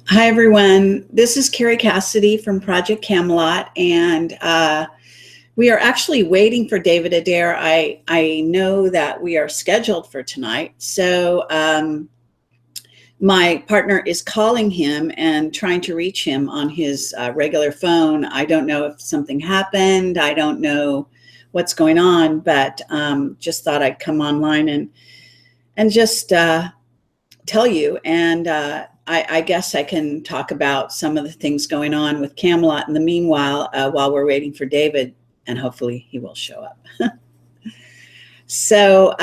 Hi, everyone. This is Carrie Cassidy from Project Camelot, and we are actually waiting for David Adair. I know that we are scheduled for tonight, so my partner is calling him and trying to reach him on his regular phone. I don't know if something happened. I don't know what's going on, but just thought I'd come online and just tell you. And I guess I can talk about some of the things going on with Camelot in the meanwhile, while we're waiting for David, and hopefully he will show up. So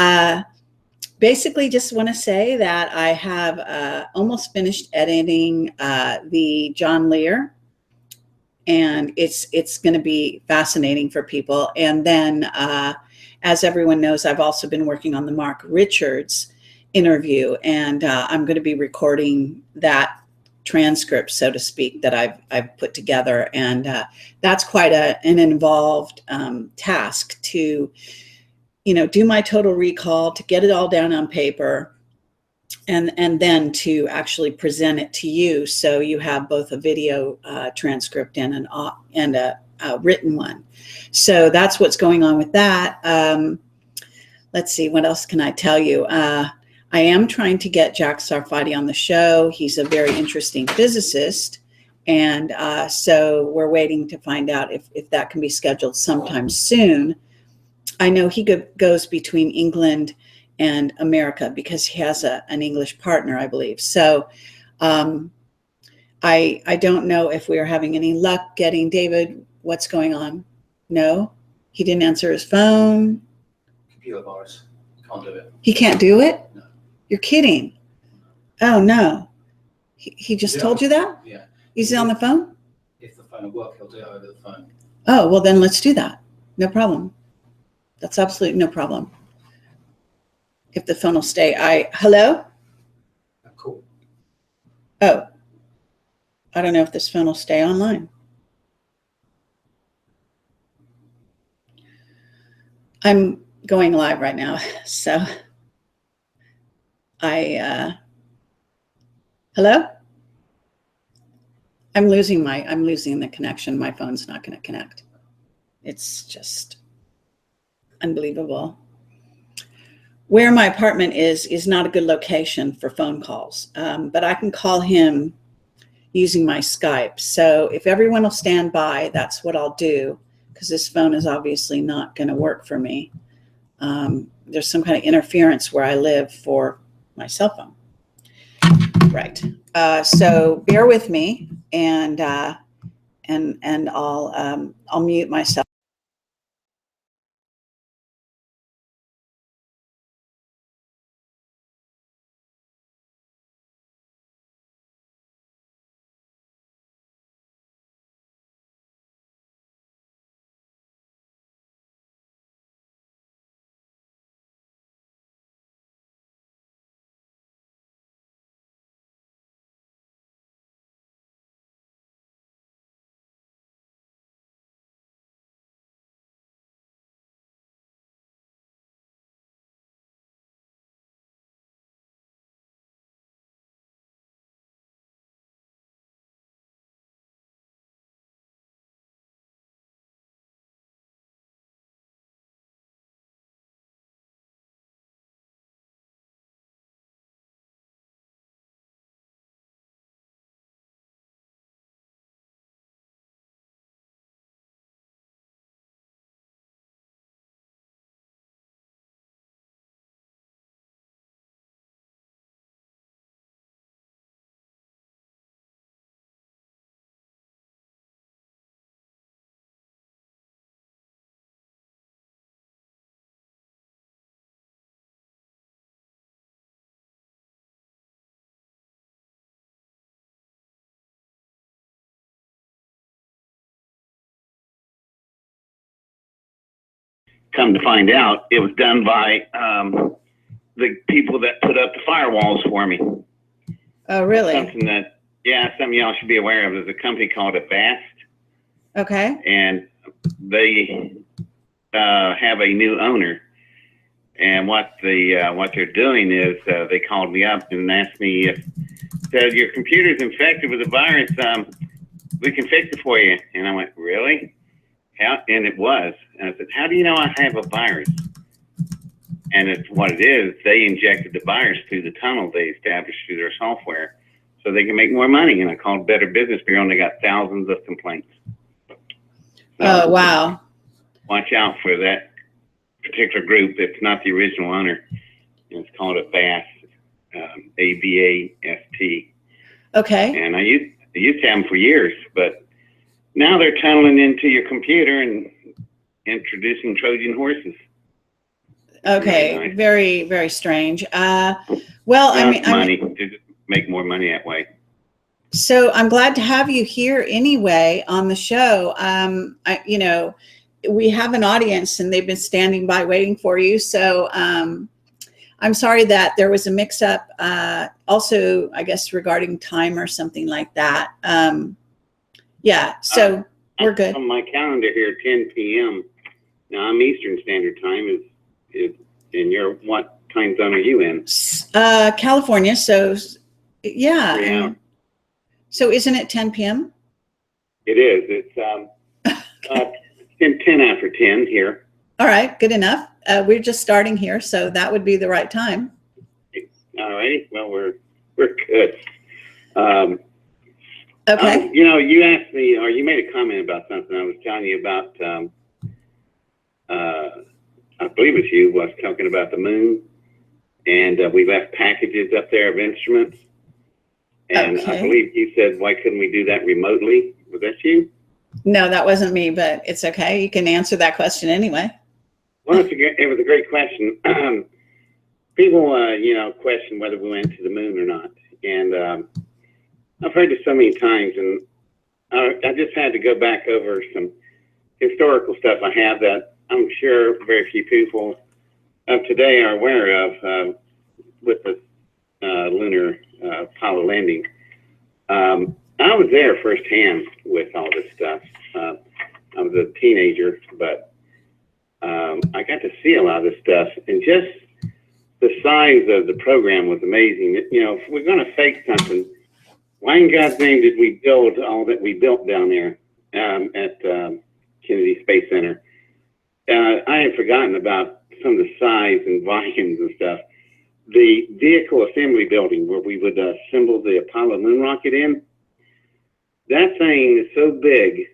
basically just want to say that I have almost finished editing the John Lear, and it's going to be fascinating for people. And then as everyone knows, I've also been working on the Mark Richards interview, and I'm going to be recording that transcript, so to speak, that I've put together, and that's quite an involved task to, do my total recall, to get it all down on paper, and then to actually present it to you, so you have both a video transcript and a written one. So that's what's going on with that. Let's see, what else can I tell you? I am trying to get Jack Sarfati on the show. He's a very interesting physicist. And so we're waiting to find out if that can be scheduled sometime soon. I know he goes between England and America because he has an English partner, I believe. So I don't know if we are having any luck getting David. What's going on? No, he didn't answer his phone. Computer virus. Can't do it. He can't do it? No. You're kidding. Oh, no. He just told you that? Yeah. He's on the phone? If the phone will work, he'll do it over the phone. Oh, well, then let's do that. No problem. That's absolutely no problem. If the phone will stay. Hello? Cool. Oh, I don't know if this phone will stay online. I'm going live right now, so hello? I'm losing the connection. My phone's not going to connect. It's just unbelievable. Where my apartment is not a good location for phone calls, but I can call him using my Skype. So if everyone will stand by, that's what I'll do, because this phone is obviously not going to work for me. There's some kind of interference where I live for my cell phone. Right. So bear with me, and I'll mute myself. Come to find out, it was done by the people that put up the firewalls for me. Oh, really? Something y'all should be aware of. There's a company called Avast. Okay. And they have a new owner. And what they're doing is they called me up and asked me if said, your computer's infected with a virus. We can fix it for you. And I went, really? How? And it was. And I said, how do you know I have a virus? And it's what it is. They injected the virus through the tunnel they established through their software so they can make more money. And I called Better Business Bureau, and they got thousands of complaints. So, Oh, wow. watch out for that particular group. It's not the original owner. It's called a BAST, ABAST. Okay. And I used to have them for years, but now they're tunneling into your computer and introducing Trojan horses. Okay. Really nice. Very, very strange. Well, Money to make more money that way. So I'm glad to have you here anyway on the show. We have an audience and they've been standing by waiting for you. So I'm sorry that there was a mix up also, I guess, regarding time or something like that. So we're good. On my calendar here, 10 p.m. Now I'm Eastern Standard Time. Is what time zone are you in? California. So yeah. 3 hours. So isn't it 10 p.m.? It is. It's 10 after 10 here. All right, good enough. We're just starting here, so that would be the right time. All right. Well, we're good. Okay. You asked me, or you made a comment about something. I was telling you about. I believe it's you was talking about the moon, and we left packages up there of instruments. And Okay. I believe you said, why couldn't we do that remotely? Was that you? No, that wasn't me, but it's okay. You can answer that question anyway. Well, it was a great question. People, question whether we went to the moon or not. And I've heard this so many times, and I just had to go back over some historical stuff I have that I'm sure very few people of today are aware of with the lunar Apollo landing. I was there firsthand with all this stuff. I was a teenager, but I got to see a lot of this stuff, and just the size of the program was amazing. If we're going to fake something, why in God's name did we build all that we built down there at Kennedy Space Center? I had forgotten about some of the size and volumes and stuff. The vehicle assembly building where we would assemble the Apollo moon rocket in, that thing is so big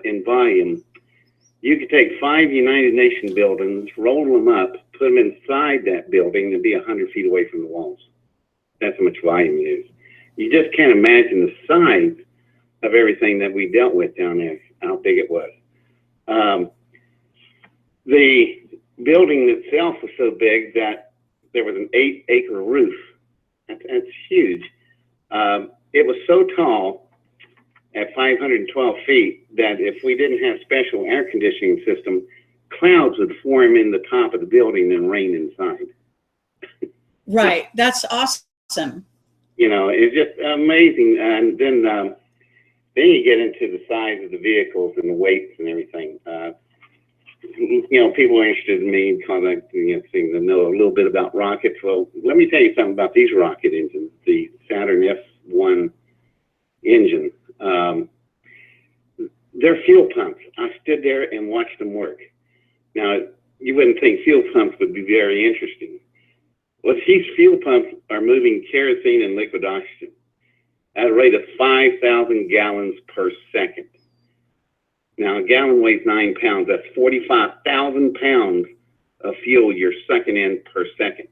in volume, you could take 5 United Nations buildings, roll them up, put them inside that building, and be 100 feet away from the walls. That's how much volume it is. You just can't imagine the size of everything that we dealt with down there, how big it was. The building itself was so big that there was an 8-acre roof. That's huge. It was so tall at 512 feet that if we didn't have special air conditioning system, clouds would form in the top of the building and rain inside. Right. That's awesome. It's just amazing. And then you get into the size of the vehicles and the weights and everything. People are interested in me because I seem to know a little bit about rockets. Well, let me tell you something about these rocket engines, the Saturn F1 engine. They're fuel pumps. I stood there and watched them work. Now, you wouldn't think fuel pumps would be very interesting. Well, these fuel pumps are moving kerosene and liquid oxygen at a rate of 5,000 gallons per second. Now, a gallon weighs 9 pounds. That's 45,000 pounds of fuel you're sucking in per second.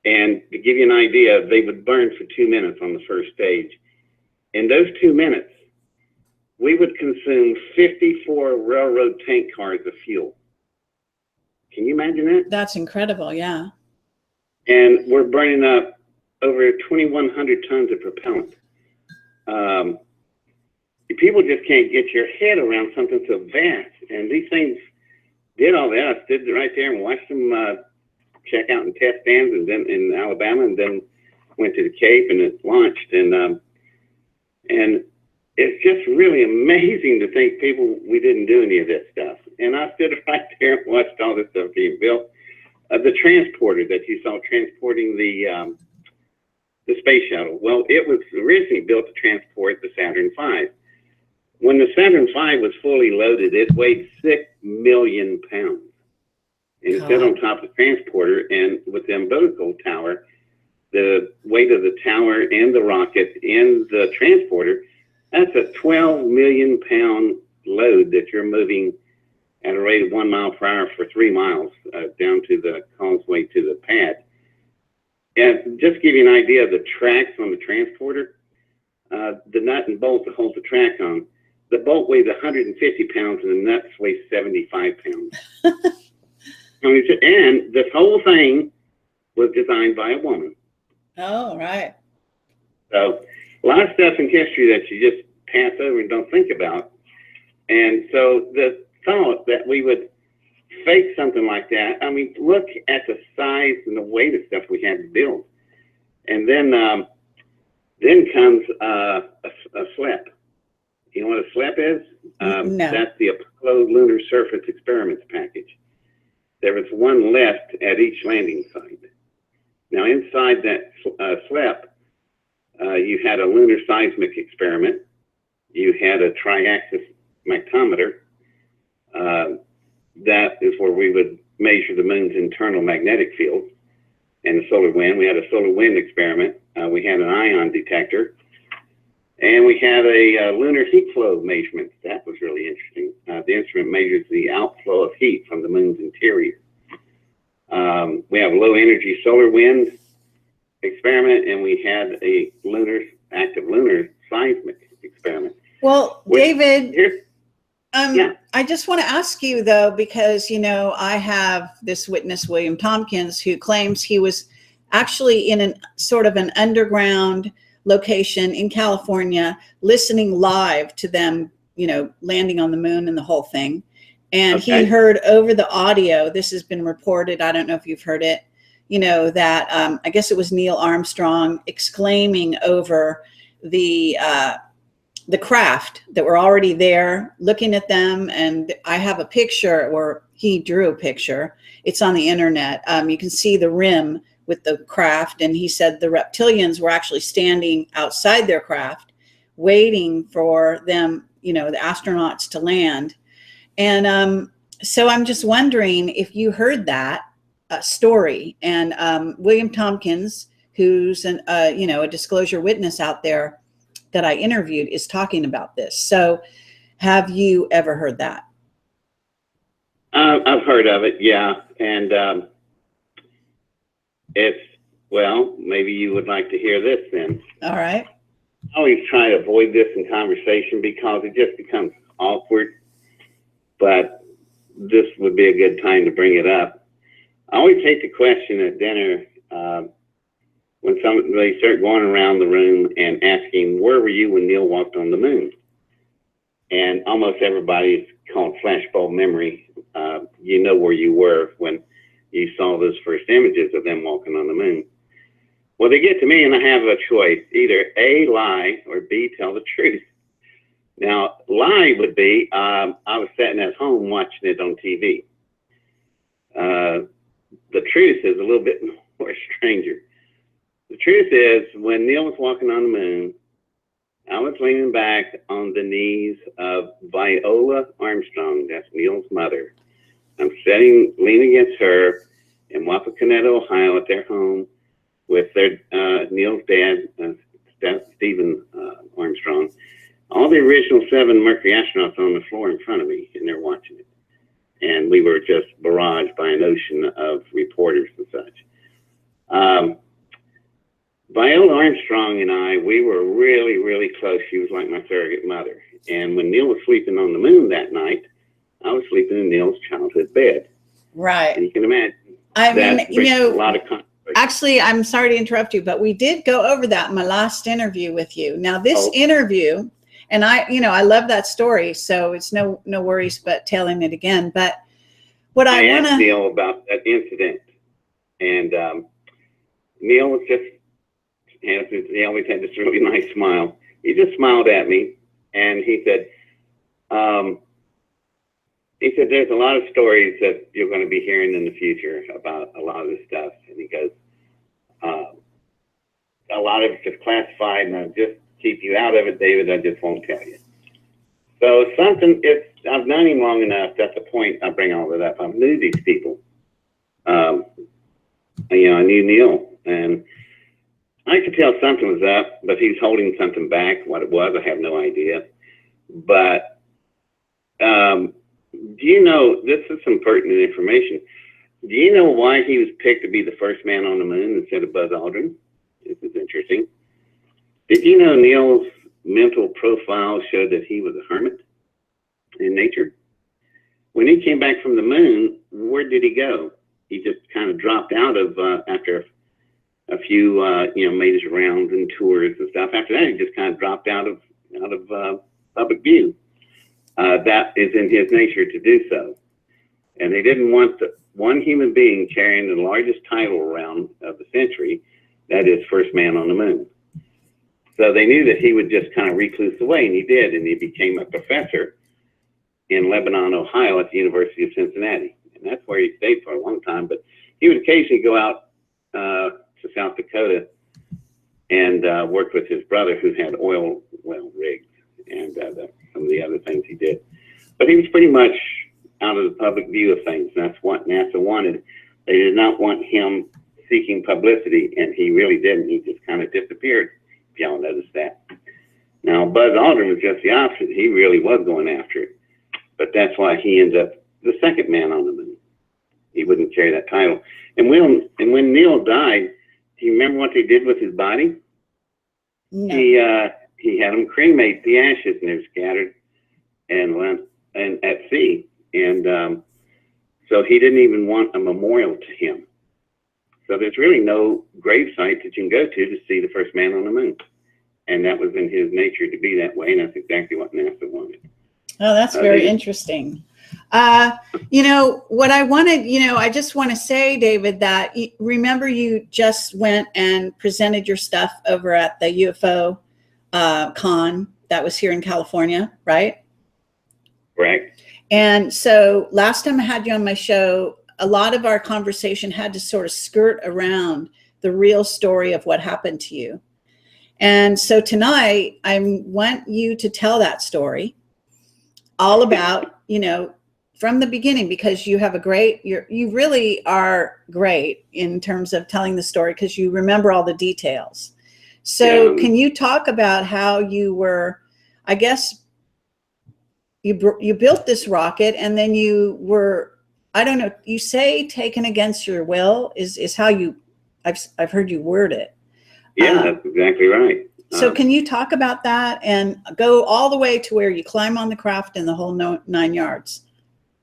And to give you an idea, they would burn for 2 minutes on the first stage. In those 2 minutes, we would consume 54 railroad tank cars of fuel. Can you imagine that? That's incredible. Yeah. And we're burning up over 2,100 tons of propellant. People just can't get your head around something so vast. And these things did all that. I stood right there and watched them check out in test stands and then in Alabama, and then went to the Cape and it launched. And it's just really amazing to think we didn't do any of this stuff. And I stood right there and watched all this stuff being built. The transporter that you saw transporting the the space shuttle. Well, it was originally built to transport the Saturn V. When the Saturn V was fully loaded, it weighed 6 million pounds. And it sat on top of the transporter, and with the umbilical tower, the weight of the tower and the rocket and the transporter, that's a 12 million pound load that you're moving at a rate of 1 mile per hour for 3 miles down to the causeway to the pad. And just to give you an idea of the tracks on the transporter, the nut and bolt that holds the track on, the bolt weighs 150 pounds and the nuts weigh 75 pounds. And this whole thing was designed by a woman. Oh, right. So a lot of stuff in history that you just pass over and don't think about. And so the thought that we would fake something like that, I mean, look at the size and the weight of stuff we had to build. And then comes a SLEP. You know what a SLEP is? No. That's the Apollo Lunar Surface Experiments Package. There was one left at each landing site. Now, inside that SLEP, you had a lunar seismic experiment. You had a tri-axis magnetometer. That is where we would measure the moon's internal magnetic field and the solar wind. We had a solar wind experiment. We had an ion detector. And we had a lunar heat flow measurement. That was really interesting. The instrument measures the outflow of heat from the moon's interior. We have a low energy solar wind experiment, and we had a active lunar seismic experiment. Well, David, yeah. I just want to ask you though, because, you know, I have this witness, William Tompkins, who claims he was actually in an sort of an underground location in California, listening live to them, you know, landing on the moon and the whole thing. And he heard over the audio, this has been reported, I don't know if you've heard it, you know, that I guess it was Neil Armstrong exclaiming over the craft that were already there, looking at them. And I have a picture, or he drew a picture. It's on the internet. You can see the rim with the craft. And he said the reptilians were actually standing outside their craft, waiting for them, you know, the astronauts to land. And so I'm just wondering if you heard that story. And William Tompkins, who's an, you know, a disclosure witness out there that I interviewed, is talking about this. So have you ever heard that? I've heard of it, yeah. And it's, well, maybe you would like to hear this then. All right. I always try to avoid this in conversation because it just becomes awkward. But this would be a good time to bring it up. I always take the question at dinner when they start going around the room and asking, where were you when Neil walked on the moon? And almost everybody's called flashbulb memory. You know where you were when you saw those first images of them walking on the moon. Well, they get to me and I have a choice, either A, lie, or B, tell the truth. Now, lie would be, I was sitting at home watching it on TV. The truth is a little bit more stranger. The truth is, when Neil was walking on the moon, I was leaning back on the knees of Viola Armstrong, that's Neil's mother. I'm leaning against her in Wapakoneta, Ohio, at their home with their Neil's dad, Stephen Armstrong. All the original 7 Mercury astronauts on the floor in front of me, and they're watching it. And we were just barraged by an ocean of reporters and such. Viola Armstrong and I, we were really, really close. She was like my surrogate mother. And when Neil was sleeping on the moon that night, I was sleeping in Neil's childhood bed. Right. And you can imagine. I mean, you know, a lot of actually, I'm sorry to interrupt you, but we did go over that in my last interview with you. Now, this interview, and I love that story, so it's no worries but telling it again. But what I want to asked Neil about that incident, and Neil was just, he always had this really nice smile. He just smiled at me, and he said, there's a lot of stories that you're going to be hearing in the future about a lot of this stuff. And he goes, I a lot of it's classified, and I'll just keep you out of it, David. I just won't tell you. So something, I've known him long enough. That's the point I bring all of that up. I knew these people. You know, I knew Neil, and I could tell something was up, but he's holding something back. What it was, I have no idea. But do you know, this is some pertinent information. Do you know why he was picked to be the first man on the moon instead of Buzz Aldrin? This is interesting. Did you know Neil's mental profile showed that he was a hermit in nature? When he came back from the moon, where did he go? He just kind of dropped out of, after a few, you know, made his rounds and tours and stuff. After that, he just kind of dropped out of public view. That is in his nature to do so. And they didn't want one human being carrying the largest title around of the century, that is first man on the moon. So they knew that he would just kind of recluse away, and he did, and he became a professor in Lebanon, Ohio at the University of Cincinnati. And that's where he stayed for a long time, but he would occasionally go out to South Dakota and worked with his brother who had oil well rigs and some of the other things he did. But he was pretty much out of the public view of things. That's what NASA wanted. They did not want him seeking publicity, and he really didn't. He just kind of disappeared, if y'all noticed that. Now, Buzz Aldrin was just the opposite. He really was going after it. But that's why he ends up the second man on the moon. He wouldn't carry that title. And when Neil died, do you remember what they did with his body? No. He had them cremate the ashes, and they were scattered and at sea. And so he didn't even want a memorial to him. So there's really no grave site that you can go to see the first man on the moon. And that was in his nature to be that way, and that's exactly what NASA wanted. Oh, that's very interesting. You know, what I wanted, you know, I just want to say, David, that remember you just went and presented your stuff over at the UFO con that was here in California, right? Correct. And so last time I had you on my show, a lot of our conversation had to sort of skirt around the real story of what happened to you. And so tonight I want you to tell that story all about, you know, from the beginning, because you have a great, you really are great in terms of telling the story because you remember all the details. So can you talk about how you were, I guess, you built this rocket and then you were, I don't know, you say taken against your will is how you, I've heard you word it. Yeah, that's exactly right. So can you talk about that and go all the way to where you climb on the craft and the whole 9 yards?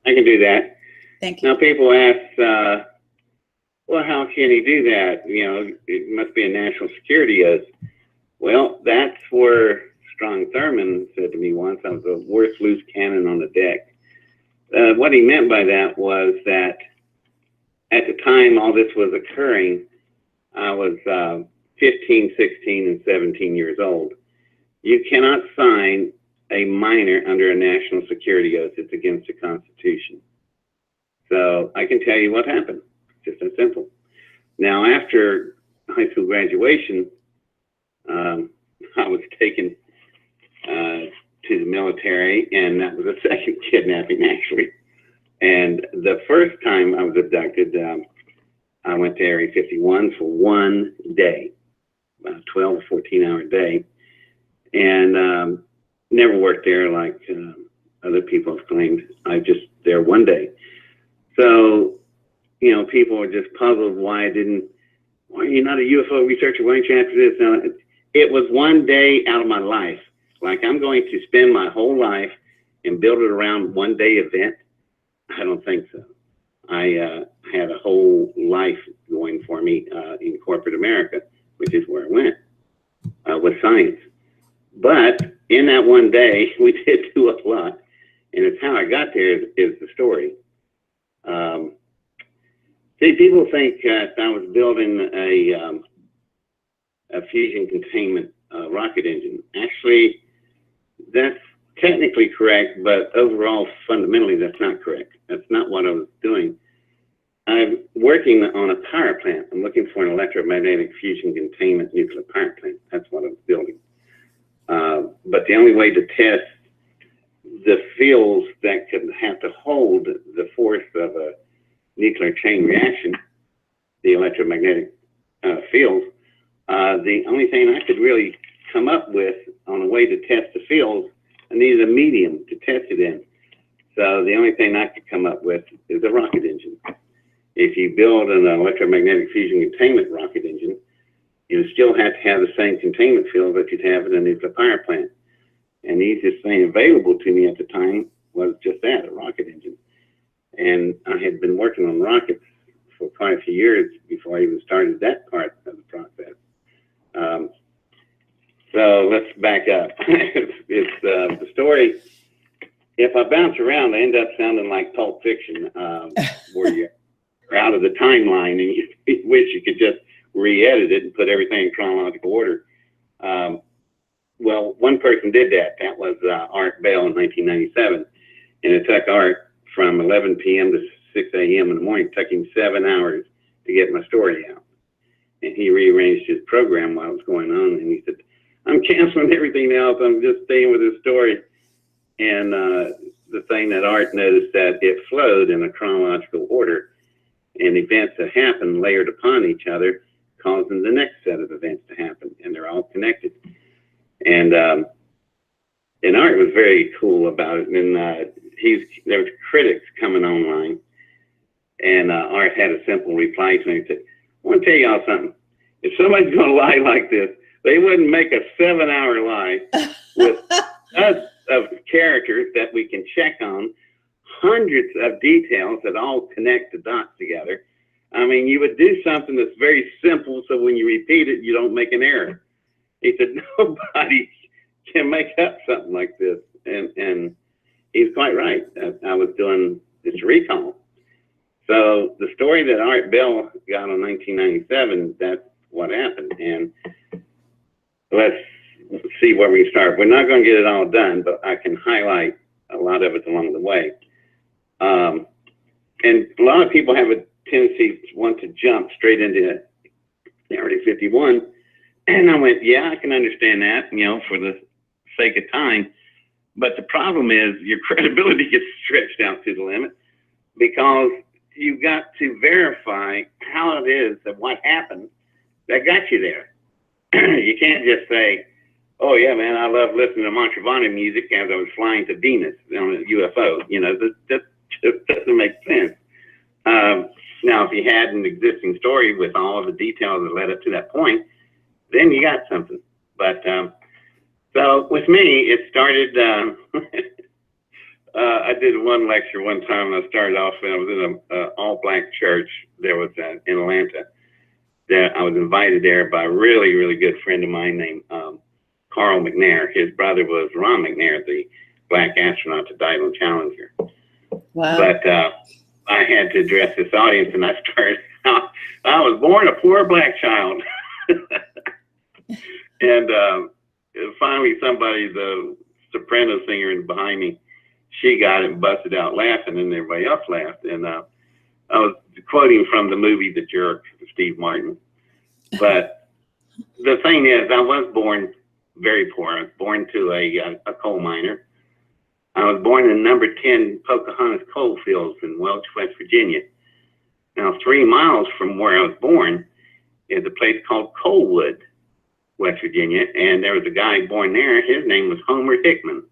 I can do that. Thank you. Now people ask, well, how can he do that? You know, it must be a national security oath. Well, that's where Strong Thurman said to me once, I was the worst loose cannon on the deck. What he meant by that was that at the time all this was occurring, I was 15, 16, and 17 years old. You cannot sign a minor under a national security oath. It's against the Constitution. So I can tell you what happened. Just as simple. Now, after high school graduation, I was taken to the military, and that was a second kidnapping, actually. And the first time I was abducted, I went to Area 51 for 1 day, about a 12 or 14-hour day, and never worked there like other people have claimed. I just there 1 day. So, you know, people are just puzzled why are you not a UFO researcher? Why aren't you after this? Now, it was 1 day out of my life. Like I'm going to spend my whole life and build it around 1 day event. I don't think so. I had a whole life going for me in corporate America, which is where I went with science. But in that 1 day, we did do a lot, and it's how I got there is the story. See, people think that I was building a fusion containment rocket engine. Actually, that's technically correct, but overall, fundamentally, that's not correct. That's not what I was doing. I'm working on a power plant. I'm looking for an electromagnetic fusion containment nuclear power plant. That's what I'm building. But the only way to test the fields that could have to hold the force of a nuclear chain reaction, the electromagnetic fields, the only thing I could really come up with on a way to test the fields, I needed a medium to test it in. So the only thing I could come up with is a rocket engine. If you build an electromagnetic fusion containment rocket engine, you still have to have the same containment field that you'd have in a nuclear power plant. And the easiest thing available to me at the time was just that, a rocket engine. And I had been working on rockets for quite a few years before I even started that part of the process. So let's back up. It's the story. If I bounce around, I end up sounding like Pulp Fiction, where you're out of the timeline and you wish you could just re-edit it and put everything in chronological order. Well, one person did that. That was Art Bell in 1997. And it took Art from 11 p.m. to 6 a.m. in the morning. It took him 7 hours to get my story out. And he rearranged his program while it was going on. And he said, I'm canceling everything else. I'm just staying with this story. And the thing that Art noticed that it flowed in a chronological order, and events that happened layered upon each other, causing the next set of events to happen, and they're all connected. And Art was very cool about it. And there was critics coming online, and Art had a simple reply to him. He said, I want to tell y'all something. If somebody's going to lie like this, they wouldn't make a 7-hour lie with us of characters that we can check on, hundreds of details that all connect the dots together. I mean, you would do something that's very simple, so when you repeat it, you don't make an error. He said, nobody can make up something like this. And he's quite right. I was doing this recall. So the story that Art Bell got in 1997, that's what happened. And let's see where we start. We're not going to get it all done, but I can highlight a lot of it along the way. And a lot of people have a tendency to want to jump straight into Area 51. And I went, yeah, I can understand that, for the sake of time. But the problem is your credibility gets stretched out to the limit, because you've got to verify how it is that what happened that got you there. You can't just say, oh, yeah, man, I love listening to Montravani music as I was flying to Venus on a UFO. That just doesn't make sense. Now, if you had an existing story with all of the details that led up to that point, then you got something. But so with me, it started, I did one lecture one time, and I started off, and I was in an all-black church. There was in Atlanta. That I was invited there by a really, really good friend of mine named Carl McNair. His brother was Ron McNair, the black astronaut that died on Challenger. Wow. But I had to address this audience, and I started out, I was born a poor black child. And finally somebody, the soprano singer behind me, she got it and busted out laughing, and everybody else laughed. And I was quoting from the movie The Jerk, Steve Martin. But the thing is, I was born very poor. I was born to a coal miner. I was born in number 10 Pocahontas coal fields in Welch, West Virginia. Now, 3 miles from where I was born is a place called Coalwood, West Virginia. And there was a guy born there. His name was Homer Hickman.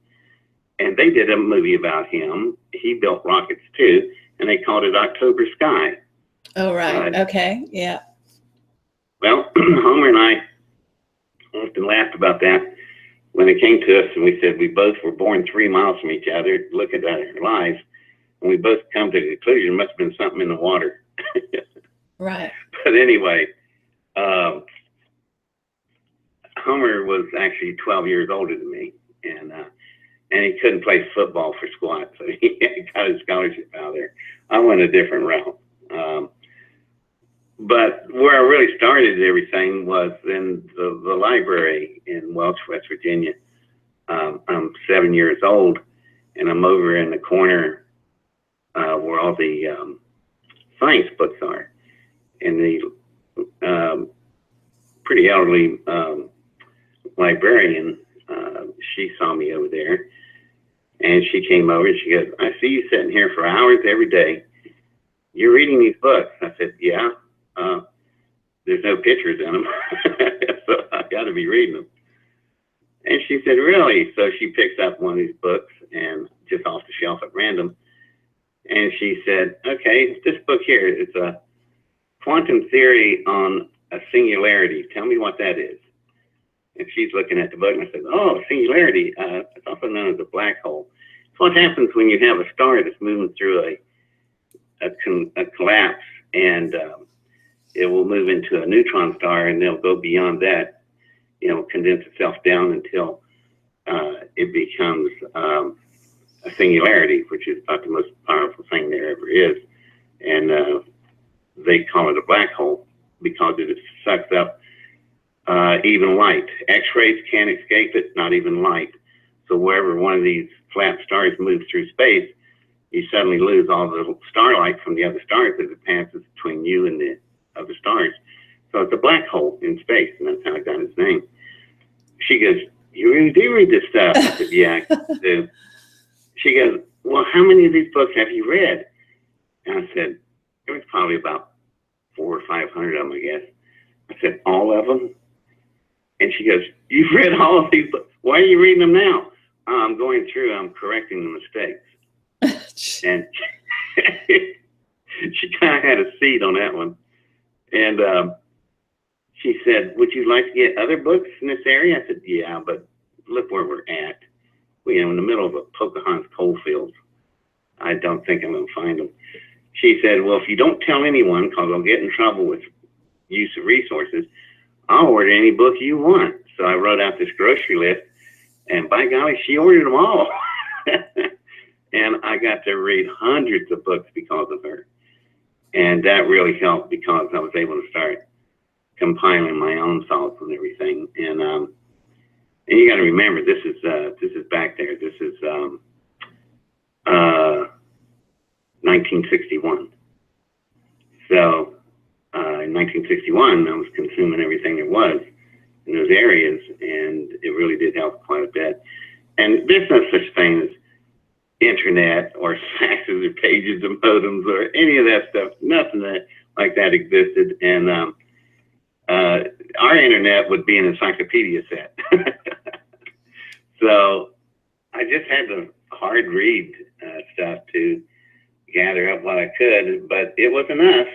And they did a movie about him. He built rockets too, and they called it October Sky. Oh, right. Okay. Yeah. Well, Homer and I often laughed about that when it came to us, and we said we both were born 3 miles from each other, looking at our lives, and we both come to the conclusion there must have been something in the water. Right. But anyway, Homer was actually 12 years older than me, and he couldn't play football for squat, so he got his scholarship out there. I went a different route. But where I really started everything was in the library in Welch, West Virginia. I'm 7 years old, and I'm over in the corner where all the science books are. And the pretty elderly librarian, she saw me over there, and she came over and she goes, "I see you sitting here for hours every day. You're reading these books." I said, "Yeah, there's no pictures in them, so I got to be reading them." And she said, "Really?" So she picks up one of these books and just off the shelf at random. And she said, "Okay, this book here, it's a quantum theory on a singularity. Tell me what that is." And she's looking at the book, and I said, "Oh, singularity, it's also known as a black hole. It's what happens when you have a star that's moving through a collapse, and it will move into a neutron star, and they'll go beyond that, condense itself down until it becomes a singularity, which is about the most powerful thing there ever is. And they call it a black hole because it sucks up even light. X-rays can't escape it, not even light. So wherever one of these flat stars moves through space, you suddenly lose all the starlight from the other stars as it passes between you and the other stars. So it's a black hole in space, and that's how it got its name." She goes, "You really do read this stuff?" I said, "Yeah, I do." She goes, "Well, how many of these books have you read?" And I said, "There was probably about 400 or 500 of them, I guess." I said, "All of them?" And she goes, "You've read all of these books. Why are you reading them now?" "I'm going through, I'm correcting the mistakes." And she kind of had a seat on that one. And she said, "Would you like to get other books in this area?" I said, "Yeah, but look where we're at. We're in the middle of a Pocahontas coalfield. I don't think I'm going to find them." She said, "Well, if you don't tell anyone, because I'll get in trouble with use of resources, I'll order any book you want." So I wrote out this grocery list, and by golly, she ordered them all. And I got to read hundreds of books because of her. And that really helped because I was able to start compiling my own thoughts and everything. And you got to remember, this is back there. This is 1961. So in 1961, I was consuming everything there was in those areas, and it really did help quite a bit. And there's no such thing as internet or faxes or pages or modems or any of that stuff. Nothing like that existed. And our internet would be an encyclopedia set. So I just had to hard read stuff to gather up what I could, but it was enough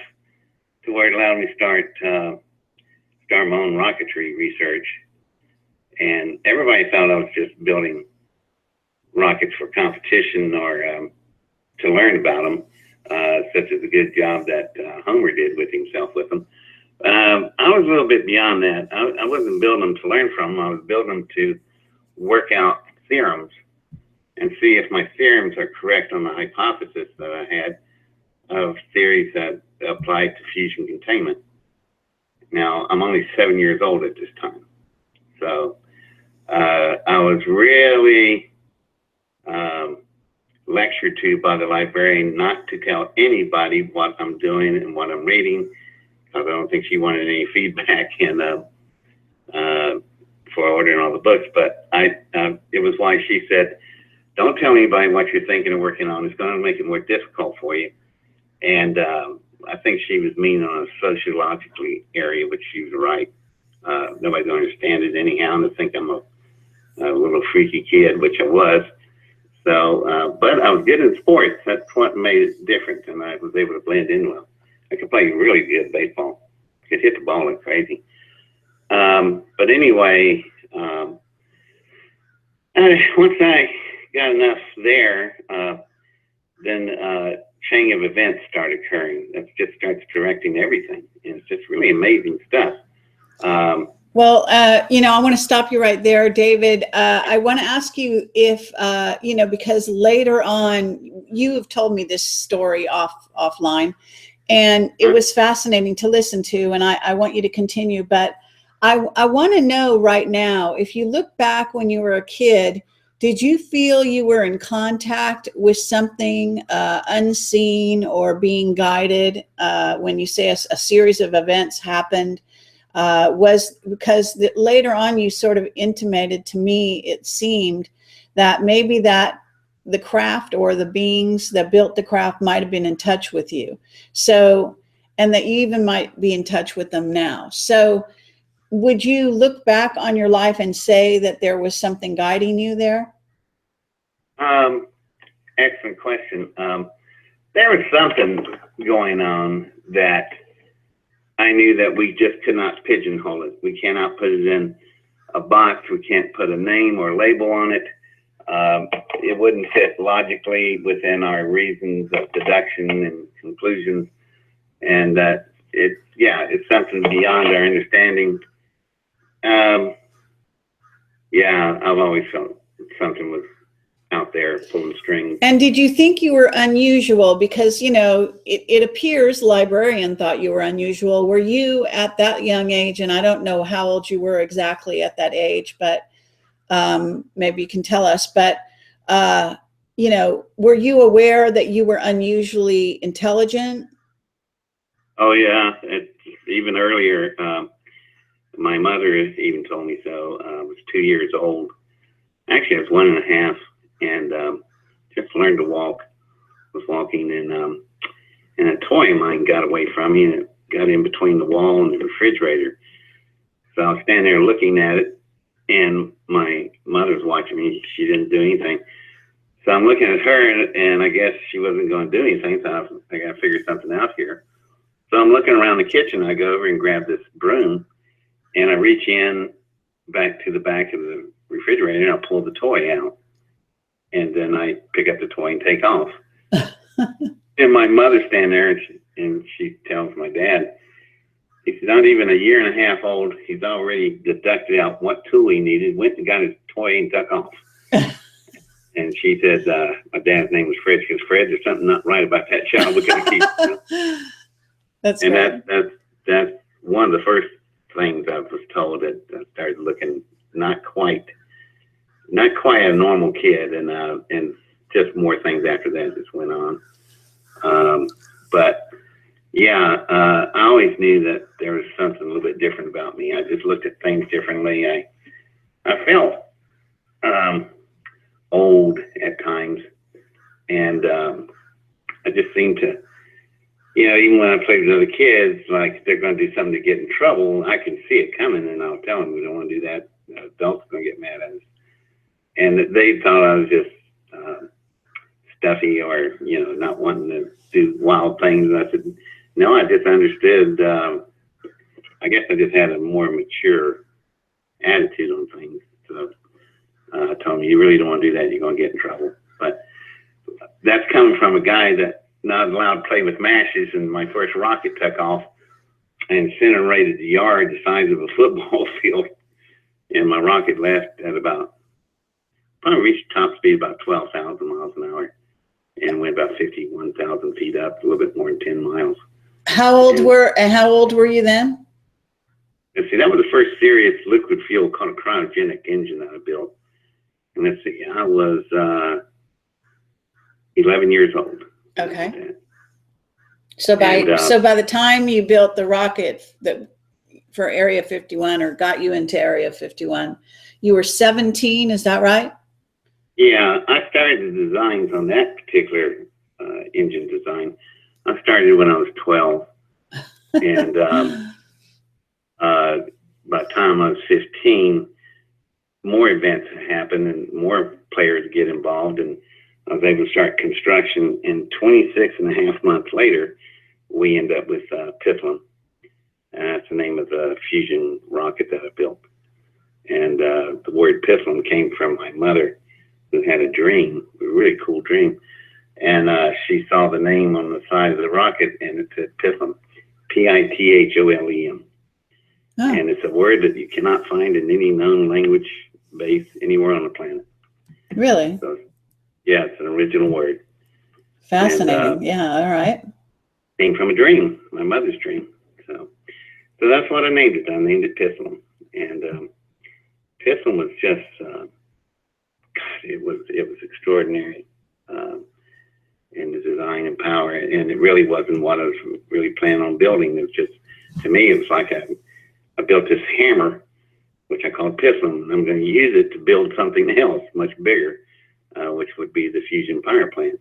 to where it allowed me to start my own rocketry research. And everybody thought I was just building rockets for competition or to learn about them, such as a good job that Homer did with himself with them. I was a little bit beyond that. I wasn't building them to learn from them. I was building them to work out theorems and see if my theorems are correct on the hypothesis that I had of theories that applied to fusion containment. Now, I'm only 7 years old at this time. So I was really lectured to by the librarian not to tell anybody what I'm doing and what I'm reading, because I don't think she wanted any feedback for ordering all the books. But it was why she said, "Don't tell anybody what you're thinking and working on. It's going to make it more difficult for you." And I think she was mean on a sociologically area, which she was right. Nobody's going to understand it anyhow, and I think I'm a little freaky kid, which I was. So, but I was good in sports. That's what made it different, and I was able to blend in well. I could play really good baseball. Could hit the ball like crazy. But anyway, once I got enough there, then chain of events start occurring. That just starts correcting everything. And it's just really amazing stuff. Well, I want to stop you right there, David. I want to ask you if, because later on, you have told me this story offline, and it was fascinating to listen to, and I want you to continue. But I want to know right now, if you look back when you were a kid, did you feel you were in contact with something unseen or being guided when you say a series of events happened? Was because later on you sort of intimated to me, it seemed that maybe that the craft or the beings that built the craft might have been in touch with you. So, and that you even might be in touch with them now. So would you look back on your life and say that there was something guiding you there? Excellent question. There was something going on that I knew that we just could not pigeonhole it. We cannot put it in a box. We can't put a name or label on it. It wouldn't fit logically within our reasons of deduction and conclusions. And that it's something beyond our understanding. I've always felt something was out there pulling strings. And did you think you were unusual? Because, you know, it appears the librarian thought you were unusual. Were you at that young age, and I don't know how old you were exactly at that age, but maybe you can tell us, but, you know, were you aware that you were unusually intelligent? Oh, yeah. Even earlier, my mother even told me so. I was 2 years old. Actually, I was 1.5, and just learned to walk. Was walking, and a toy of mine got away from me, and it got in between the wall and the refrigerator. So I was standing there looking at it, and my mother's watching me. She didn't do anything. So I'm looking at her, and I guess she wasn't going to do anything, so I got to figure something out here. So I'm looking around the kitchen. I go over and grab this broom, and I reach in back to the back of the refrigerator, and I pull the toy out. And then I pick up the toy and take off. And my mother's standing there, and she tells my dad, he's not even 1.5 years old. He's already deducted out what tool he needed, went and got his toy and took off. And she said, my dad's name was Fred. She goes, Fred, there's something not right about that child. We're going to keep. That's and right. that's one of the first things I was told, that I started looking not quite a normal kid, and just more things after that just went on. But yeah, I always knew that there was something a little bit different about me. I just looked at things differently. I felt old at times, and I just seemed to, even when I played with other kids, like they're going to do something to get in trouble, I can see it coming, and I'll tell them we don't want to do that. Adults are going to get mad at us. And they thought I was just stuffy, or, not wanting to do wild things. And I said, no, I just understood. I guess I just had a more mature attitude on things. So I told me, you really don't want to do that. You're going to get in trouble. But that's coming from a guy that not allowed to play with matches, and my first rocket took off and incinerated the yard the size of a football field. And my rocket left at probably reached top speed about 12,000 miles an hour, and went about 51,000 feet up, a little bit more than 10 miles. How old were you then? And see, that was the first serious liquid fuel called a cryogenic engine that I built. And let's see, I was 11 years old. Okay. So by the time you built the rocket for Area 51, or got you into Area 51, you were 17, is that right? Yeah, I started the designs on that particular engine design. I started when I was 12, and by the time I was 15, more events happened and more players get involved, and I was able to start construction. And 26.5 months later, we end up with Pifflin. That's the name of the fusion rocket that I built. And the word Pifflin came from my mother, who had a dream, a really cool dream. And she saw the name on the side of the rocket, and it said Pifflin, Pitholem. Oh. And it's a word that you cannot find in any known language base anywhere on the planet. Really? So, yeah, it's an original word. Fascinating. And, yeah, all right. Came from a dream, my mother's dream. So that's what I named it. I named it Pifflin. And Pifflin was just, it it was extraordinary in the design and power. And it really wasn't what I was really planning on building. It was just, to me, it was like I built this hammer, which I call piston. I'm going to use it to build something else much bigger, which would be the fusion power plant.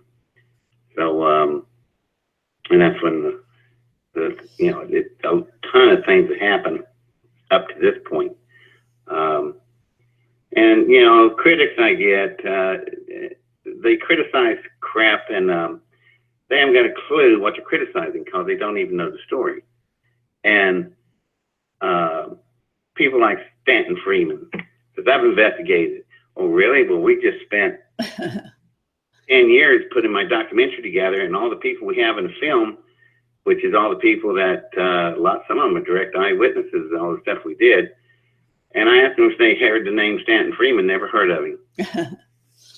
So, and that's when a ton of things that happened up to this point. And, critics I get, they criticize crap, and they haven't got a clue what they're criticizing because they don't even know the story. And people like Stanton Freeman, because I've investigated. Oh, really? Well, we just spent 10 years putting my documentary together, and all the people we have in the film, which is all the people that, some of them are direct eyewitnesses, all the stuff we did. And I asked them if they heard the name Stanton Freeman, never heard of him.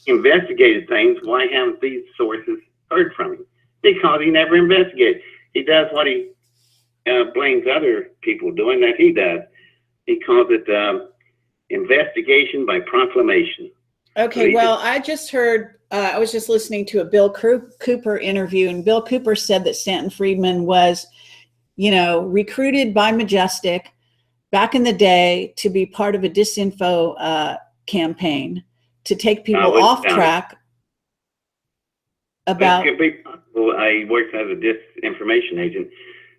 Investigated things, why haven't these sources heard from him? Because he never investigated. He does what he blames other people doing that he does. He calls it investigation by proclamation. Okay, well, I just heard, I was just listening to a Bill Cooper interview, and Bill Cooper said that Stanton Friedman was, recruited by Majestic back in the day to be part of a disinfo campaign to take people off track about. It could be possible. He works as a disinformation agent,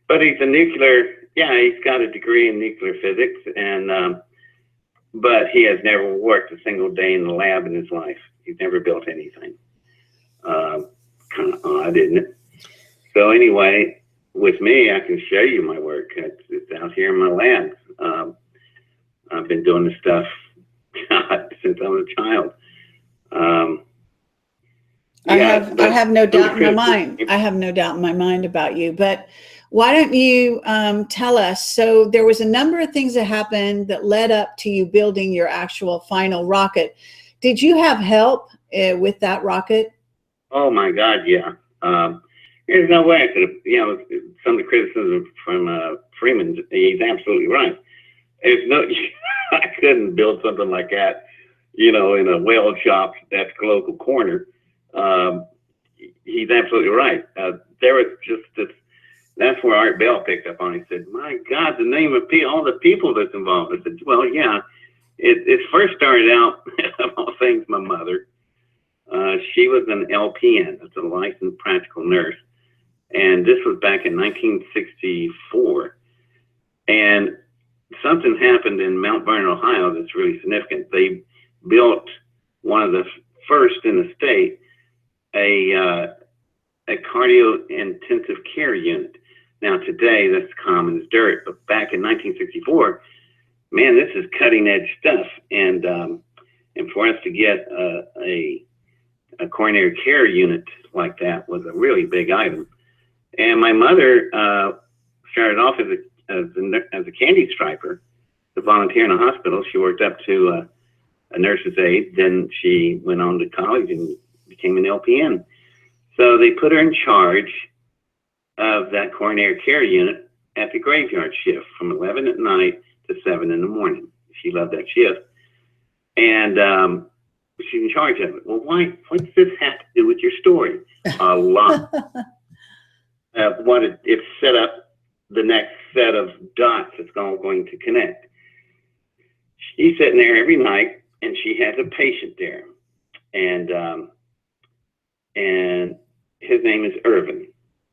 but he's a nuclear. Yeah, he's got a degree in nuclear physics, and but he has never worked a single day in the lab in his life. He's never built anything. Kind of odd, isn't it? So anyway, with me, I can show you my work. It's out here in my lab. I've been doing this stuff since I was a child. I have no doubt in my mind. I have no doubt in my mind about you. But why don't you tell us? So there was a number of things that happened that led up to you building your actual final rocket. Did you have help with that rocket? Oh my God, yeah. There's no way I could have. Some of the criticism from Freeman, he's absolutely right. There's no, I couldn't build something like that, in a weld shop at the local corner. He's absolutely right. There was just this. That's where Art Bell picked up on. He said, "My God, the name of all the people that's involved." I said, "Well, yeah, it first started out of all things my mother. She was an LPN, that's a licensed practical nurse, and this was back in 1964. And something happened in Mount Vernon, Ohio, that's really significant. They built one of the first in the state, a cardio intensive care unit. Now today that's common as dirt, but back in 1964, man, this is cutting edge stuff. And for us to get a coronary care unit like that was a really big item. And my mother started off as a candy striper, to volunteer in a hospital. She worked up to a nurse's aide. Then she went on to college and became an LPN. So they put her in charge of that coronary care unit at the graveyard shift from 11 at night to 7 in the morning. She loved that shift. And she's in charge of it. Well, what does this have to do with your story? A lot. What it's set up the next set of dots that's going to connect. She's sitting there every night, and she has a patient there, and his name is Irvin,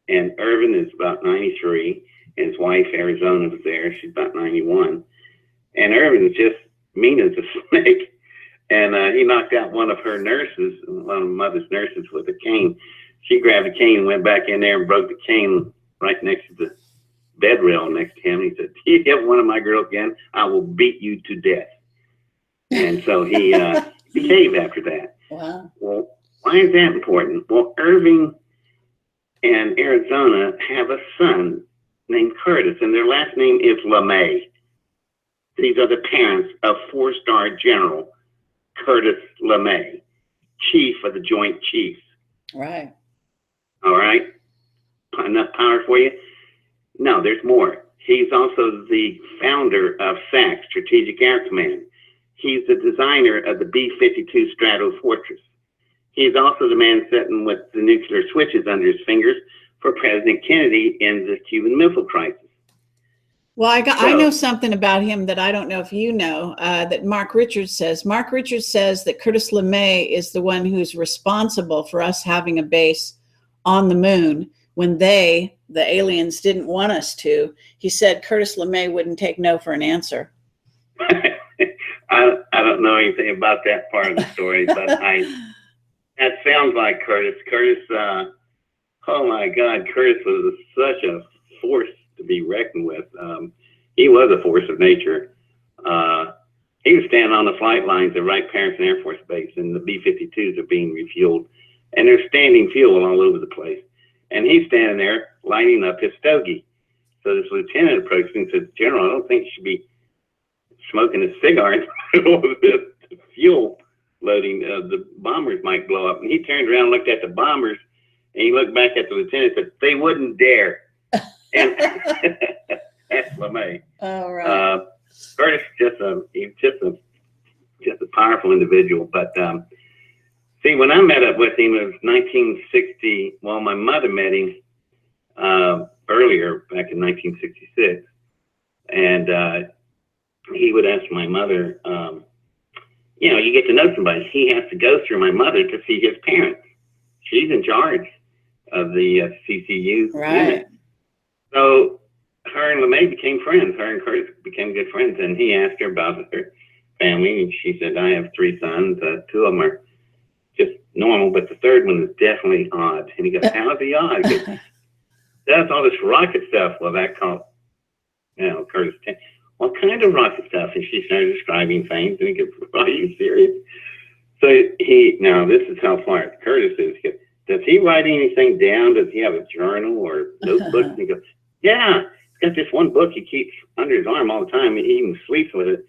and Irvin is about 93, and his wife Arizona was there. She's about 91, and Irvin is just mean as a snake, and he knocked out one of her nurses, one of mother's nurses, with a cane. She grabbed a cane and went back in there and broke the cane right next to the bed rail next to him. He said, "You hit one of my girls again, I will beat you to death." And so he behaved after that. Wow. Well, why is that important? Well, Irving and Arizona have a son named Curtis, and their last name is LeMay. These are the parents of 4-star General Curtis LeMay, Chief of the Joint Chiefs. Right. All right. Enough power for you? No, there's more. He's also the founder of SAC, Strategic Air Command. He's the designer of the B-52 Strato Fortress. He's also the man sitting with the nuclear switches under his fingers for President Kennedy in the Cuban Missile Crisis. Well, I know something about him that I don't know if you know, that Mark Richards says. Mark Richards says that Curtis LeMay is the one who's responsible for us having a base on the moon when the aliens, didn't want us to. He said Curtis LeMay wouldn't take no for an answer. I don't know anything about that part of the story, but that sounds like Curtis. Curtis, oh my God, Curtis was such a force to be reckoned with. He was a force of nature. He was standing on the flight lines at Wright-Patterson Air Force Base, and the B-52s are being refueled, and there's standing fuel all over the place. And he's standing there lighting up his stogie. So this lieutenant approached me and said, "General, I don't think you should be smoking a cigar in the middle of the fuel loading. The bombers might blow up." And he turned around and looked at the bombers, and he looked back at the lieutenant and said, "They wouldn't dare." And that's LeMay. Oh, right. Curtis, just a powerful individual. But see, when I met up with him, it was 1960. Well, my mother met him earlier, back in 1966, and he would ask my mother, you know, you get to know somebody. He has to go through my mother to see his parents. She's in charge of the CCU. Right. Unit. So her and LeMay became friends. Her and Curtis became good friends, and he asked her about her family, and she said, "I have 3 sons. 2 of them are just normal, but the third one is definitely odd." And he goes, "How is he odd?" He goes, "That's all this rocket stuff." Well, that called, you know, Curtis. "What kind of rocket stuff?" And she started describing things, and he goes, "Are you serious?" So now this is how far Curtis is. He goes, "Does he write anything down? Does he have a journal or notebook?" And he goes, "Yeah, he's got this one book he keeps under his arm all the time. He even sleeps with it.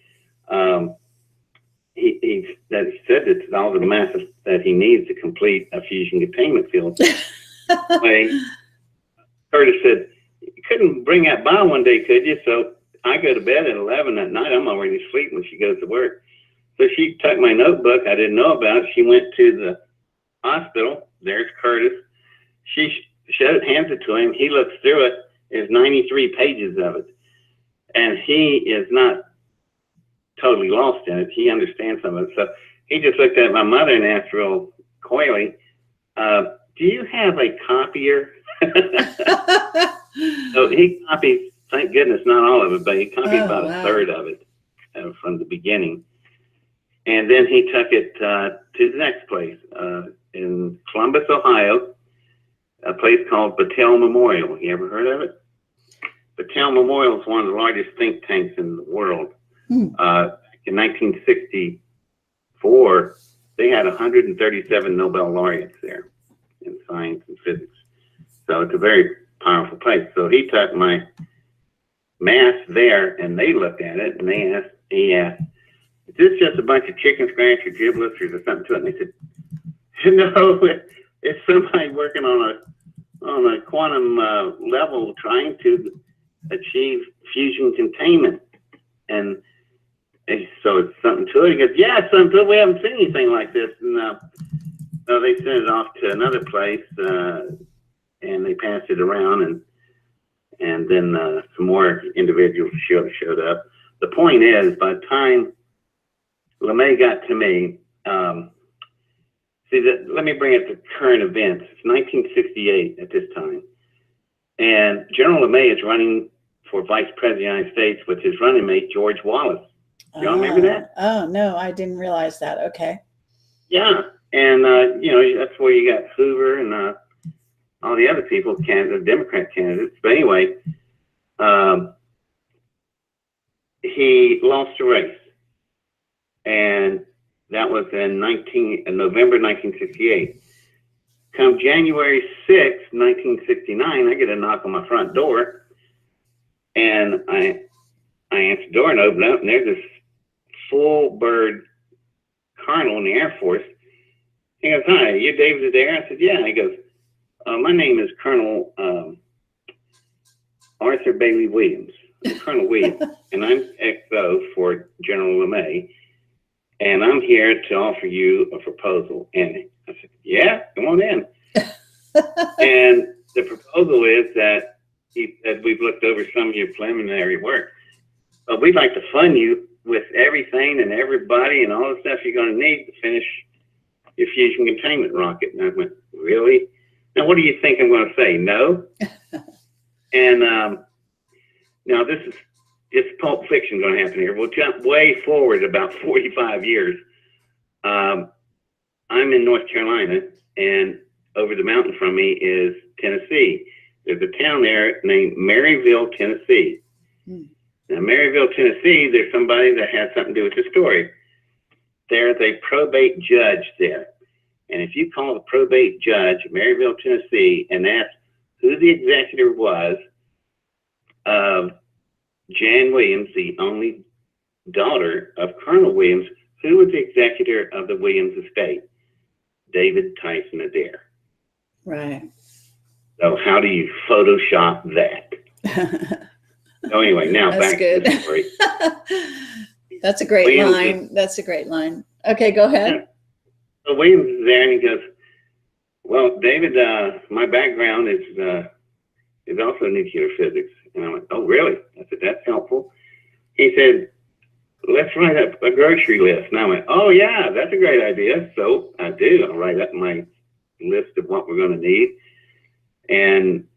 He said it's all the math that he needs to complete a fusion containment field." Anyway, Curtis said, "You couldn't bring that by one day, could you?" So I go to bed at 11 at night. I'm already asleep when she goes to work. So she took my notebook I didn't know about. She went to the hospital. There's Curtis. She hands it to him. He looks through it. There's 93 pages of it. And he is not totally lost in it. He understands some of it. So he just looked at my mother and asked real coyly, "Do you have a copier?" So he copied, thank goodness, not all of it, but he copied about a third of it from the beginning. And then he took it to the next place in Columbus, Ohio, a place called Battelle Memorial. You ever heard of it? Battelle Memorial is one of the largest think tanks in the world. In 1964, they had 137 Nobel laureates there in science and physics. So it's a very powerful place. So he took my mass there, and they looked at it, and he asked, "Is this just a bunch of chicken scratch or giblets, or is there something to it?" And they said, "No, it's somebody working on a quantum level trying to achieve fusion containment." And so it's something to it. He goes, "Yeah, it's something to it. We haven't seen anything like this." And so they sent it off to another place, and they passed it around, and then some more individuals showed up. The point is, by the time LeMay got to me, let me bring it to current events. It's 1968 at this time, and General LeMay is running for Vice President of the United States with his running mate, George Wallace. Y'all remember that? Oh, no, I didn't realize that. Okay. Yeah, and you know, that's where you got Hoover and all the other people, Democrat candidates. But anyway, he lost the race, and that was in November 1968. Come January 6th, 1969, I get a knock on my front door, and I answer the door and open up, and there's this full bird colonel in the Air Force. He goes, "Hi, you David Adair?" I said, "Yeah." He goes, "My name is Colonel Arthur Bailey Williams. I'm Colonel Williams, and I'm XO for General LeMay. and I'm here to offer you a proposal. And I said, yeah, come on in. And the proposal is that he said, we've looked over some of your preliminary work, but we'd like to fund you with everything and everybody and all the stuff you're going to need to finish your fusion containment rocket. And I went, really? Now, what do you think I'm going to say? No? And now this is just Pulp Fiction going to happen here. We'll jump way forward about 45 years. I'm in North Carolina, and over the mountain from me is Tennessee. There's a town there named Maryville, Tennessee. Now, Maryville, Tennessee, there's somebody that has something to do with the story. There's a probate judge there. And if you call the probate judge, Maryville, Tennessee, and ask who the executor was of Jan Williams, the only daughter of Colonel Williams, who was the executor of the Williams estate? David Tyson Adair. Right. So how do you Photoshop that? So anyway, now That's back good. to the story. That's a great Williams line. That's a great line. Okay, go ahead. So Williams is there, and he goes, well, David, my background is also nuclear physics. And I went, oh, really? I said, that's helpful. He said, let's write up a grocery list. And I went, oh, yeah, that's a great idea. So I do. I'll write up my list of what we're going to need. And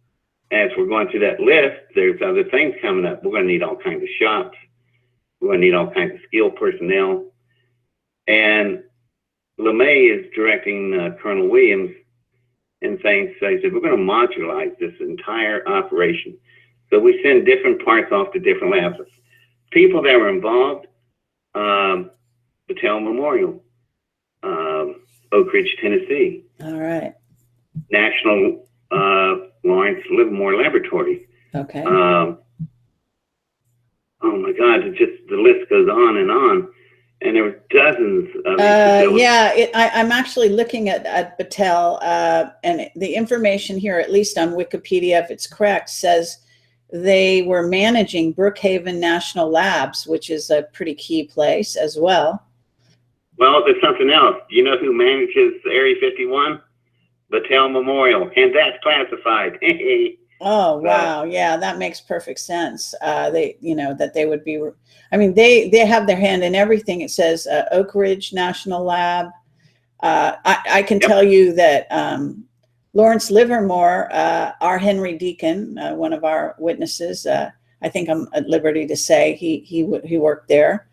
as we're going through that list, there's other things coming up. We're going to need all kinds of shops. We're going to need all kinds of skilled personnel. And LeMay is directing Colonel Williams and saying, so he said, we're going to modularize this entire operation. So we send different parts off to different labs. People that were involved, Battelle Memorial, Oak Ridge, Tennessee. All right. National Lawrence Livermore Laboratory. Okay. Oh my God, it just, the list goes on. And there were dozens of yeah, I'm actually looking at Battelle, and the information here, at least on Wikipedia, if it's correct, says they were managing Brookhaven National Labs, which is a pretty key place as well. Well, there's something else. Do you know who manages Area 51? Battelle Memorial, and that's classified. Oh, wow. Yeah, that makes perfect sense. They, you know, that they would be, I mean, they have their hand in everything. It says Oak Ridge National Lab. I can tell you that Lawrence Livermore, our Henry Deacon, one of our witnesses, I think I'm at liberty to say he worked there.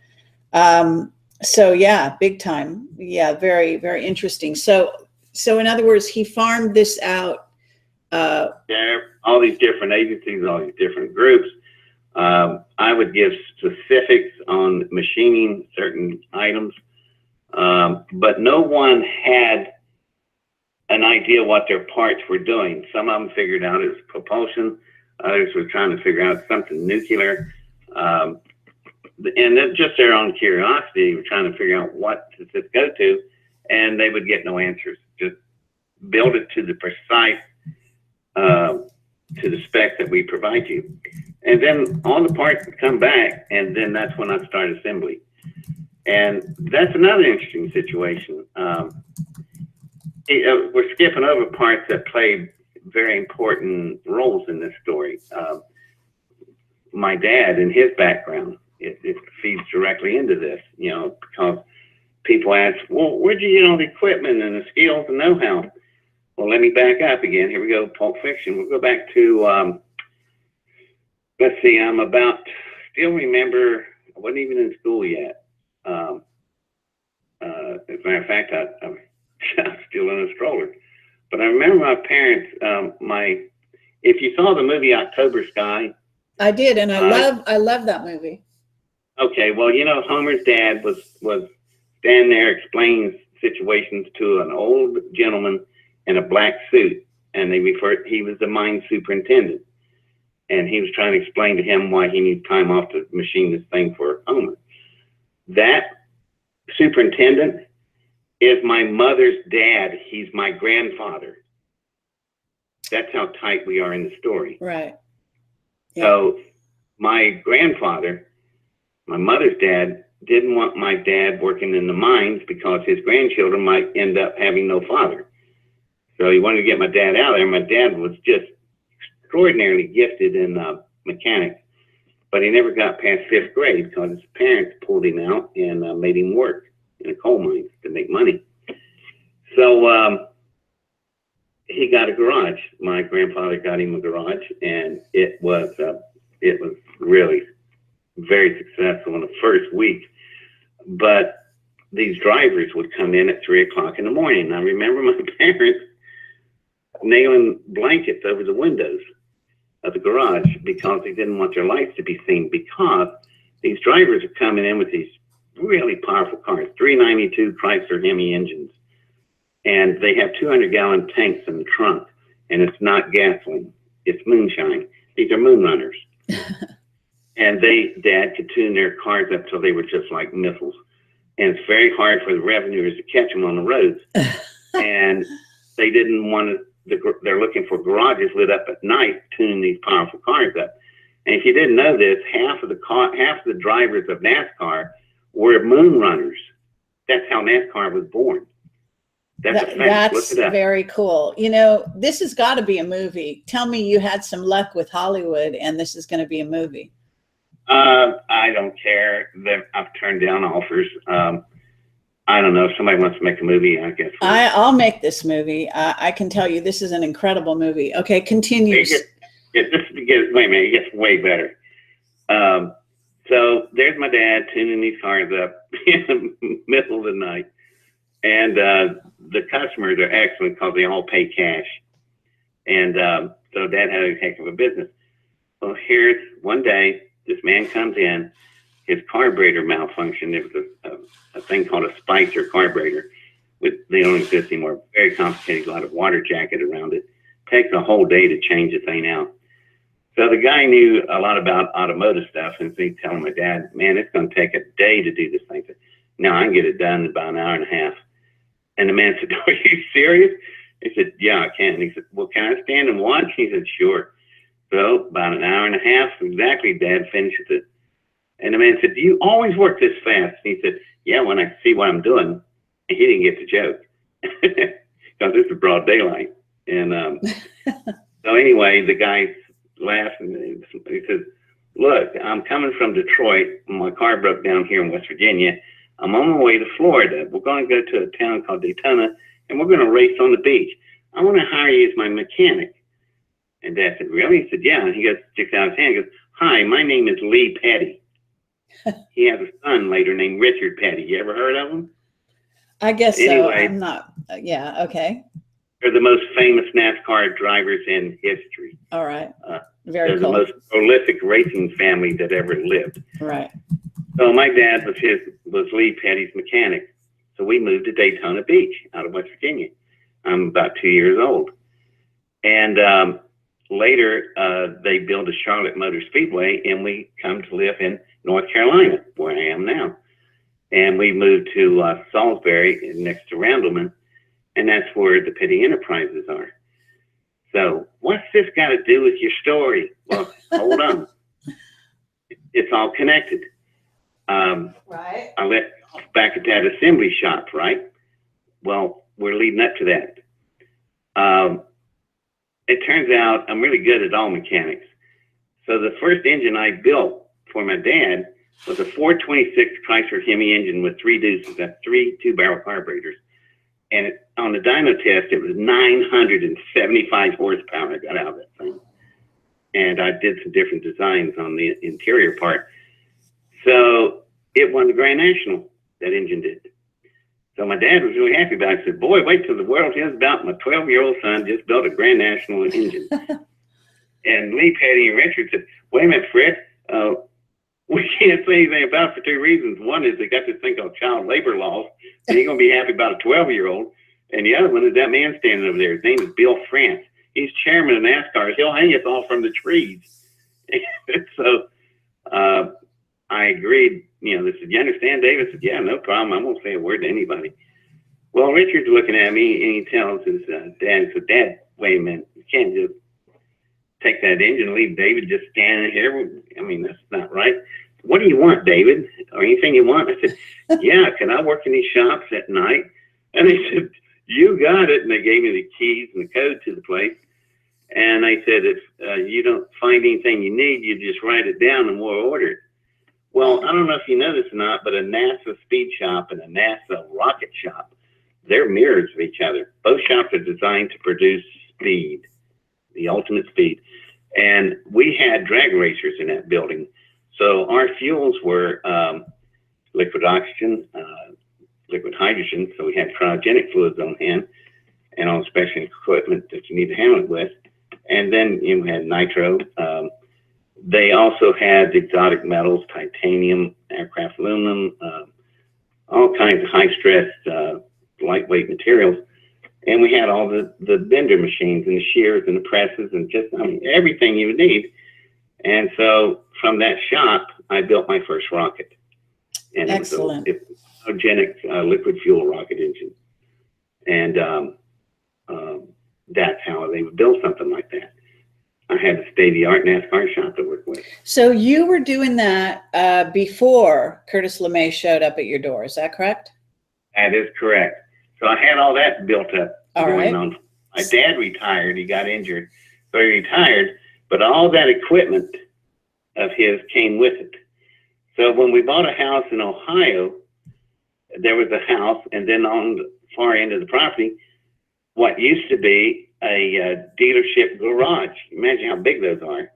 So yeah, big time. Yeah, very, very interesting. So in other words, he farmed this out. There, all these different agencies, all these different groups. I would give specifics on machining certain items, but no one had an idea what their parts were doing. Some of them figured out it was propulsion. Others were trying to figure out something nuclear. And just their own curiosity, were trying to figure out what to just go to, and they would get no answers. Just build it to the precise, to the spec that we provide you. And then all the parts would come back, and then that's when I start assembly. And that's another interesting situation. We're skipping over parts that play very important roles in this story. My dad and his background, it feeds directly into this, you know, because people ask, well, where'd you get all the equipment and the skills and know-how? Well, let me back up again. Here we go, Pulp Fiction. We'll go back to, let's see, still remember, I wasn't even in school yet. As a matter of fact, I'm still in a stroller. But I remember my parents, if you saw the movie October Sky. I did, and I love that movie. Okay, well, you know, Homer's dad was standing there explaining situations to an old gentleman in a black suit, and he was the mine superintendent, and he was trying to explain to him why he needed time off to machine this thing for Homer. That superintendent is my mother's dad. He's my grandfather. That's how tight we are in the story. Right. Yeah. So my grandfather, my mother's dad, didn't want my dad working in the mines because his grandchildren might end up having no father. So he wanted to get my dad out of there. My dad was just extraordinarily gifted in mechanics, but he never got past 5th grade because his parents pulled him out and made him work in a coal mine to make money. So he got a garage. My grandfather got him a garage, and it was really very successful in the first week. But these drivers would come in at 3 o'clock in the morning. I remember my parents nailing blankets over the windows of the garage because they didn't want their lights to be seen, because these drivers are coming in with these really powerful cars, 392 Chrysler Hemi engines, and they have 200-gallon tanks in the trunk, and it's not gasoline, it's moonshine. These are moon runners. And Dad could tune their cars up till they were just like missiles. And it's very hard for the revenuers to catch them on the roads. And they didn't want to, they're looking for garages lit up at night, tuning these powerful cars up. And if you didn't know this, half of the drivers of NASCAR were moon runners. That's how NASCAR was born. That's very cool. You know, this has got to be a movie. Tell me you had some luck with Hollywood and this is going to be a movie. I don't care. I've turned down offers. I don't know. If somebody wants to make a movie, I guess. I'll make this movie. I can tell you this is an incredible movie. Okay, continue. Wait a minute, it gets way better. So there's my dad tuning these cars up in the middle of the night. And the customers are excellent because they all pay cash. And so Dad had a heck of a business. Well, here's one day, this man comes in, his carburetor malfunctioned. It was a thing called a Spicer carburetor. They don't exist anymore. Very complicated, a lot of water jacket around it. Takes a whole day to change the thing out. So the guy knew a lot about automotive stuff, and so he's telling my dad, man, it's going to take a day to do this thing. I said, no, I can get it done in about an hour and a half. And the man said, are you serious? He said, yeah, I can. And he said, well, can I stand and watch? He said, sure. So about an hour and a half, exactly, Dad finishes it. And the man said, do you always work this fast? And he said, yeah, when I see what I'm doing. And he didn't get the joke because this is broad daylight. And so anyway, the guy laughed and he said, look, I'm coming from Detroit. My car broke down here in West Virginia. I'm on my way to Florida. We're going to go to a town called Daytona, and we're going to race on the beach. I want to hire you as my mechanic. And Dad said, really? He said, yeah. And he goes, sticks out his hand. He goes, hi, my name is Lee Petty. He has a son later named Richard Petty. You ever heard of him? I guess anyway, so. I'm not. Yeah, okay. They're the most famous NASCAR drivers in history. All right. Very they're cool. the most prolific racing family that ever lived. Right. So my dad was Lee Petty's mechanic. So we moved to Daytona Beach out of West Virginia. I'm about 2 years old. And later, they built a Charlotte Motor Speedway, and we come to live in North Carolina, where I am now. And we moved to Salisbury, next to Randleman, and that's where the Petty Enterprises are. So what's this got to do with your story? Well, hold on. It's all connected. Right. I left off back at that assembly shop, right? Well, we're leading up to that. It turns out I'm really good at all mechanics. So the first engine I built for my dad was a 426 Chrysler Hemi engine with 3 deuces. That's 3 two-barrel carburetors. And on the dyno test, it was 975 horsepower I got out of that thing. And I did some different designs on the interior part. So it won the Grand National, that engine did. So my dad was really happy about it. I said, boy, wait till the world hears about my 12-year-old son just built a Grand National engine. And Lee, Petty, and Richard said, wait a minute, Fred, we can't say anything about it for 2 reasons. One is they got this thing called child labor laws, and you're going to be happy about a 12-year-old. And the other one is that man standing over there. His name is Bill France. He's chairman of NASCAR. He'll hang us all from the trees. So I agreed. You know, they said, you understand, David? I said, yeah, no problem. I won't say a word to anybody. Well, Richard's looking at me, and he tells his dad, he said, Dad, wait a minute. You can't just take that engine and leave David just standing here. I mean, that's not right. what do you want, David? Or anything you want? I said, yeah, can I work in these shops at night? And they said, you got it. And they gave me the keys and the code to the place. And they said, if you don't find anything you need, you just write it down and we'll order it. Well, I don't know if you know this or not, but a NASA speed shop and a NASA rocket shop, they're mirrors of each other. Both shops are designed to produce speed, the ultimate speed. And we had drag racers in that building. So our fuels were liquid oxygen, liquid hydrogen. So we had cryogenic fluids on hand and all special equipment that you need to handle it with. And then you had nitro. They also had exotic metals, titanium, aircraft aluminum, all kinds of high stress, lightweight materials. And we had all the bender machines and the shears and the presses and just, I mean, everything you would need. And so from that shop, I built my first rocket. And Excellent. It was a cryogenic liquid fuel rocket engine. And that's how they would build something like that. I had a state-of-the-art NASCAR shop to work with. So you were doing that before Curtis LeMay showed up at your door. Is that correct? That is correct. So I had all that built up. All right. On. My dad retired. He got injured. So he retired. But all that equipment of his came with it. So when we bought a house in Ohio, there was a house, and then on the far end of the property, what used to be a dealership garage. Imagine how big those are.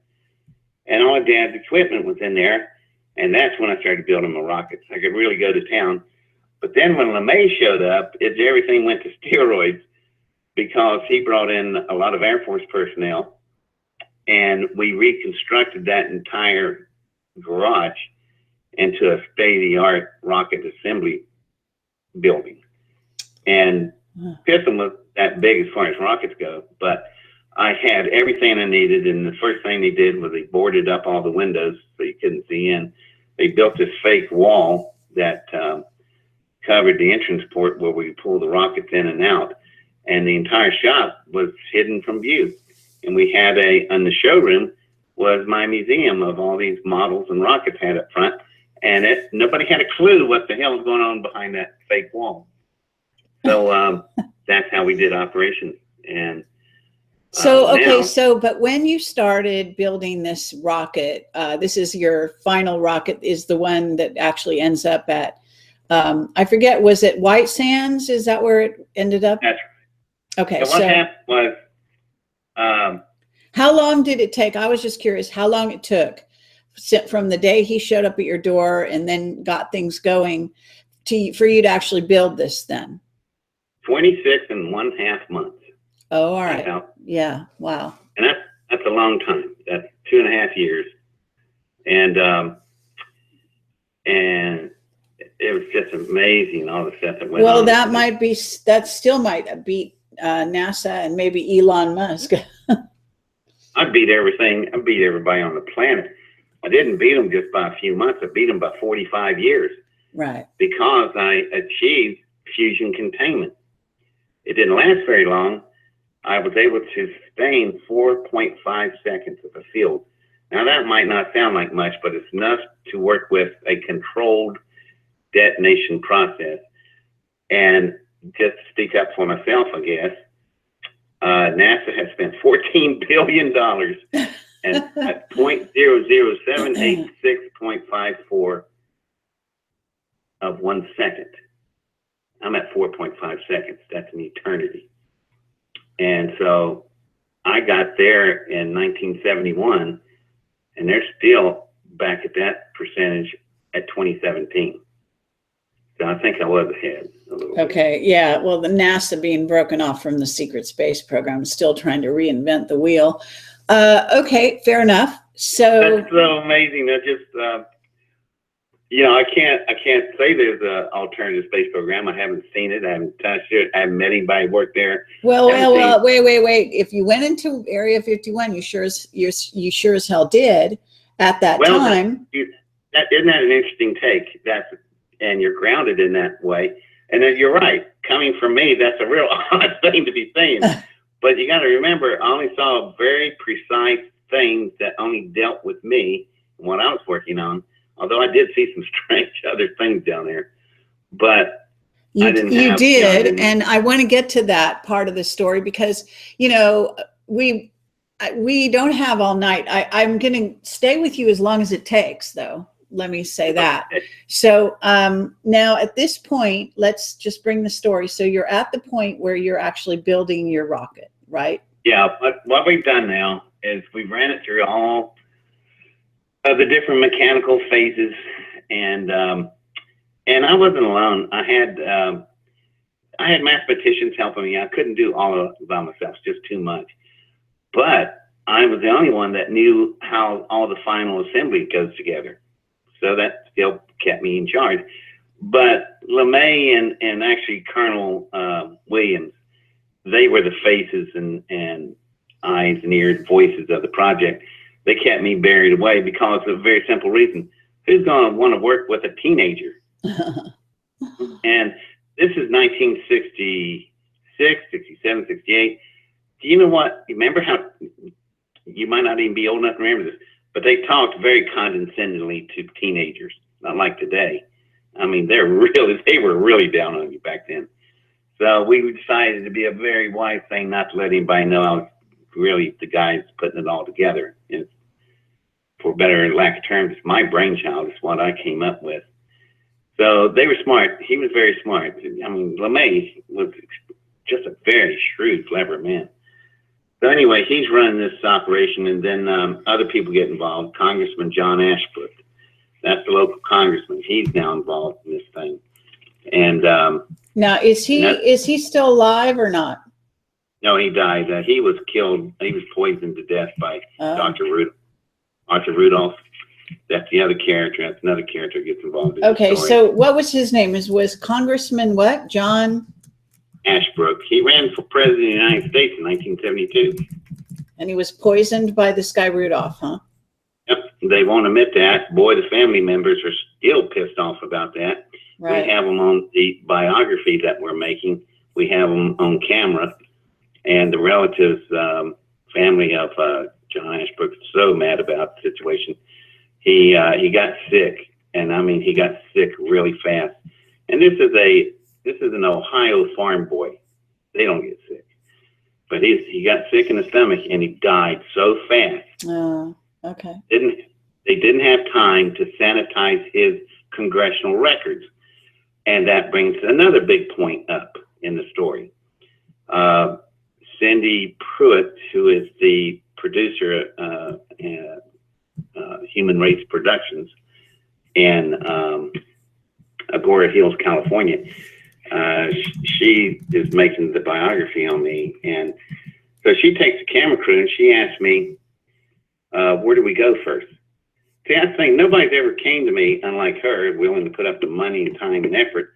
And all of Dad's equipment was in there. And that's when I started building my rockets. I could really go to town. But then when LeMay showed up, everything went to steroids because he brought in a lot of Air Force personnel. And we reconstructed that entire garage into a state-of-the-art rocket assembly building. And Piston was that big as far as rockets go, but I had everything I needed. And the first thing they did was they boarded up all the windows so you couldn't see in. They built this fake wall that covered the entrance port where we pull the rockets in and out. And the entire shop was hidden from view. And we had in the showroom was my museum of all these models and rockets had up front. And nobody had a clue what the hell was going on behind that fake wall. So that's how we did operations. And so, okay, now, but when you started building this rocket, this is your final rocket, is the one that actually ends up at, I forget, was it White Sands? Is that where it ended up? That's right. Okay, so what happened was, how long did it take? I was just curious how long it took from the day he showed up at your door and then got things going for you to actually build this then? 26.5 months. Oh, all right. Yeah. Wow. And that's a long time. That's 2.5 years. And it was just amazing, all the stuff that went on. Well, that still might beat NASA and maybe Elon Musk. I beat everything. I beat everybody on the planet. I didn't beat them just by a few months. I beat them by 45 years. Right. Because I achieved fusion containment. It didn't last very long. I was able to sustain 4.5 seconds of a field. Now that might not sound like much, but it's enough to work with a controlled detonation process. And just to speak up for myself, I guess, NASA has spent $14 billion and at 0.00786.54 of 1 second. I'm at 4.5 seconds. That's an eternity. And so I got there in 1971, and they're still back at that percentage at 2017. So I think I was ahead a little bit. Okay, yeah. Well, the NASA being broken off from the secret space program, still trying to reinvent the wheel. Okay, fair enough. So that's so amazing. That just I can't say there's an alternative space program. I haven't seen it. I haven't touched it. I haven't met anybody work there. Well, wait. If you went into Area 51, you sure as hell did at that time. Isn't that an interesting take? And you're grounded in that way. And then you're right. Coming from me, that's a real odd thing to be saying. But you got to remember, I only saw very precise things that only dealt with me and what I was working on. Although I did see some strange other things down there, but You, I didn't you have, did, and I want to get to that part of the story because, you know, we don't have all night. I'm going to stay with you as long as it takes, though. Let me say that. So now at this point, let's just bring the story. So you're at the point where you're actually building your rocket, right? Yeah, but what we've done now is we've ran it through all of the different mechanical phases, and I wasn't alone. I had mathematicians helping me. I couldn't do all of it by myself, it's just too much. But I was the only one that knew how all the final assembly goes together. So that still kept me in charge. But LeMay and actually Colonel Williams, they were the faces and eyes and ears, voices of the project. They kept me buried away because of a very simple reason. Who's going to want to work with a teenager? And this is 1966, 67, 68. Do you know what? Remember how, you might not even be old enough to remember this, but they talked very condescendingly to teenagers, not like today. I mean, they were really down on you back then. So we decided to be a very wise thing not to let anybody know I was really the guy that's putting it all together. And for better lack of terms, it's my brainchild. It's what I came up with. So they were smart. He was very smart. I mean, LeMay was just a very shrewd, clever man. So anyway, he's running this operation, and then other people get involved. Congressman John Ashbrook, that's the local congressman. He's now involved in this thing. And now, is he still alive or not? No, he died. He was killed. He was poisoned to death by Dr. Rudolph. That's the other character. That's another character who gets involved in okay, the story. so what was his name? Was Congressman what? John Ashbrook. He ran for president of the United States in 1972. And he was poisoned by this guy Rudolph, huh? Yep. They won't admit that. Boy, the family members are still pissed off about that. Right. We have them on the biography that we're making. We have them on camera. And the relatives, family of John Ashbrook, is so mad about the situation. He got sick, and I mean, he got sick really fast. And this is an Ohio farm boy. They don't get sick, but he got sick in the stomach, and he died so fast. Okay. They didn't have time to sanitize his congressional records, and that brings another big point up in the story. Cindy Pruitt, who is the producer Human Race Productions in Agora Hills, California. She is making the biography on me, and so she takes the camera crew and she asked me, where do we go first? See, I think nobody's ever came to me, unlike her, willing to put up the money and time and effort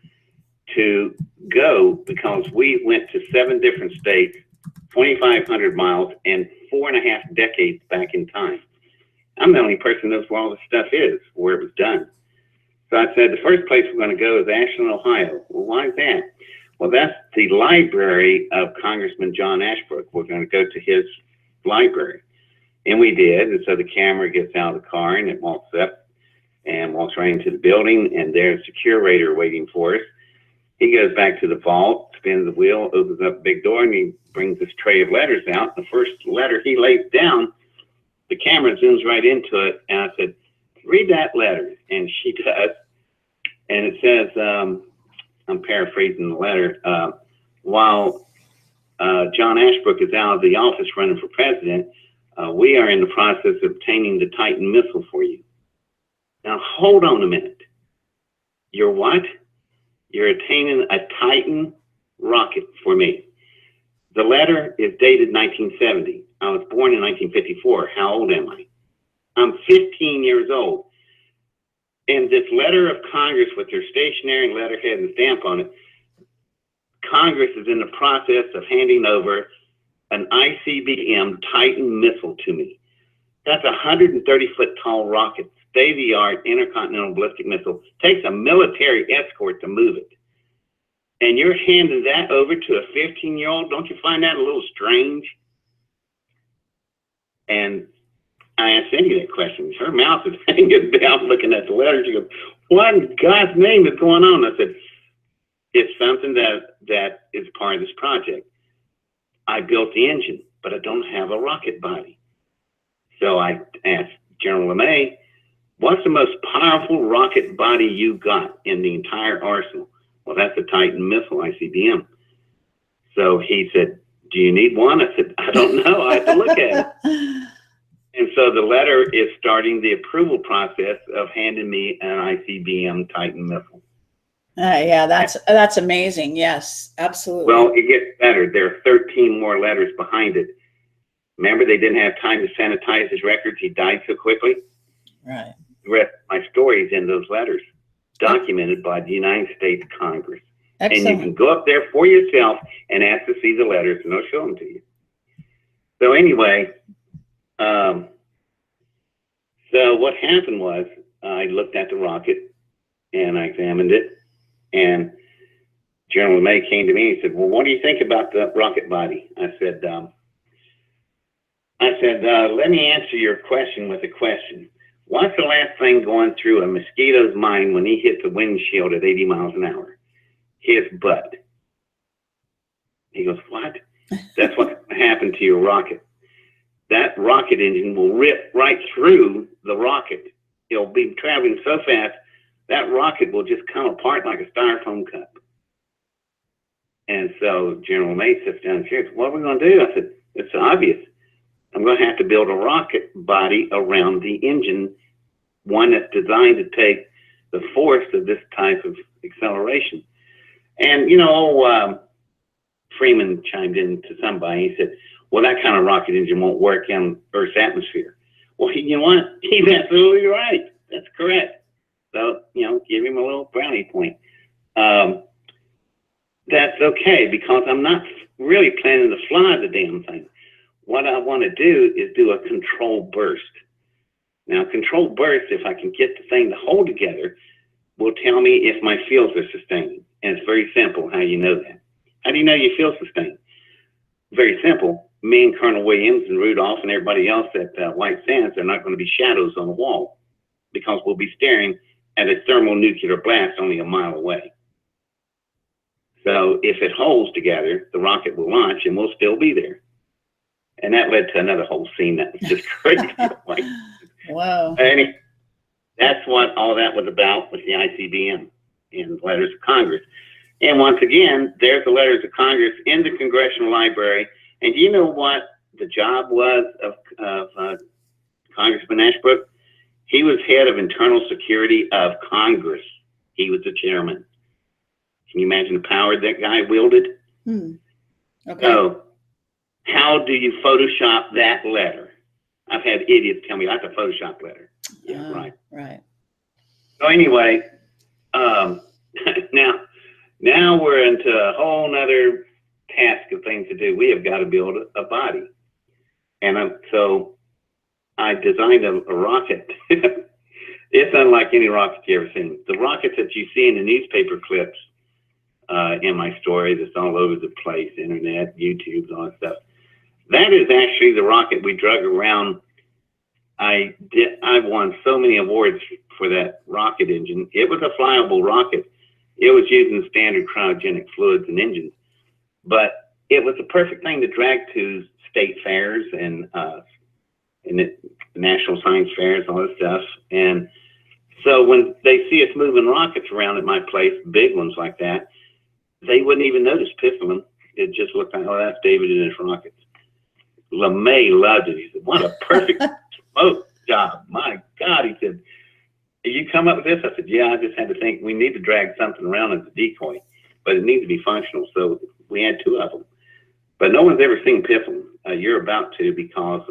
to go, because we went to 7 different states, 2,500 miles, and 4.5 decades back in time. I'm the only person who knows where all this stuff is, where it was done. So I said, the first place we're going to go is Ashland, Ohio. Well, why is that? Well, that's the library of Congressman John Ashbrook. We're going to go to his library. And we did. And so the camera gets out of the car and it walks up and walks right into the building. And there's the curator waiting for us. He goes back to the vault, spins the wheel, opens up a big door, and he brings this tray of letters out. The first letter he lays down, the camera zooms right into it, and I said, read that letter. And she does. And it says, I'm paraphrasing the letter, while John Ashbrook is out of the office running for president, we are in the process of obtaining the Titan missile for you. Now, hold on a minute. You're what? You're attaining a Titan rocket for me. The letter is dated 1970. I was born in 1954. How old am I? I'm 15 years old. And this letter of Congress with their stationery and letterhead and stamp on it, Congress is in the process of handing over an ICBM Titan missile to me. That's a 130-foot tall rocket, state-of-the-art intercontinental ballistic missile. Takes a military escort to move it. And you're handing that over to a 15-year-old? Don't you find that a little strange? And I asked Cindy that question. Her mouth is hanging down looking at the letter. She goes, what in God's name is going on? I said, it's something that is part of this project. I built the engine, but I don't have a rocket body. So I asked General LeMay, what's the most powerful rocket body you got in the entire arsenal? Well, that's the Titan missile, ICBM. So he said, do you need one? I said, I don't know. I have to look at it. And so the letter is starting the approval process of handing me an ICBM Titan missile. Yeah, that's amazing. Yes, absolutely. Well, it gets better. There are 13 more letters behind it. Remember, they didn't have time to sanitize his records. He died so quickly. Right. The rest of my story is in those letters, documented by the United States Congress. Excellent. And you can go up there for yourself and ask to see the letters, and they'll show them to you. So anyway, so what happened was I looked at the rocket and I examined it, and General LeMay came to me and said, well, what do you think about the rocket body? I said, let me answer your question with a question. What's the last thing going through a mosquito's mind when he hits a windshield at 80 miles an hour? His butt. He goes, what? That's what happened to your rocket. That rocket engine will rip right through the rocket. It'll be traveling so fast, that rocket will just come apart like a styrofoam cup. And so General May sits down and says, what are we going to do? I said, it's obvious. I'm going to have to build a rocket body around the engine, one that's designed to take the force of this type of acceleration. And, you know, Freeman chimed in to somebody. He said, well, that kind of rocket engine won't work in Earth's atmosphere. Well, you know what? He's absolutely right. That's correct. So, you know, give him a little brownie point. That's okay, because I'm not really planning to fly the damn thing. What I want to do is do a controlled burst. Now, controlled burst, if I can get the thing to hold together, will tell me if my fields are sustained. And it's very simple how you know that. How do you know your field sustained? Very simple. Me and Colonel Williams and Rudolph and everybody else at White Sands are not going to be shadows on the wall, because we'll be staring at a thermonuclear blast only a mile away. So if it holds together, the rocket will launch and we'll still be there. And that led to another whole scene that was just crazy. Like, wow. Anyway, that's what all that was about with the ICBM and letters of Congress. And once again, there's the letters of Congress in the Congressional Library. And do you know what the job was of Congressman Ashbrook? He was head of internal security of Congress. He was the chairman. Can you imagine the power that guy wielded? Okay. So, how do you Photoshop that letter? I've had idiots tell me that's a Photoshop letter. Yeah, right. Right. So anyway, now we're into a whole nother task of things to do. We have got to build a body. And so I designed a rocket. It's unlike any rocket you've ever seen. The rockets that you see in the newspaper clips in my story that's all over the place, internet, YouTube, all that stuff. That is actually the rocket we drug around. I've won so many awards for that rocket engine. It was a flyable rocket. It was using standard cryogenic fluids and engines, but it was the perfect thing to drag to state fairs and the national science fairs, all this stuff. And so when they see us moving rockets around at my place, big ones like that, they wouldn't even notice pistoling. It just looked like, oh, that's David and his rockets. LeMay loved it. He said, what a perfect smoke job. My God, he said, you come up with this? I said, yeah, I just had to think we need to drag something around as a decoy, but it needs to be functional. So we had two of them. But no one's ever seen pistoling. You're about to, because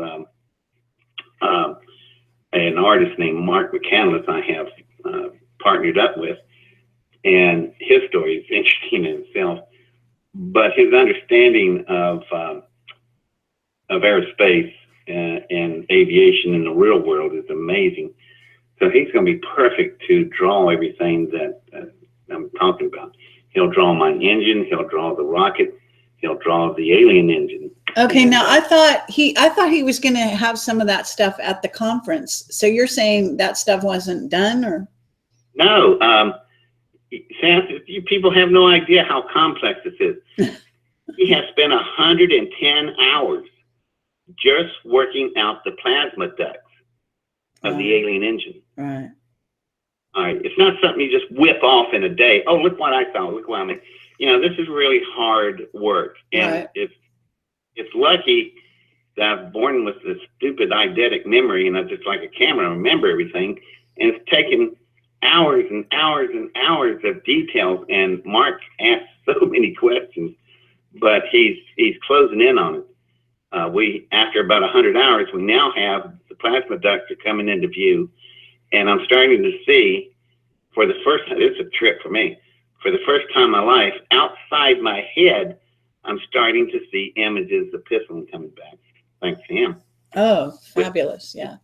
an artist named Mark McCandless I have partnered up with, and his story is interesting in itself. But his understanding of aerospace and aviation in the real world is amazing. So he's going to be perfect to draw everything that I'm talking about. He'll draw my engine. He'll draw the rocket. He'll draw the alien engine. Okay, And, now I thought he was going to have some of that stuff at the conference. So you're saying that stuff wasn't done, or? no, Sam, you people have no idea how complex this is. He has spent 110 hours just working out the plasma ducts of the alien engine. Right. All right, it's not something you just whip off in a day. Oh, look what I saw! Look what I mean. You know, this is really hard work, and Right. it's lucky that I'm born with this stupid eidetic memory, and I'm just like a camera, I remember everything, and it's taken hours and hours and hours of details. And Mark asked so many questions, but he's closing in on it. We, after about 100 hours, we now have the plasma ducts are coming into view, and I'm starting to see, for the first time, it's a trip for me, for the first time in my life, outside my head, I'm starting to see images of Pisslin coming back, thanks to him. Oh, fabulous. Yeah.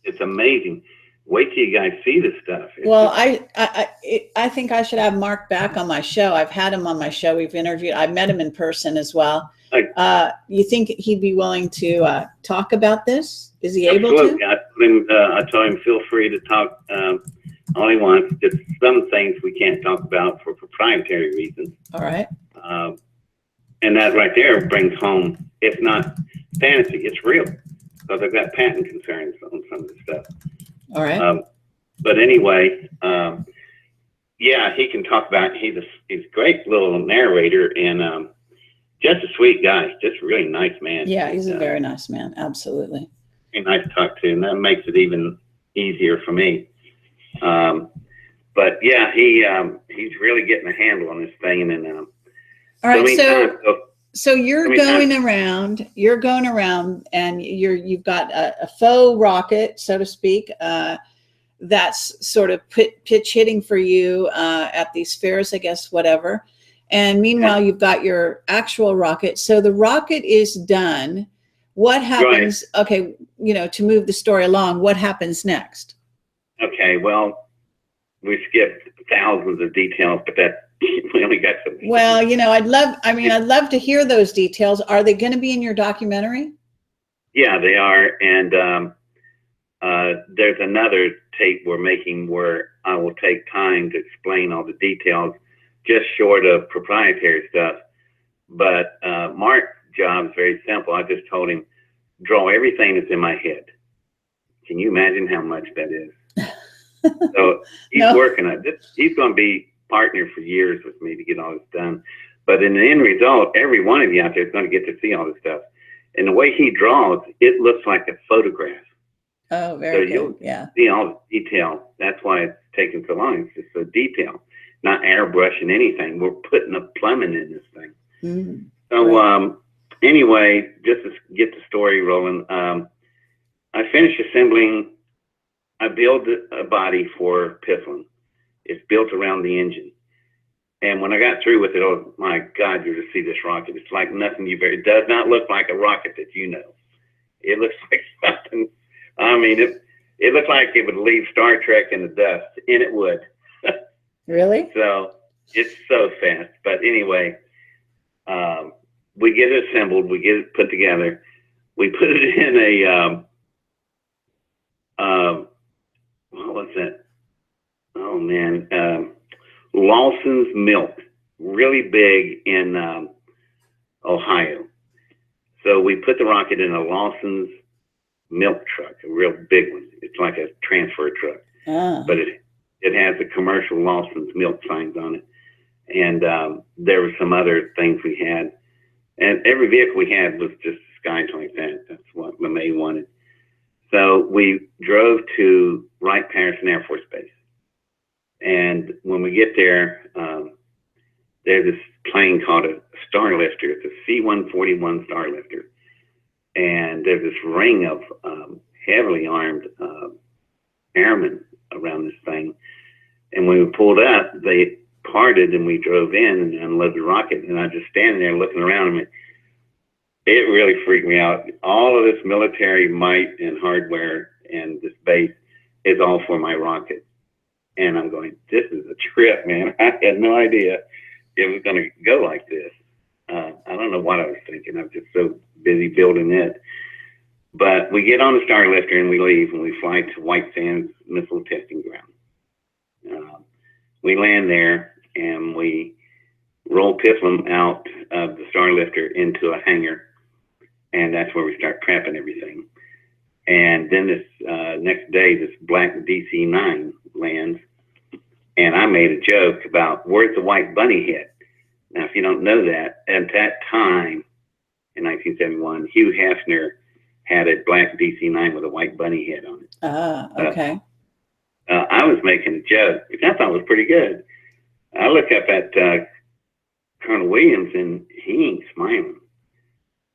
It's amazing. Wait till you guys see this stuff. It's Well, just, I think I should have Mark back on my show. I've had him on my show. We've interviewed. I met him in person as well. You think he'd be willing to talk about this? Is he able to? Absolutely. I told him feel free to talk all he wants. Just some things we can't talk about for proprietary reasons. All right. And that right there brings home, it's not fantasy, it's real. Because I've got patent concerns on some of the stuff. All right. But anyway, yeah, he can talk about. He's a great little narrator and just a sweet guy, just a really nice man. Yeah, he's a very nice man. Absolutely. Very nice to talk to, and that makes it even easier for me. But yeah, he's really getting a handle on this thing, and all right. So you're going around. around, and you've got a faux rocket, so to speak. That's sort of pitch hitting for you at these fairs, I guess, whatever. And meanwhile, you've got your actual rocket. So the rocket is done. What happens? Right. Okay, to move the story along, what happens next? Okay, well, we skipped thousands of details, but we only got some. Well, I'd love to hear those details. Are they going to be in your documentary? Yeah, they are. And there's another tape we're making where I will take time to explain all the details, just short of proprietary stuff. But Mark's job is very simple. I just told him, draw everything that's in my head. Can you imagine how much that is? So he's working on this. He's going to be partner for years with me to get all this done. But in the end result, every one of you out there is going to get to see all this stuff. And the way he draws, it looks like a photograph. Oh, very good. You'll see all the detail. That's why it's taking so long. It's just so detailed, not airbrushing anything. We're putting a plumbing in this thing. Mm, so anyway, just to get the story rolling, I finished assembling. I built a body for Pisslin. It's built around the engine. And when I got through with it, oh my God, you're to see this rocket. It's like nothing you've ever, it does not look like a rocket that you know. It looks like something, I mean, it looked like it would leave Star Trek in the dust, and it would. Really? So it's so fast. But anyway, we get it assembled, we get it put together. We put it in what was that? Oh man, Lawson's milk, really big in Ohio. So we put the rocket in a Lawson's milk truck, a real big one. It's like a transfer truck, but it has the commercial Lawson's milk signs on it. And there were some other things we had, and every vehicle we had was just skies like that. That's what LeMay wanted. So we drove to Wright-Patterson Air Force Base. And when we get there, there's this plane called a Starlifter. It's a C-141 Starlifter. And there's this ring of heavily armed airmen around this thing. And when we pulled up, they parted and we drove in and unloaded the rocket. And I was just standing there looking around at me. It really freaked me out. All of this military might and hardware and this base is all for my rocket. And I'm going, this is a trip, man. I had no idea it was going to go like this. I don't know what I was thinking. I'm just so busy building it. But we get on the Starlifter and we leave, and we fly to White Sands Missile Testing Ground. We land there and we roll Pifflam out of the Starlifter into a hangar, and that's where we start prepping everything. And then this next day, this black DC-9 lands, and I made a joke about where's the white bunny hit. Now, if you don't know that, at that time in 1971, Hugh Hefner had a black DC-9 with a white bunny head on it. Ah, okay. I was making a joke, which I thought was pretty good. I look up at Colonel Williams, and he ain't smiling.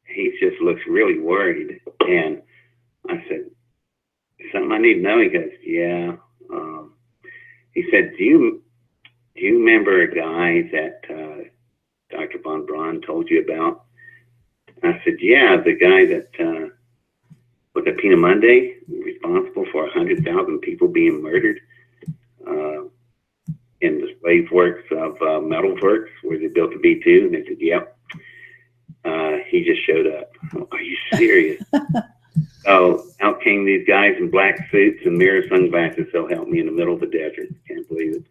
He just looks really worried. And I said, something I need to know? He goes, yeah. He said, do you remember a guy that Dr. Von Braun told you about? I said, yeah, the guy that was at Pina Monday, responsible for 100,000 people being murdered in the slave works of Metal Works, where they built the B-2. And they said, yep. He just showed up. Oh, are you serious? So out came these guys in black suits and mirror sunglasses. So help me, in the middle of the desert. Can't believe it.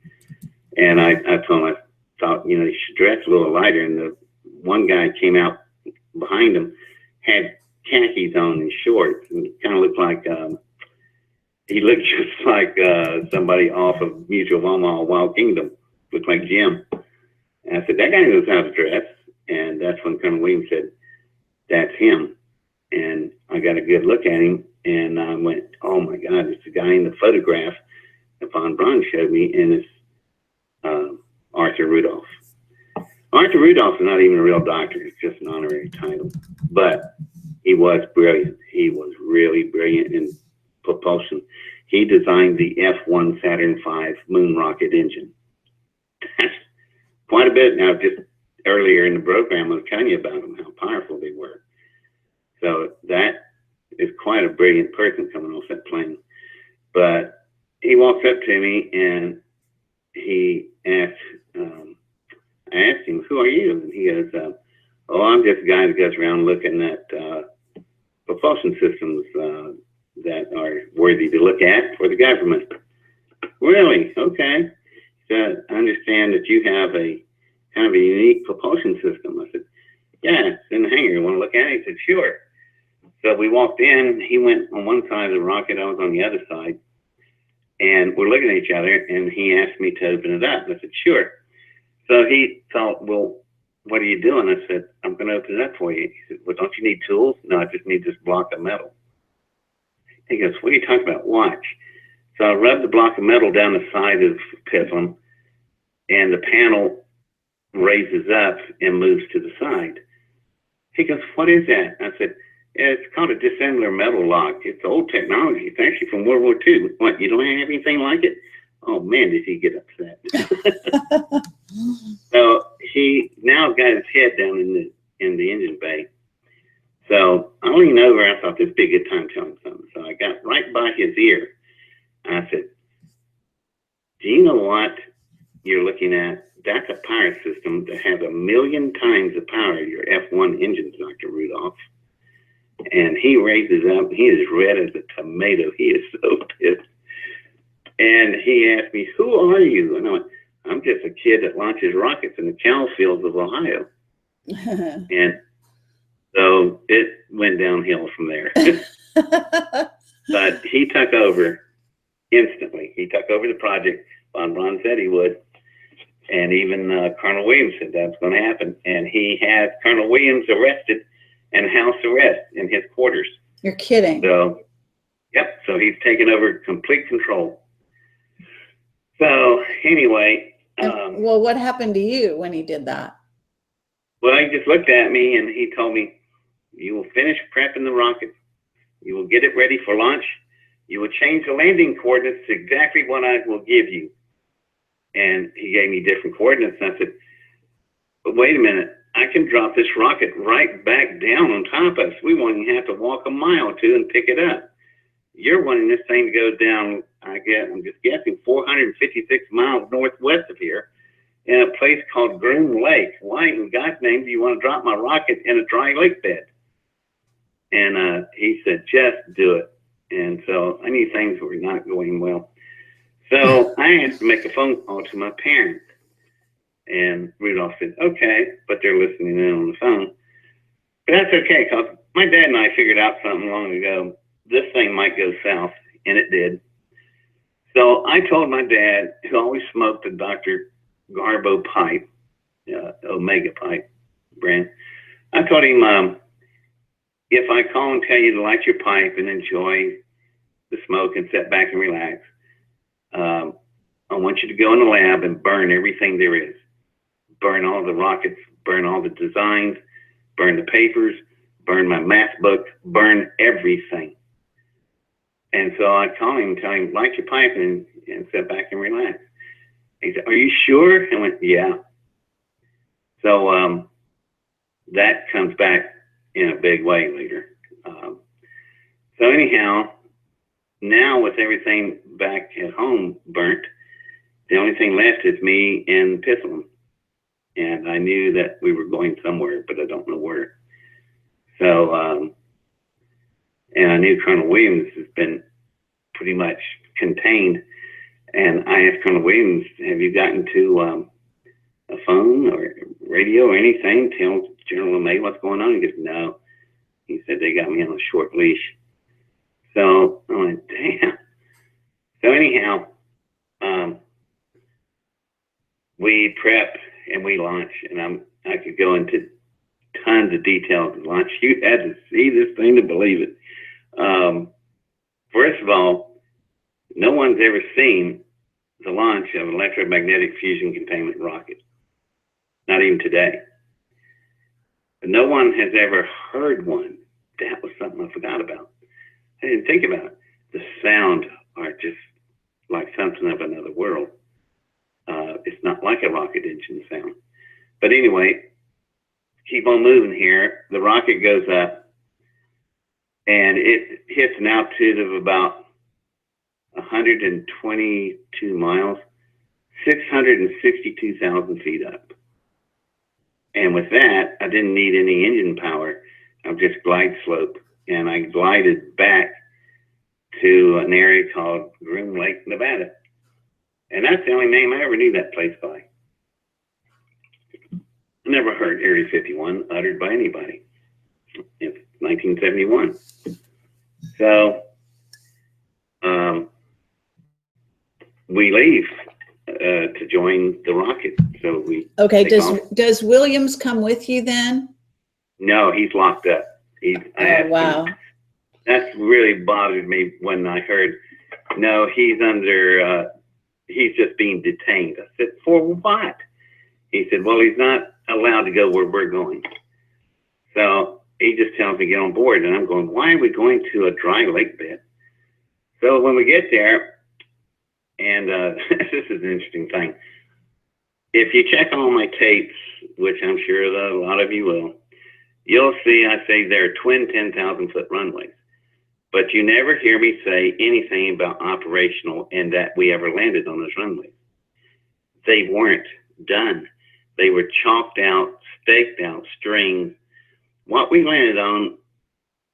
And I told him, I thought, you should dress a little lighter. And the one guy came out behind him, had khakis on and shorts, and kind of looked like he looked just like somebody off of Mutual of Omaha, Wild Kingdom. Looked like Jim. And I said, that guy knows how to dress. And that's when Colonel Williams said, that's him. And I got a good look at him, and I went, oh my God, it's the guy in the photograph that Von Braun showed me, and it's Arthur Rudolph. Arthur Rudolph is not even a real doctor. It's just an honorary title. But he was brilliant. He was really brilliant in propulsion. He designed the F-1 Saturn V moon rocket engine. That's quite a bit. Now, just earlier in the program, I was telling you about them, how powerful they were. So that is quite a brilliant person coming off that plane. But he walks up to me and he asked, I asked him, who are you? And he goes, oh, I'm just a guy that goes around looking at propulsion systems that are worthy to look at for the government. Really? Okay. So I understand that you have a kind of a unique propulsion system. I said, yeah, it's in the hangar. You want to look at it? He said, sure. So we walked in. He went on one side of the rocket. I was on the other side. And we're looking at each other, and he asked me to open it up. I said, sure. So he thought, well, what are you doing? I said, I'm going to open it up for you. He said, well, don't you need tools? No, I just need this block of metal. He goes, what are you talking about? Watch. So I rubbed the block of metal down the side of Pifflam, and the panel raises up and moves to the side. He goes, what is that? I said, it's called a dissimilar metal lock. It's old technology. It's actually from World War II. What, you don't have anything like it? Oh man, did he get upset. So he now got his head down in the engine bay. So I leaned over. I thought this would be a good time to tell him something. So I got right by his ear. I said, do you know what you're looking at? That's a power system that has 1 million times the power of your F-1 engines, Dr. Rudolph. And he raises up. He is red as a tomato. He is so pissed. And he asked me, who are you? And I went, I'm just a kid that launches rockets in the cow fields of Ohio. And so it went downhill from there. But he took over instantly. He took over the project. Von Braun said he would. And even Colonel Williams said that's going to happen. And he had Colonel Williams arrested and house arrest in his quarters. You're kidding. So, yep. So he's taken over complete control. So anyway. Well, what happened to you when he did that? Well, he just looked at me and he told me, you will finish prepping the rocket. You will get it ready for launch. You will change the landing coordinates to exactly what I will give you. And he gave me different coordinates. And I said, but wait a minute. I can drop this rocket right back down on top of us. We won't even have to walk a mile or two and pick it up. You're wanting this thing to go down, I'm just guessing, 456 miles northwest of here in a place called Groom Lake. Why in God's name do you want to drop my rocket in a dry lake bed? And he said, just do it. And so I knew things were not going well. So I had to make a phone call to my parents. And Rudolph said, okay, but they're listening in on the phone. But that's okay, because my dad and I figured out something long ago. This thing might go south, and it did. So I told my dad, who always smoked a Dr. Garbo pipe, Omega pipe brand, I told him, if I call and tell you to light your pipe and enjoy the smoke and sit back and relax, I want you to go in the lab and burn everything there is. Burn all the rockets, burn all the designs, burn the papers, burn my math book, burn everything. And so I called him and tell him, light your pipe and sit back and relax. He said, are you sure? I went, yeah. So that comes back in a big way later. So anyhow, now with everything back at home burnt, the only thing left is me and Pisselman. And I knew that we were going somewhere, but I don't know where. So, and I knew Colonel Williams has been pretty much contained. And I asked Colonel Williams, have you gotten to a phone or radio or anything? Tell General LeMay what's going on? He goes, no. He said, they got me on a short leash. So I went, damn. So anyhow, we prep and we launch, and I could go into tons of details of launch. You had to see this thing to believe it. First of all, no one's ever seen the launch of an electromagnetic fusion containment rocket. Not even today. But no one has ever heard one. That was something I forgot about. I didn't think about it. The sound are just like something of another world. It's not like a rocket engine sound. But anyway, keep on moving here. The rocket goes up and it hits an altitude of about 122 miles, 662,000 feet up. And with that, I didn't need any engine power. I just glide slope. And I glided back to an area called Groom Lake, Nevada. And that's the only name I ever knew that place by. I never heard Area 51 uttered by anybody. It's 1971. So we leave to join the rocket. So we Okay. Does Williams come with you then? No, he's locked up. Oh, wow. That's really bothered me when I heard, no, he's under, he's just being detained. I said, for what? He said, well, he's not allowed to go where we're going. So he just tells me to get on board. And I'm going, why are we going to a dry lake bed? So when we get there, and this is an interesting thing. If you check all my tapes, which I'm sure that a lot of you will, you'll see I say there are twin 10,000-foot runways. But you never hear me say anything about operational and that we ever landed on those runways. They weren't done. They were chalked out, staked out strings. What we landed on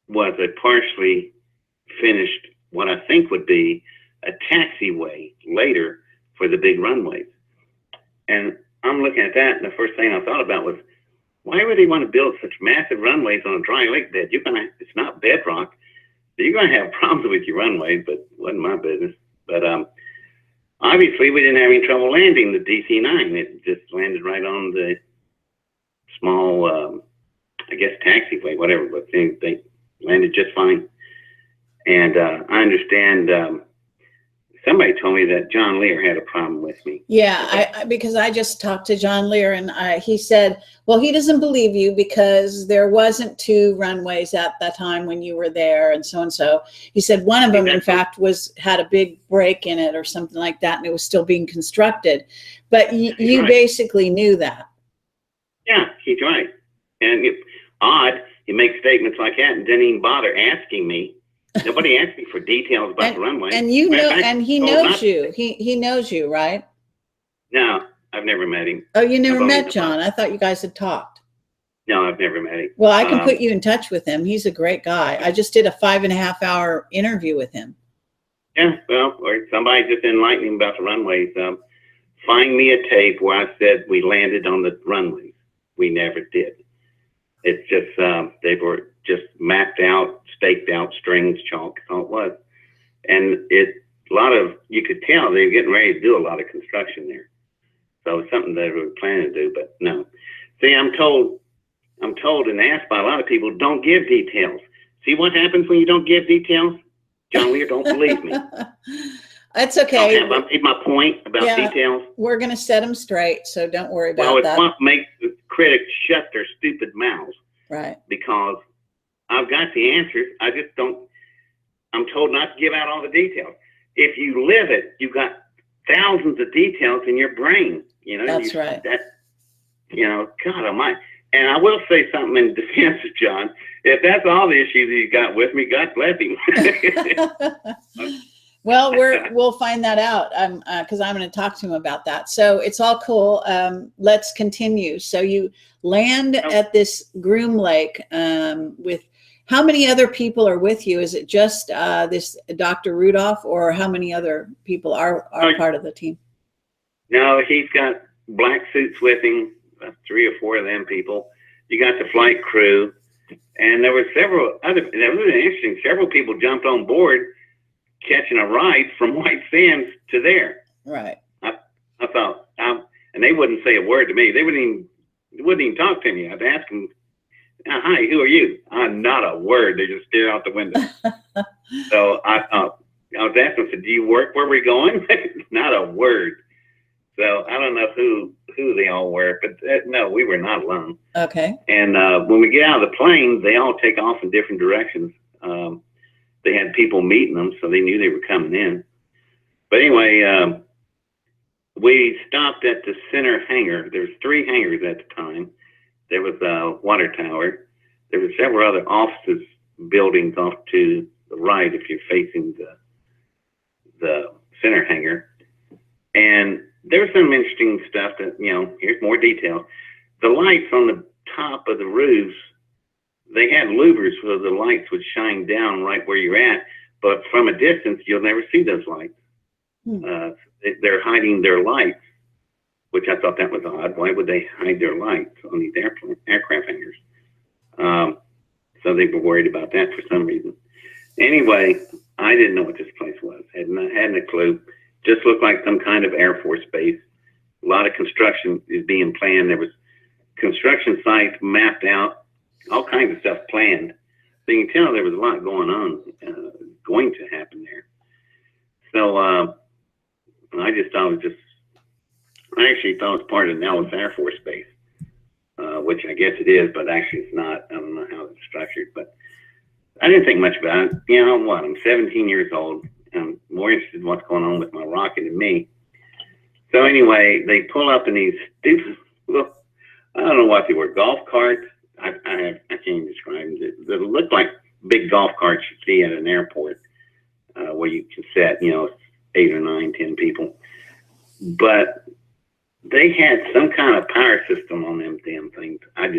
was a partially finished, what I think would be a taxiway later for the big runways. And I'm looking at that, and the first thing I thought about was, why would they want to build such massive runways on a dry lake bed? It's not bedrock. You're going to have problems with your runways, but it wasn't my business. But obviously, we didn't have any trouble landing the DC-9. It just landed right on the small, I guess, taxiway, whatever. But they landed just fine. And I understand somebody told me that John Lear had a problem with me. Yeah, because I just talked to John Lear, and he said, well, he doesn't believe you because there wasn't 2 runways at that time when you were there, and so and so. He said one of them, in fact, had a big break in it or something like that, and it was still being constructed. But you right. Basically knew that. Yeah, he's right. And odd, he makes statements like that and didn't even bother asking me. Nobody asked me for details about the runway. And you know, and he knows you. He knows you, right? No, I've never met him. Oh, you never I've only- met John? I thought you guys had talked. No, I've never met him. Well, I can put you in touch with him. He's a great guy. I just did a 5.5 hour interview with him. Yeah, well, or somebody just enlightened him about the runways. Find me a tape where I said we landed on the runways. We never did. It's just, they were just mapped out, staked out, strings, chalk, that's all it was. And you could tell they were getting ready to do a lot of construction there. So it's something they were planning to do, but no. See, I'm told and asked by a lot of people, don't give details. See what happens when you don't give details? John Lear, don't believe me. That's okay. I made my point about details. We're going to set them straight, so don't worry about Well, it's that. what makes the critics shut their stupid mouths. Right. Because I've got the answers. I just don't, I'm told not to give out all the details. If you live it, you've got thousands of details in your brain. You know, That's right. God almighty. And I will say something in defense of John. If that's all the issues he's got with me, God bless him. Well, we'll find that out because I'm going to talk to him about that. So it's all cool. Let's continue. So you land at this Groom Lake with how many other people are with you? Is it just this Dr. Rudolph, or how many other people are part of the team? No, he's got black suits with him, 3 or 4 of them people. You got the flight crew, and there were several other. That was really interesting. Several people jumped on board, catching a ride from White Sands to there. Right. I thought, and they wouldn't say a word to me. They wouldn't even talk to me. I'd ask them, "Hi, who are you?" Not a word. They just stare out the window. So I was asking, "Do you work where we're going?" Not a word. So I don't know who they all were, but no, we were not alone. Okay. And when we get out of the plane, they all take off in different directions. They had people meeting them, so they knew they were coming in. But anyway, we stopped at the center hangar. There's 3 hangars at the time. There was a water tower. There were several other offices buildings off to the right if you're facing the center hangar. And there was some interesting stuff that, here's more detail. The lights on the top of the roofs, they had louvers so the lights would shine down right where you're at, but from a distance, you'll never see those lights. They're hiding their lights, which I thought that was odd. Why would they hide their lights on these aircraft hangars? So they were worried about that for some reason. Anyway, I didn't know what this place was. Hadn't a clue. Just looked like some kind of Air Force base. A lot of construction is being planned. There was construction sites mapped out, all kinds of stuff planned. So you can tell there was a lot going on, going to happen there. So I just thought I actually thought it was part of Nellis Air Force Base, which I guess it is, but actually it's not. I don't know how it's structured, but I didn't think much about it. I'm 17 years old. I'm more interested in what's going on with my rocket than me. So anyway, they pull up in these stupid, I don't know what they were, golf carts. I can't even describe them. They look like big golf carts you see at an airport where you can set, 8 or 9, 10 people. But they had some kind of power system on them damn things. I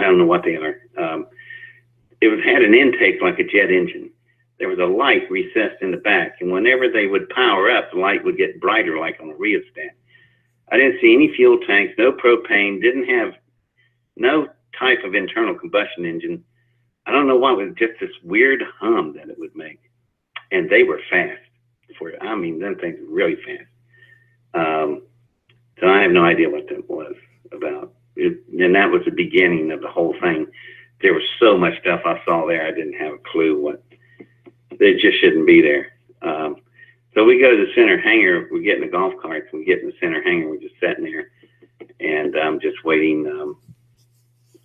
don't know what they are. It had an intake like a jet engine. There was a light recessed in the back, and whenever they would power up, the light would get brighter like on a rheostat. I didn't see any fuel tanks, no propane, didn't have no type of internal combustion engine. I don't know what, it was just this weird hum that it would make. And they were fast. Them things were really fast. So I have no idea what that was about. And that was the beginning of the whole thing. There was so much stuff I saw there, I didn't have a clue what. They just shouldn't be there. So we go to the center hangar. We get in the golf carts. We get in the center hangar. We're just sitting there, and I'm just waiting.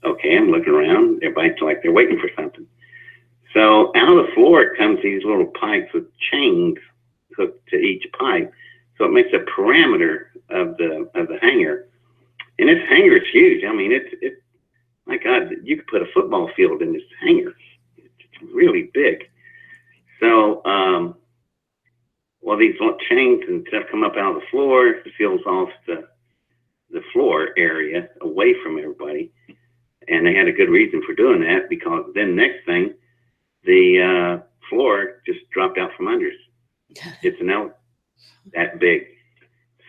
Okay, I'm looking around. Everybody's like they're waiting for something. So out of the floor comes these little pipes with chains hooked to each pipe. So it makes a perimeter of the hangar. And this hangar is huge. It's my God, you could put a football field in this hangar. It's really big. So Well, these chains and stuff come up out of the floor, seals off the floor area away from everybody. And they had a good reason for doing that, because then next thing, the floor just dropped out from under us. It's an elevator that big,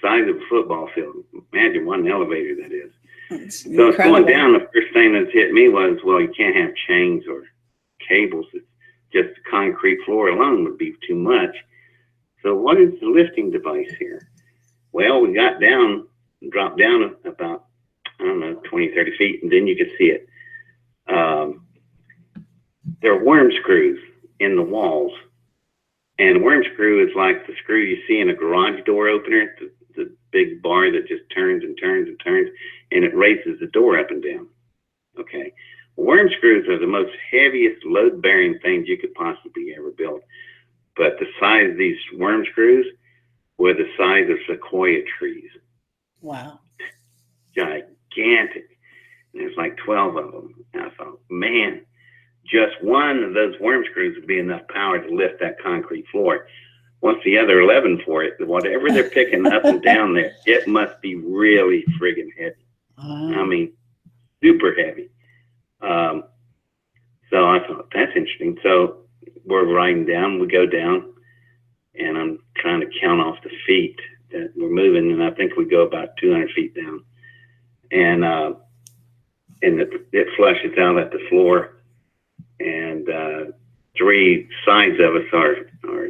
size of a football field. Imagine what an elevator that is. It's So it's incredible. going down. The first thing that's hit me was, well, you can't have chains or cables. It's just the concrete floor alone would be too much. So what is the lifting device here? Well, we got down, dropped down about, I don't know, 20, 30 feet, and then you could see it. There are worm screws in the walls. And a worm screw is like the screw you see in a garage door opener, the big bar that just turns and turns and turns, and it raises the door up and down. Okay. Worm screws are the most heaviest load-bearing things you could possibly ever build. But the size of these worm screws were the size of sequoia trees. Wow. Gigantic. And there's like 12 of them. And I thought, man, just one of those worm screws would be enough power to lift that concrete floor. Once the other 11 for it, whatever they're picking up and down there, it must be really friggin' heavy. I mean, super heavy. So I thought, that's interesting. So we're riding down, we go down, and I'm trying to count off the feet that we're moving, and I think we go about 200 feet down. And it flushes out at the floor, and three sides of us are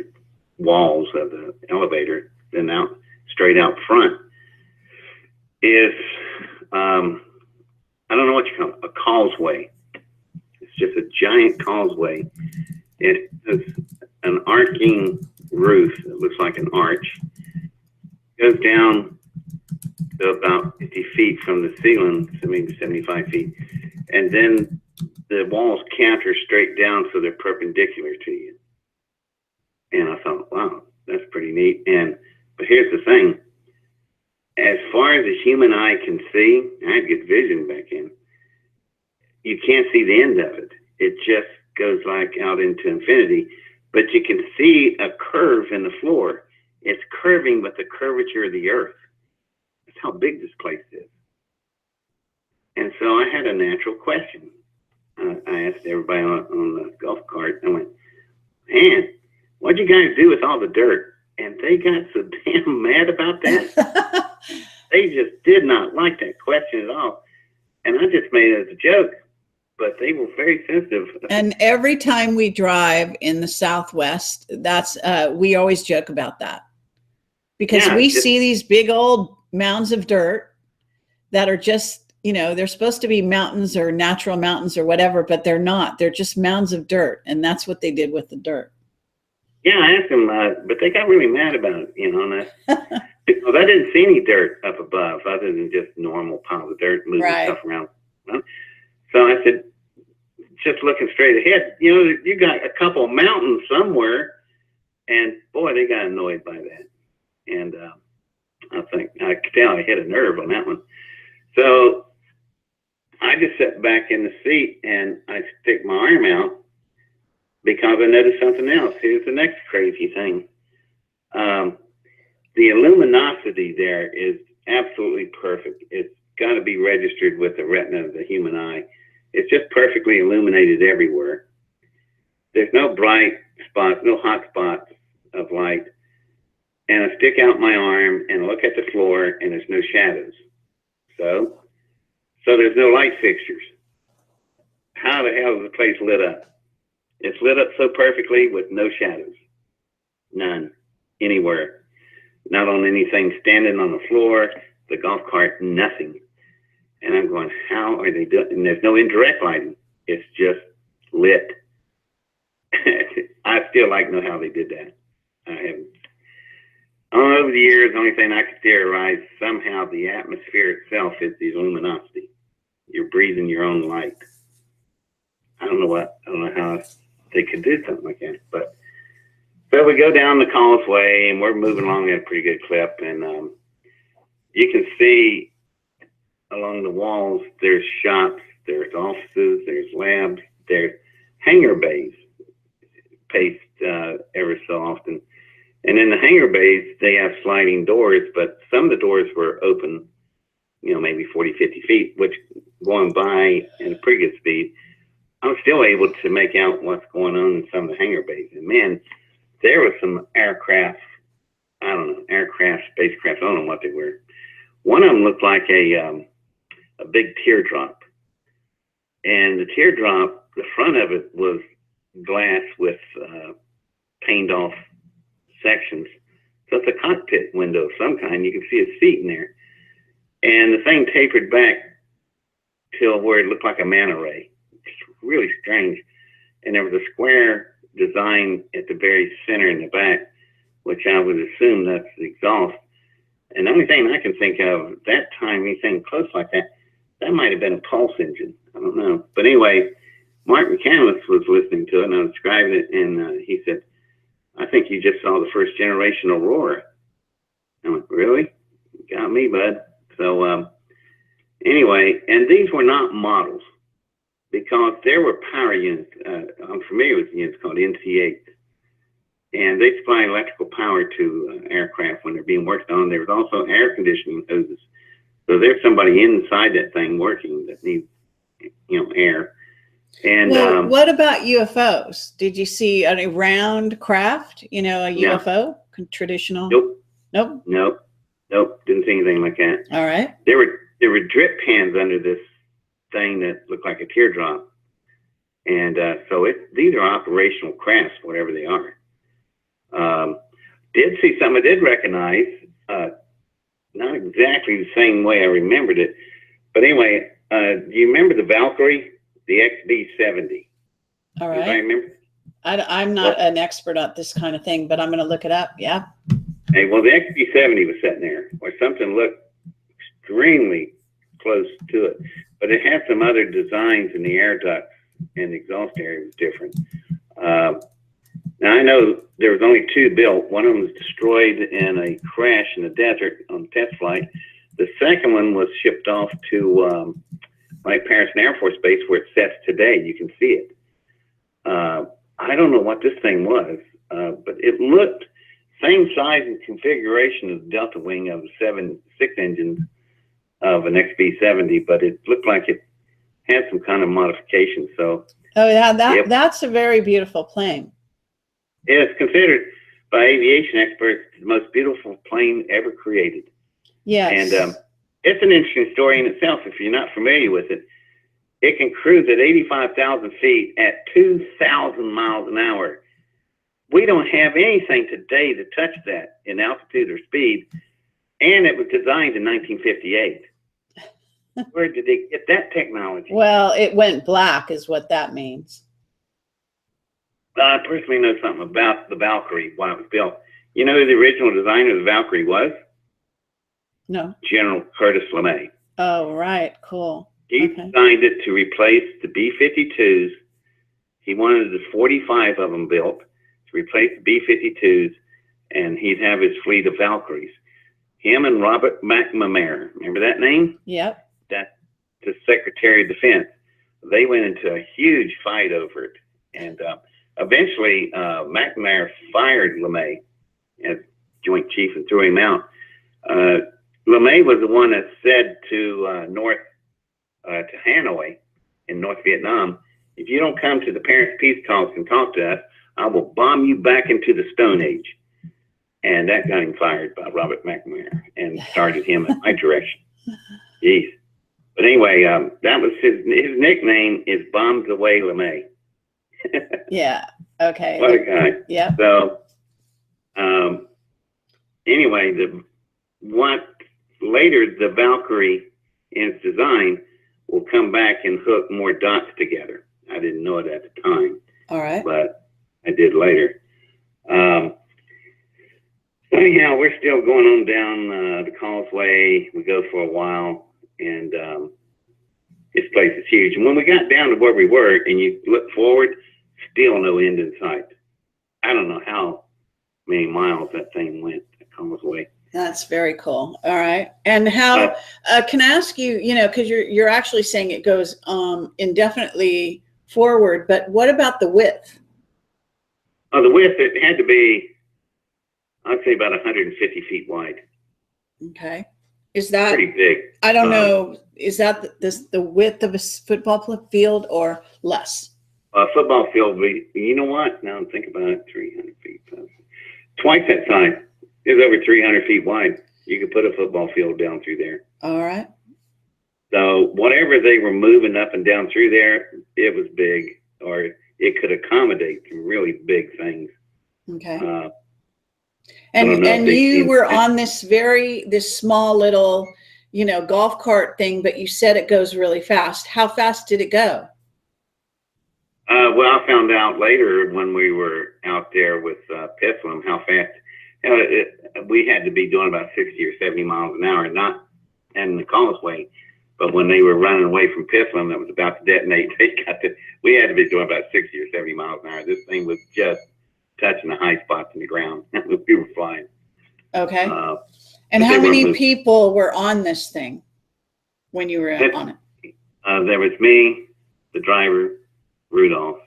walls of the elevator. Then out straight out front is I don't know what you call it, a causeway. It's just a giant causeway. It has an arcing roof that looks like an arch. Goes down to about 50 feet from the ceiling, maybe 75 feet, and then the walls canter straight down so they're perpendicular to you. And I thought, wow, that's pretty neat. But here's the thing. As far as the human eye can see, I had good vision back in, you can't see the end of it. It just goes like out into infinity, but you can see a curve in the floor. It's curving with the curvature of the earth. That's how big this place is. And so I had a natural question. I asked everybody on the golf cart, I went, man, what'd you guys do with all the dirt? And they got so damn mad about that. They just did not like that question at all. And I just made it as a joke, but they were very sensitive. And every time we drive in the Southwest, that's we always joke about that, because we see these big old mounds of dirt that are just, you know, they're supposed to be mountains or natural mountains or whatever, but they're not. They're just mounds of dirt, and that's what they did with the dirt. Yeah, I asked them, but they got really mad about it, you know, and because I didn't see any dirt up above other than just normal piles of dirt moving stuff around. So I said, just looking straight ahead, you know, you got a couple of mountains somewhere, and boy, they got annoyed by that. And I think I could tell I hit a nerve on that one. So I just sat back in the seat and I stick my arm out because I noticed something else. Here's the next crazy thing. The luminosity there is absolutely perfect. It's got to be registered with the retina of the human eye. It's just perfectly illuminated everywhere. There's no bright spots, no hot spots of light. And I stick out my arm and look at the floor, and there's no shadows. So there's no light fixtures. How the hell is the place lit up? It's lit up so perfectly with no shadows. None. Anywhere. Not on anything standing on the floor, the golf cart, nothing. And I'm going, how are they doing? And there's no indirect lighting. It's just lit. I still like to know how they did that. I haven't. Over the years, the only thing I could theorize, somehow the atmosphere itself is the luminosity. You're breathing your own light. I don't know how they could do something like that. But so we go down the causeway and we're moving along at a pretty good clip. And you can see along the walls, there's shops, there's offices, there's labs, there's hangar bays, paced ever so often. And in the hangar bays, they have sliding doors, but some of the doors were open, maybe 40, 50 feet, which going by at a pretty good speed, I'm still able to make out what's going on in some of the hangar bays. And man, there was some aircraft, I don't know, spacecraft, I don't know what they were. One of them looked like a big teardrop. And the teardrop, the front of it was glass with painted off sections. So it's a cockpit window of some kind. You can see a seat in there. And the thing tapered back till where it looked like a manta ray. It's really strange. And there was a square design at the very center in the back, which I would assume that's the exhaust. And the only thing I can think of at that time, anything close like that, that might have been a pulse engine. I don't know. But anyway, Mark McCandless was listening to it, and I was describing it, and he said, I think you just saw the first generation Aurora. I went, really? Got me, bud. So anyway, and these were not models because there were power units. I'm familiar with units called NC8. And they supply electrical power to aircraft when they're being worked on. There was also air conditioning hoses. So there's somebody inside that thing working that needs, air. And well, what about UFOs? Did you see a round craft? A UFO, traditional? Nope. Didn't see anything like that. All right. There were drip pans under this thing that looked like a teardrop, and so these are operational crafts, whatever they are. Did see some I did recognize, not exactly the same way I remembered it, but anyway, do you remember the Valkyrie, the XB-70? All right. I remember. I'm not an expert at this kind of thing, but I'm going to look it up. Yeah. Hey, well, the XB-70 was sitting there, or something looked extremely close to it, but it had some other designs in the air ducts, and the exhaust area was different. Now, I know there was only two built. One of them was destroyed in a crash in the desert on test flight. The second one was shipped off to Wright Patterson Air Force Base, where it sits today. You can see it. I don't know what this thing was, but it looked same size and configuration as the Delta Wing of the 7.6 engines of an XB-70, but it looked like it had some kind of modification. So, oh yeah, that's a very beautiful plane. It's considered by aviation experts the most beautiful plane ever created. Yes. And it's an interesting story in itself. If you're not familiar with it, it can cruise at 85,000 feet at 2,000 miles an hour. We don't have anything today to touch that in altitude or speed. And it was designed in 1958. Where did they get that technology? Well, it went black is what that means. I personally know something about the Valkyrie, why it was built. You know who the original designer of the Valkyrie was? No. General Curtis LeMay. Oh, right. Cool. He designed it to replace the B-52s. He wanted the 45 of them built to replace the B-52s, and he'd have his fleet of Valkyries. Him and Robert McNamara, remember that name? Yep. That's the Secretary of Defense. They went into a huge fight over it, and eventually McNamara fired LeMay as Joint Chief and threw him out. LeMay was the one that said to to Hanoi in North Vietnam, if you don't come to the Paris peace talks and talk to us, I will bomb you back into the Stone Age. And that got him fired by Robert McNamara and started him in my direction. Jeez. But anyway, that was his nickname is Bombs Away LeMay. Yeah. Okay. What a guy. Yeah. So anyway, later the Valkyrie in its design will come back and hook more dots together. I didn't know it at the time. All right. But I did later. Anyhow, we're still going on down the causeway. We go for a while, and this place is huge. And when we got down to where we were, and you look forward, still no end in sight. I don't know how many miles that thing went, the causeway. That's very cool. All right. And how can I ask you, because you're actually saying it goes indefinitely forward, but what about the width? Oh, the width, it had to be I'd say about 150 feet wide. Okay. Is that, Pretty big. I don't know, is that the width of a football field or less? A football field, you know what? Now I'm thinking about it, 300 feet. Twice that size. It's over 300 feet wide. You could put a football field down through there. All right. So whatever they were moving up and down through there, it was big, or it could accommodate some really big things. Okay. And you were on this small little, golf cart thing, but you said it goes really fast. How fast did it go? Well, I found out later when we were out there with Pislam how fast. We had to be doing about 60 or 70 miles an hour, not in the causeway, but when they were running away from Pislam that was about to detonate, we had to be doing about 60 or 70 miles an hour. This thing was just touching the high spots in the ground. We were flying. Okay. And how many people were on this thing when you were on it? There was me, the driver, Rudolph,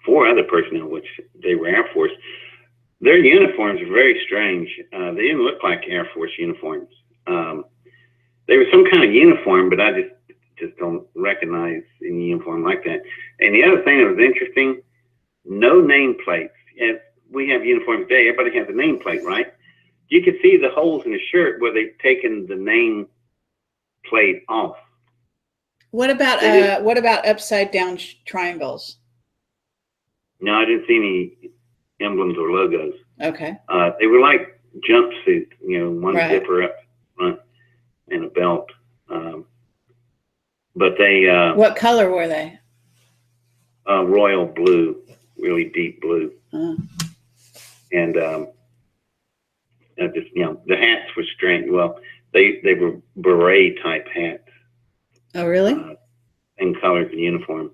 4 other personnel, which they were Air Force. Their uniforms were very strange. They didn't look like Air Force uniforms. They were some kind of uniform, but I just don't recognize any uniform like that. And the other thing that was interesting, no nameplates. As we have uniforms today, everybody has a nameplate, right? You could see the holes in the shirt where they've taken the name plate off. What about upside down triangles? No, I didn't see any emblems or logos. Okay. They were like jumpsuits, one right. zipper up front and a belt. But they. What color were they? Royal blue, really deep blue. And just the hats were strange. Well, they were beret type hats. Oh, really? In colors and uniform,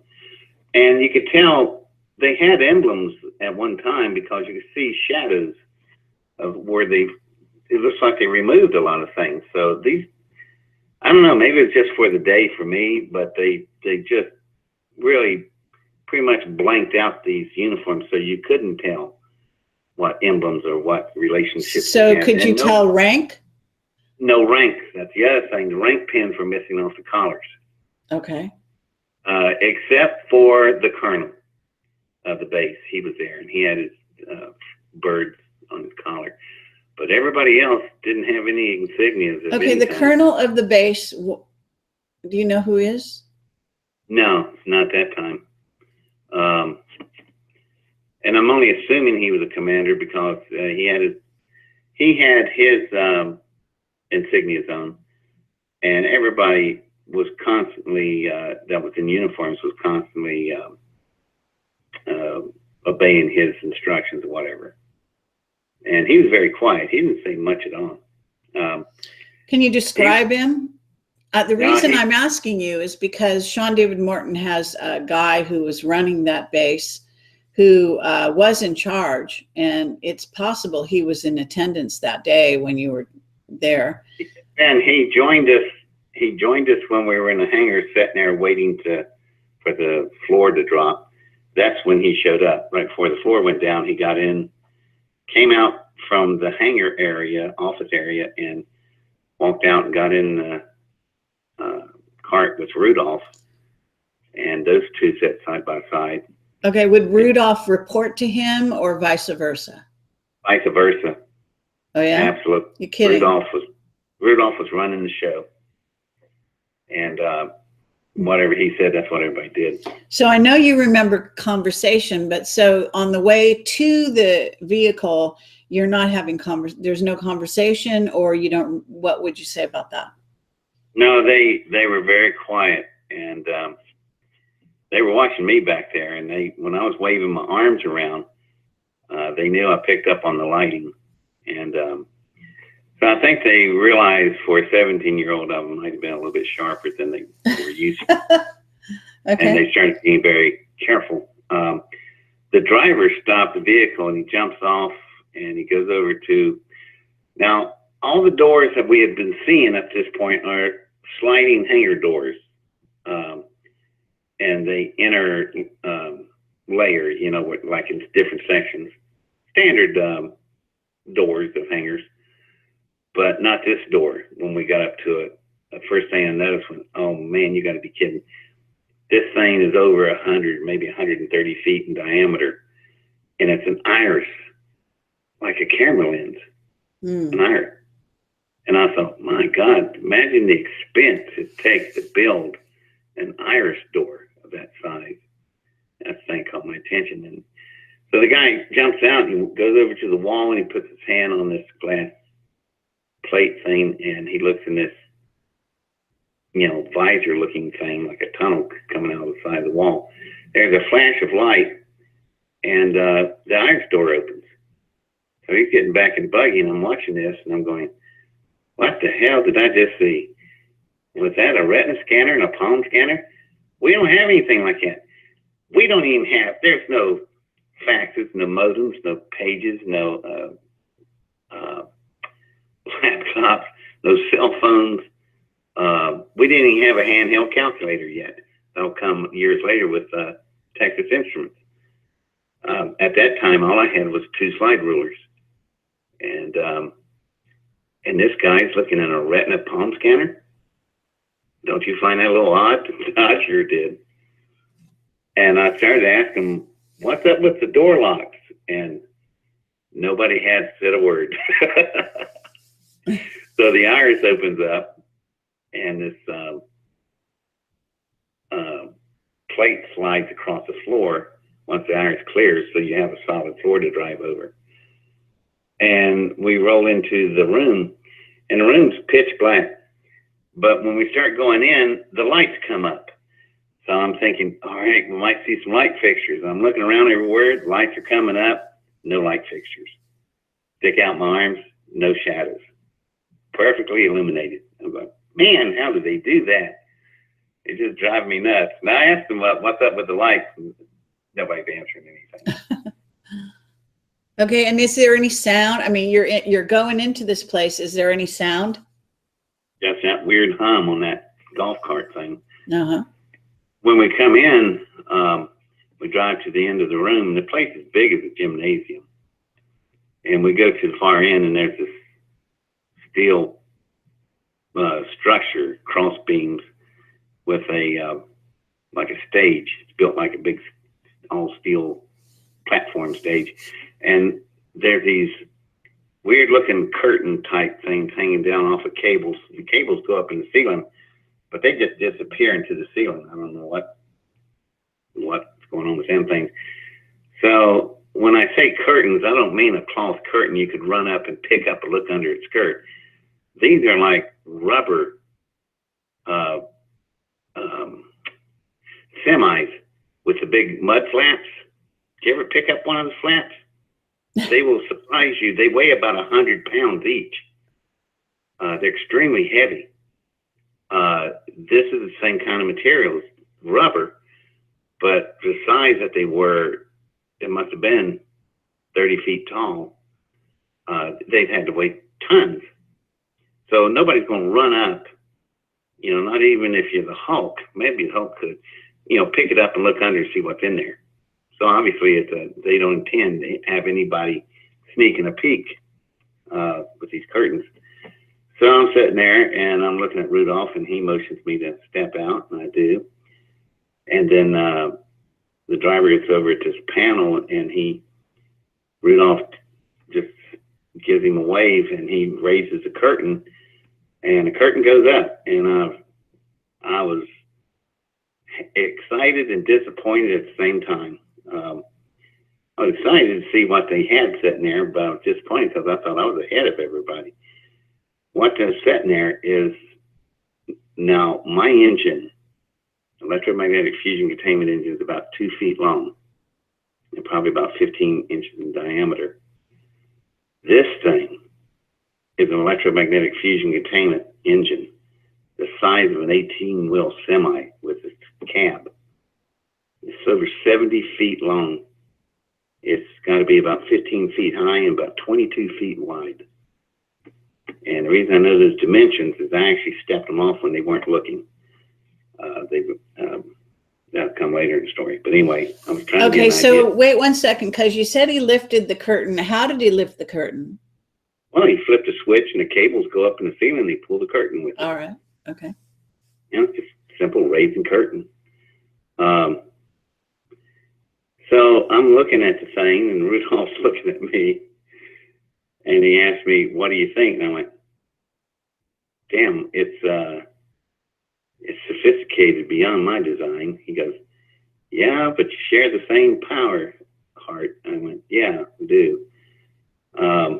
and you could tell they had emblems at one time because you could see shadows of where it looks like they removed a lot of things. So these, I don't know, maybe it's just for the day for me, but they just really pretty much blanked out these uniforms so you couldn't tell what emblems or what relationships. So could you tell rank? No rank. That's the other thing. The rank pins were missing off the collars. Okay. Except for the colonel of the base. He was there, and he had his birds on his collar. But everybody else didn't have any insignias. Okay, the colonel of the base, do you know who is? No, not that time. And I'm only assuming he was a commander because he had his insignias on, and everybody was constantly that was in uniforms was constantly obeying his instructions or whatever. And he was very quiet. He didn't say much at all. Can you describe him? The reason I'm asking you is because Sean David Morton has a guy who was running that base who was in charge, and it's possible he was in attendance that day when you were there. And he joined us. He joined us when we were in the hangar, sitting there waiting for the floor to drop. That's when he showed up. Right before the floor went down, he got in, came out from the hangar area, office area, and walked out and got in the cart with Rudolph. And those two sat side by side. Okay, would Rudolph report to him or vice versa? Vice versa. Oh yeah, absolutely. You're kidding. Rudolph was running the show, and whatever he said, that's what everybody did. So I know you remember conversation, but so on the way to the vehicle, you're not having there's no conversation, or you don't. What would you say about that? No, they were very quiet, and they were watching me back there. And when I was waving my arms around, they knew I picked up on the lighting, and so I think they realized for a 17-year-old of them might have been a little bit sharper than they were used to. Okay. And they started being very careful. The driver stopped the vehicle and he jumps off and he goes over to, now all the doors that we had been seeing at this point are sliding hangar doors. And they inner layer, like in different sections. standard doors of hangers, but not this door. When we got up to it, the first thing I noticed was, oh man, you got to be kidding. This thing is over 100, maybe 130 feet in diameter, and it's an iris, like a camera lens, an iris. And I thought, my God, imagine the expense it takes to build an iris door of that size. That thing caught my attention. And so the guy jumps out and goes over to the wall, and he puts his hand on this glass plate thing, and he looks in this, you know, visor looking thing, like a tunnel coming out of the side of the wall. There's a flash of light, and the iris door opens. So he's getting back in the buggy, and I'm watching this, and I'm going, what the hell did I just see? Was that a retina scanner and a palm scanner? We don't have anything like that. We don't even have, there's no faxes, no modems, no pages, no laptops, no cell phones. We didn't even have a handheld calculator yet. That'll come years later with Texas Instruments. At that time, all I had was 2 slide rulers. And this guy's looking at a retina palm scanner. Don't you find that a little odd? I sure did. And I started to ask him, what's up with the door locks? And nobody had said a word. So the iris opens up, and this plate slides across the floor once the iris clears, so you have a solid floor to drive over. And we roll into the room, and the room's pitch black. But when we start going in, the lights come up. So I'm thinking, all right, we might see some light fixtures. I'm looking around everywhere, the lights are coming up, no light fixtures. Stick out my arms, no shadows. Perfectly illuminated. I'm like, man, how did they do that? It just drives me nuts. And I asked them, what's up with the lights? And nobody's answering anything. Okay, and is there any sound? I mean, you're going into this place. Is there any sound? Just that weird hum on that golf cart thing. Uh-huh. When we come in, we drive to the end of the room. The place is big as a gymnasium. And we go to the far end, and there's this steel structure, cross beams, with a like a stage. It's built like a big all steel platform stage. And there's these weird looking curtain type things hanging down off of cables. The cables go up in the ceiling, but they just disappear into the ceiling. I don't know what's going on with them things. So when I say curtains, I don't mean a cloth curtain you could run up and pick up and look under its skirt. These are like rubber semis with the big mud flaps. Do you ever pick up one of the flaps? They will surprise you. They weigh about 100 pounds each. They're extremely heavy. This is the same kind of material, rubber, but the size that they were, it must have been 30 feet tall. They've had to weigh tons. So nobody's going to run up, you know, not even if you're the Hulk. Maybe the Hulk could, you know, pick it up and look under and see what's in there. So obviously they don't intend to have anybody sneaking a peek with these curtains. So I'm sitting there and I'm looking at Rudolph, and he motions me to step out, and I do. And then the driver gets over at this panel, and Rudolph just gives him a wave, and he raises the curtain, and the curtain goes up. And I was excited and disappointed at the same time. I was excited to see what they had sitting there, but I was disappointed because I thought I was ahead of everybody. What is sitting there is, now my engine, electromagnetic fusion containment engine, is about 2 feet long and probably about 15 inches in diameter. This thing is an electromagnetic fusion containment engine the size of an 18-wheel semi with its cab. It's over 70 feet long. It's got to be about 15 feet high and about 22 feet wide. And the reason I know those that'll come later in the story. But anyway, I was trying to Okay, get an so idea. wait 1 second, because you said he lifted the curtain. How did he lift the curtain? Well, he flipped a switch and the cables go up in the ceiling and they pull the curtain with it. All right. Okay. You know, just simple raising curtain. So I'm looking at the thing and Rudolph's looking at me and he asked me, what do you think? And I went, damn, it's sophisticated beyond my design. He goes, yeah, but you share the same power, Hart. I went, yeah, we do. I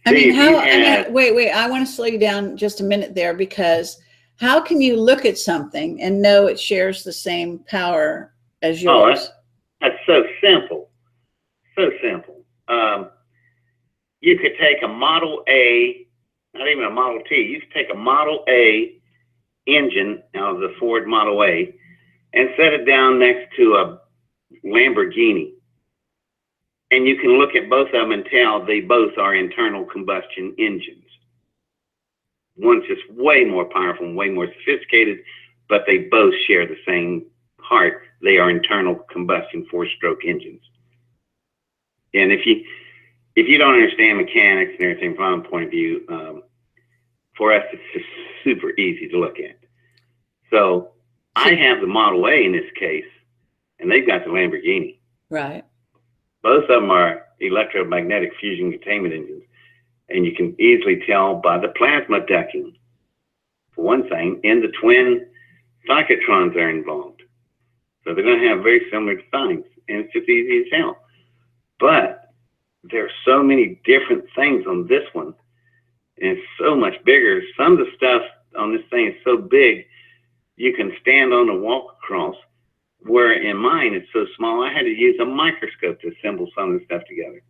mean, wait, I want to slow you down just a minute there, because how can you look at something and know it shares the same power as yours? Oh, that's so simple. So simple. You could take a Model A, not even a Model T, you could take a Model A engine out of the Ford Model A and set it down next to a Lamborghini. And you can look at both of them and tell they both are internal combustion engines. One's just way more powerful and way more sophisticated, but they both share the same heart. They are internal combustion 4-stroke engines. And if you don't understand mechanics and everything from my point of view, for us, it's just super easy to look at. So I have the Model A in this case, and they've got the Lamborghini. Right. Both of them are electromagnetic fusion containment engines. And you can easily tell by the plasma ducting, for one thing, and the twin cyclotrons are involved. So they're going to have very similar designs, and it's just easy to tell. But there are so many different things on this one, and it's so much bigger. Some of the stuff on this thing is so big, you can stand on and walk across, where in mine it's so small, I had to use a microscope to assemble some of the stuff together.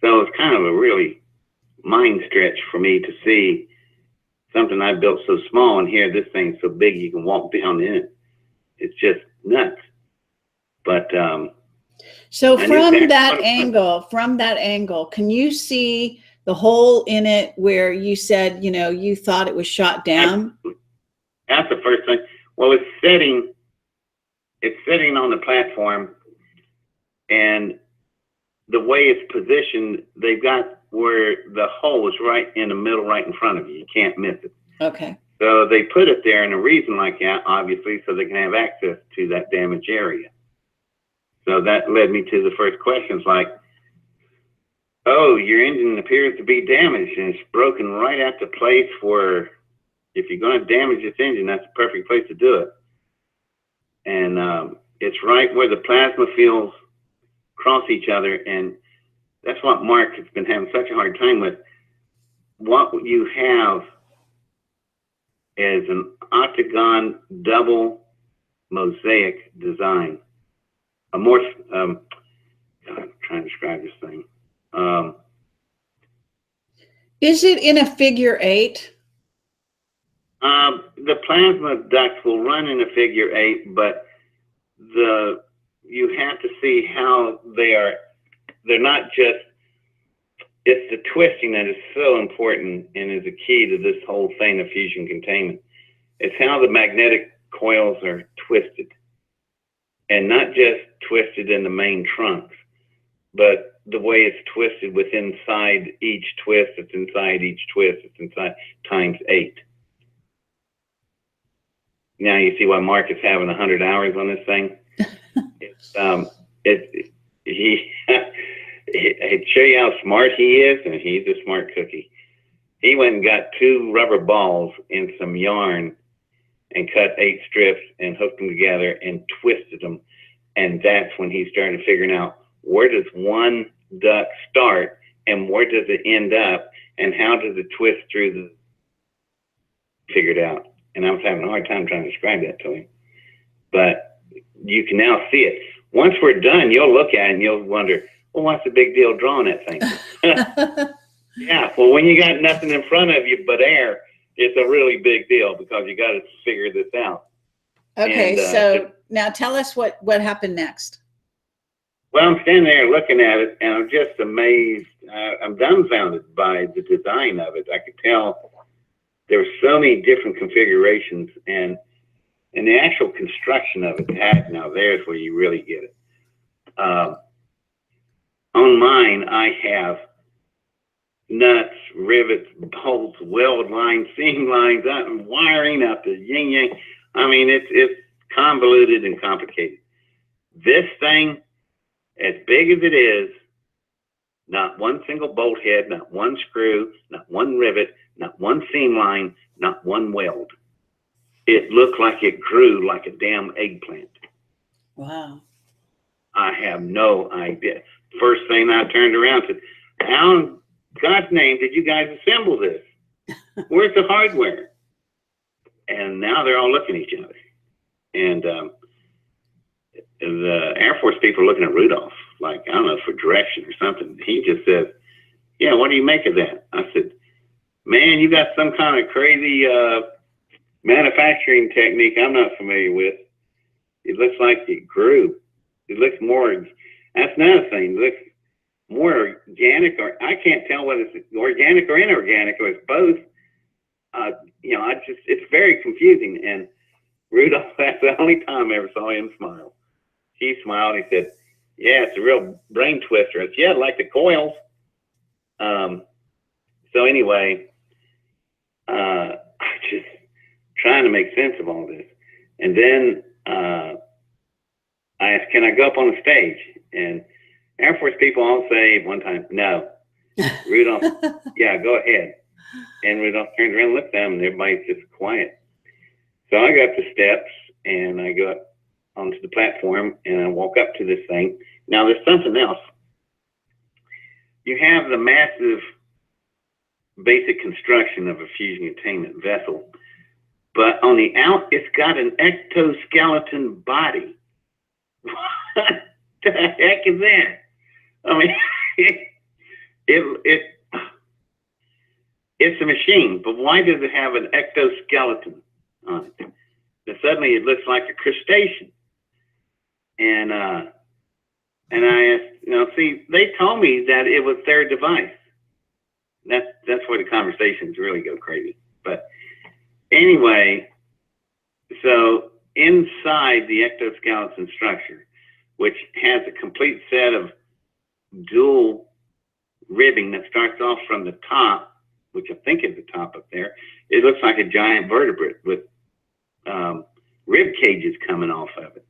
So it's kind of a really mind stretch for me to see something I built so small, and here this thing's so big you can walk down in it. It's just nuts. But so from that angle, can you see the hole in it where you said, you thought it was shot down? That's the first thing. Well, it's sitting on the platform, and the way it's positioned, they've got where the hole is right in the middle, right in front of you. You can't miss it. Okay. So they put it there in a reason like that, obviously, so they can have access to that damaged area. So that led me to the first questions like, oh, your engine appears to be damaged and it's broken right at the place where, if you're going to damage this engine, that's the perfect place to do it. And it's right where the plasma fields cross each other, and that's what Mark has been having such a hard time with. What you have is an octagon double mosaic design. A more, I'm trying to describe this thing. Is it in a figure 8? The plasma ducts will run in a figure 8, but you have to see how they're not just, it's the twisting that is so important and is a key to this whole thing of fusion containment. It's how the magnetic coils are twisted, and not just twisted in the main trunks, but the way it's twisted with inside each twist, it's inside each twist, it's inside times 8. Now you see why Mark is having 100 hours on this thing. He'd show you how smart he is, and he's a smart cookie. He went and got 2 rubber balls and some yarn and cut 8 strips and hooked them together and twisted them. And that's when he started figuring out, where does one duct start and where does it end up and how does it twist through the, figured out. And I was having a hard time trying to describe that to him. But you can now see it. Once we're done, you'll look at it and you'll wonder, well, what's the big deal drawing that thing? Yeah, well, when you got nothing in front of you but air, it's a really big deal because you got to figure this out. Okay, so now tell us what happened next. Well, I'm standing there looking at it, and I'm just amazed. I'm dumbfounded by the design of it. I could tell there were so many different configurations, and And the actual construction of it, now there's where you really get it. On mine, I have nuts, rivets, bolts, weld lines, seam lines, wiring up the yin yang. I mean, it's convoluted and complicated. This thing, as big as it is, not one single bolt head, not one screw, not one rivet, not one seam line, not one weld. It looked like it grew like a damn eggplant. Wow. I have no idea. First thing I turned around and said, how in God's name did you guys assemble this? Where's the hardware? And now they're all looking at each other. And the Air Force people are looking at Rudolph, like, I don't know, for direction or something. He just says, yeah, what do you make of that? I said, man, you got some kind of crazy manufacturing technique I'm not familiar with. It looks like it grew. It looks more, that's another thing, it looks more organic, or I can't tell whether it's organic or inorganic, or it's both. You know, it's very confusing. And Rudolph, that's the only time I ever saw him smile. He smiled, he said, yeah, it's a real brain twister. I said, yeah, like the coils. So anyway, I just trying to make sense of all this. And then I asked, can I go up on the stage? And Air Force people all say one time, no. Rudolph, yeah, go ahead. And Rudolph turned around and looked at them, and everybody's just quiet. So I go up the steps, and I go up onto the platform, and I walk up to this thing. Now, there's something else. You have the massive basic construction of a fusion containment vessel, but on the out, it's got an exoskeleton body. What the heck is that? I mean, it's a machine, but why does it have an exoskeleton on it? And suddenly it looks like a crustacean. And I asked, you know, see, they told me that it was their device. That's where the conversations really go crazy. But anyway, so inside the exoskeleton structure, which has a complete set of dual ribbing that starts off from the top, which I think is the top up there, it looks like a giant vertebrate with rib cages coming off of it.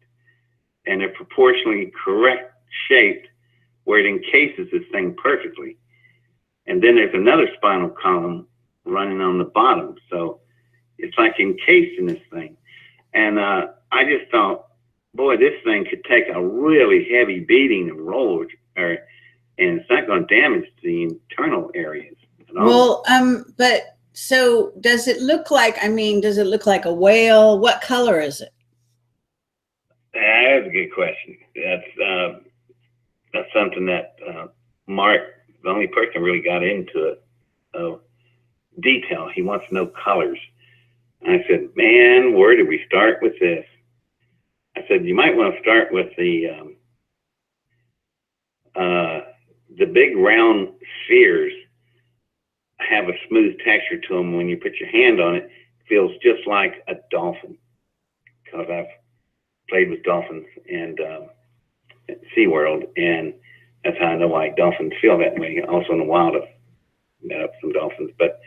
And they're proportionally correct shaped where it encases this thing perfectly. And then there's another spinal column running on the bottom. So it's like encased in this thing. And I just thought, boy, this thing could take a really heavy beating and roll, and it's not going to damage the internal areas at all. Well, but so does it look like, I mean, does it look like a whale? What color is it? That's a good question. That's something that Mark, the only person who really got into it, detail. He wants to know colors. And I said, man, where do we start with this? I said, you might want to start with the big round spheres have a smooth texture to them. When you put your hand on it, it feels just like a dolphin, because I've played with dolphins and at SeaWorld, and that's how I know why dolphins feel that way. Also in the wild, I've met up some dolphins, but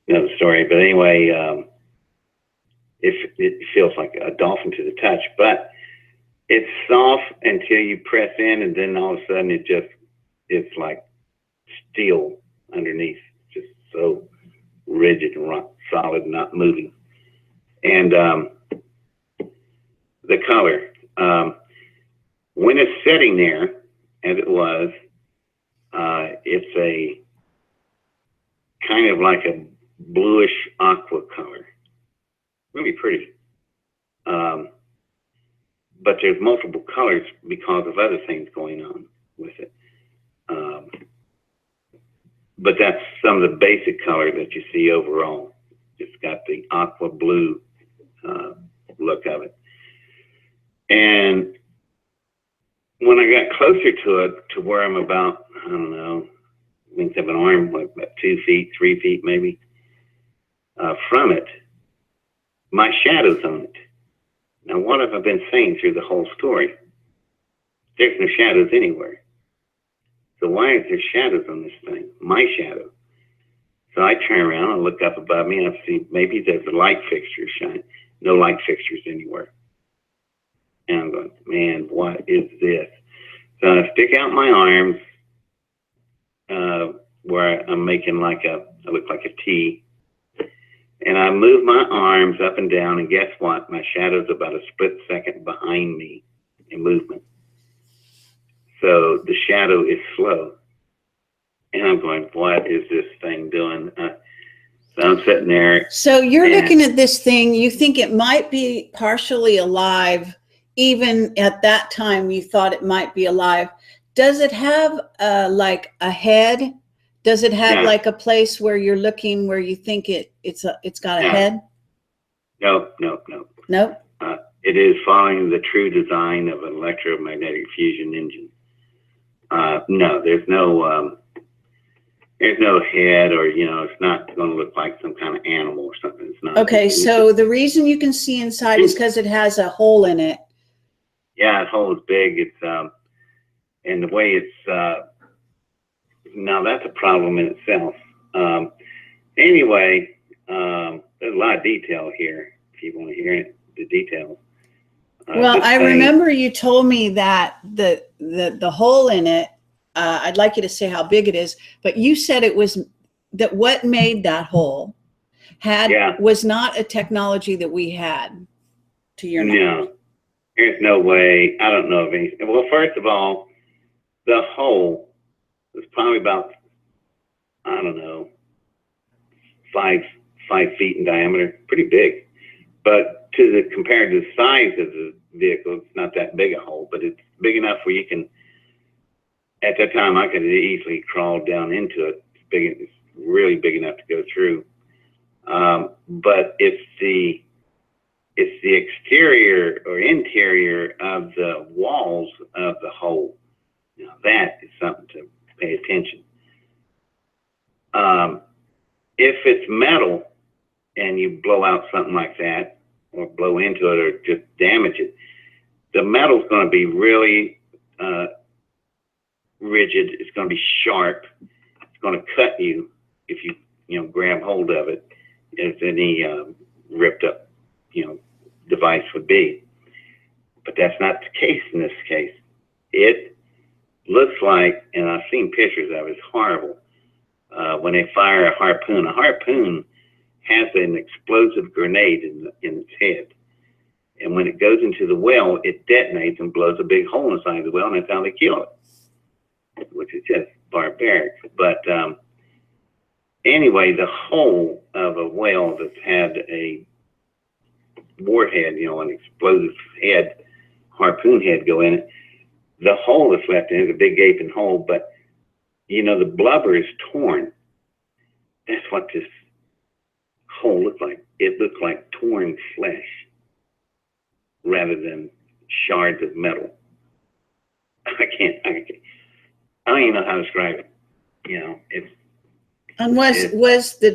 another story. But anyway, it feels like a dolphin to the touch, but it's soft until you press in, and then all of a sudden it's like steel underneath, just so rigid and rock solid, not moving. And the color, when it's sitting there, as it was, it's a kind of like a bluish aqua color, really pretty. But there's multiple colors because of other things going on with it. But that's some of the basic color that you see overall. It's got the aqua blue look of it. And when I got closer to it, to where I'm about, I don't know, length of an arm, like about 2 feet, 3 feet maybe, from it, my shadow's on it. Now, what have I been saying through the whole story? There's no shadows anywhere. So why is there shadows on this thing? My shadow. So I turn around and look up above me and I see maybe there's a light fixture shine. No light fixtures anywhere. And I'm going, man, what is this? So I stick out my arms where I'm making I look like a T. And I move my arms up and down, and guess what? My shadow's about a split second behind me in movement. So the shadow is slow. And I'm going, what is this thing doing? So I'm sitting there. So you're looking at this thing, you think it might be partially alive. Even at that time, you thought it might be alive. Does it have like a head? Does it have like a place where you're looking where you think it's got a head? No. Nope. It is following the true design of an electromagnetic fusion engine. No, there's no head, or it's not going to look like some kind of animal or something. It's not. Okay, so the reason you can see inside is because it has a hole in it. Yeah, the hole is big. It's and the way it's now that's a problem in itself. Anyway, there's a lot of detail here. If you want to hear it, the details. Well, I remember you told me that the hole in it. I'd like you to say how big it is, but you said it was that what made that hole was not a technology that we had. To your knowledge. No, there's no way. I don't know of anything. Well, first of all, the hole was probably about, I don't know, 5 feet in diameter, pretty big. But compared to the size of the vehicle, it's not that big a hole, but it's big enough where you can. At that time, I could have easily crawled down into it. It's really big enough to go through. But it's the exterior or interior of the walls of the hole. Now that is something to pay attention. If it's metal and you blow out something like that, or blow into it, or just damage it, the metal's going to be really rigid. It's going to be sharp. It's going to cut you if you grab hold of it, as any ripped up device would be. But that's not the case in this case. It looks like, and I've seen pictures of it, it's horrible. When they fire a harpoon has an explosive grenade in its head. And when it goes into the well, it detonates and blows a big hole inside the well, and that's how they kill it, which is just barbaric. But anyway, the hole of a well that's had a warhead, an explosive head, harpoon head go in it, the hole that's left in it is a big gaping hole, but the blubber is torn. That's what this hole looked like. It looked like torn flesh rather than shards of metal. I don't even know how to describe it. And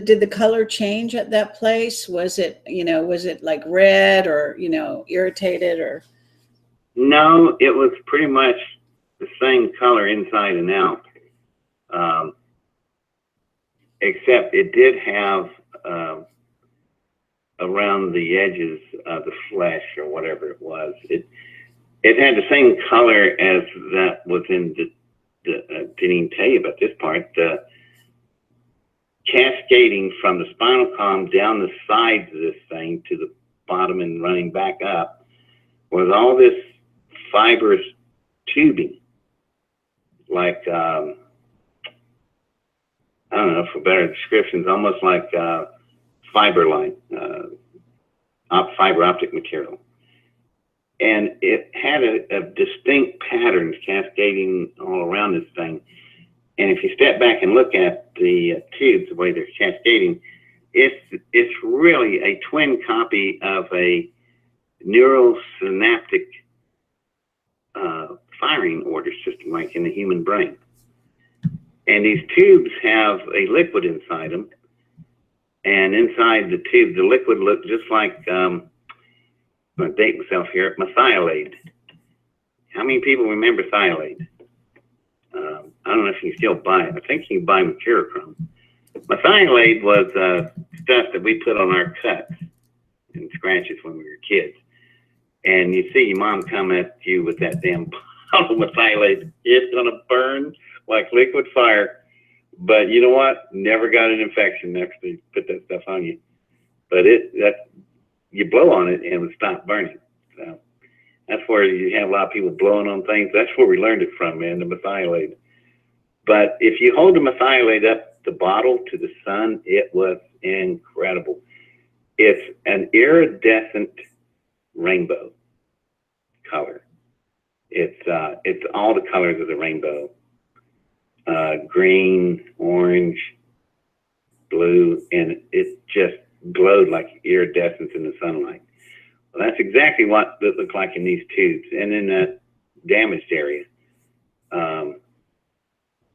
did the color change at that place? Was it like red or, irritated or? No, it was pretty much the same color inside and out. Except it did have around the edges of the flesh or whatever it was. It had the same color as that was in the didn't even tell you about this part. The cascading from the spinal column down the sides of this thing to the bottom and running back up was all this fibrous tubing, like I don't know, for better descriptions, almost like fiber line, fiber optic material. And it had a distinct pattern cascading all around this thing. And if you step back and look at the tubes, the way they're cascading, it's really a twin copy of a neurosynaptic firing order system, like in the human brain. And these tubes have a liquid inside them. And inside the tube, the liquid looks just like I'm going to date myself here, methylate. How many people remember thiolate? I don't know if you can still buy it. I think you can buy mercurochrome. Methylate was stuff that we put on our cuts and scratches when we were kids. And you see your mom come at you with that damn bottle of methylate. It's going to burn like liquid fire. But you know what? Never got an infection after they put that stuff on you. But you blow on it and it would stop burning. So that's where you have a lot of people blowing on things. That's where we learned it from, man, the methylate. But if you hold the methylate up the bottle to the sun, it was incredible. It's an iridescent rainbow color. It's all the colors of the rainbow. Green, orange, blue, and it just glowed like iridescence in the sunlight. Well, that's exactly what it looked like in these tubes. And in that damaged area,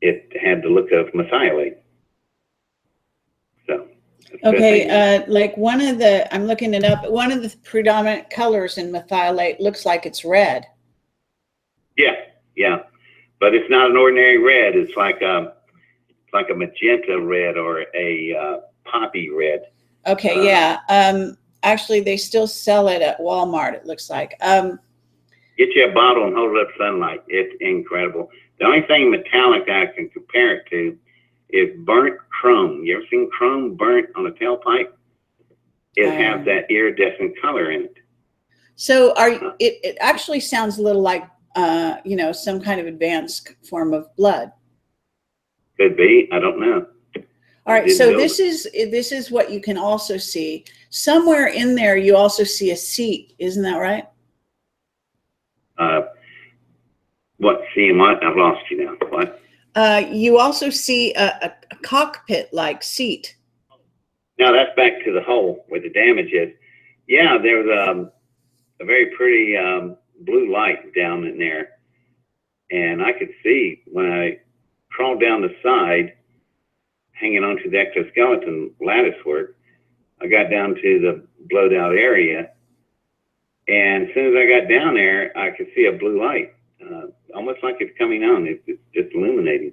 it had the look of methylate. So. Okay, like one of the, I'm looking it up, one of the predominant colors in methylate looks like it's red. Yeah. But it's not an ordinary red. It's like a magenta red or a poppy red. Okay, yeah. Actually, they still sell it at Walmart, it looks like. Get you a bottle and hold it up to sunlight. It's incredible. The only thing metallic I can compare it to is burnt chrome. You ever seen chrome burnt on a tailpipe? It has that iridescent color in it. So it actually sounds a little like, some kind of advanced form of blood. Could be. I don't know. All right. So this is what you can also see. Somewhere in there, you also see a seat. Isn't that right? What? Seeing what? I've lost you now. What? You also see a cockpit-like seat. Now that's back to the hole where the damage is. Yeah, there was a very pretty blue light down in there, and I could see when I crawled down the side, hanging onto the exoskeleton lattice work. I got down to the blowed out area, and as soon as I got down there, I could see a blue light, almost like it's coming on. It's just illuminating.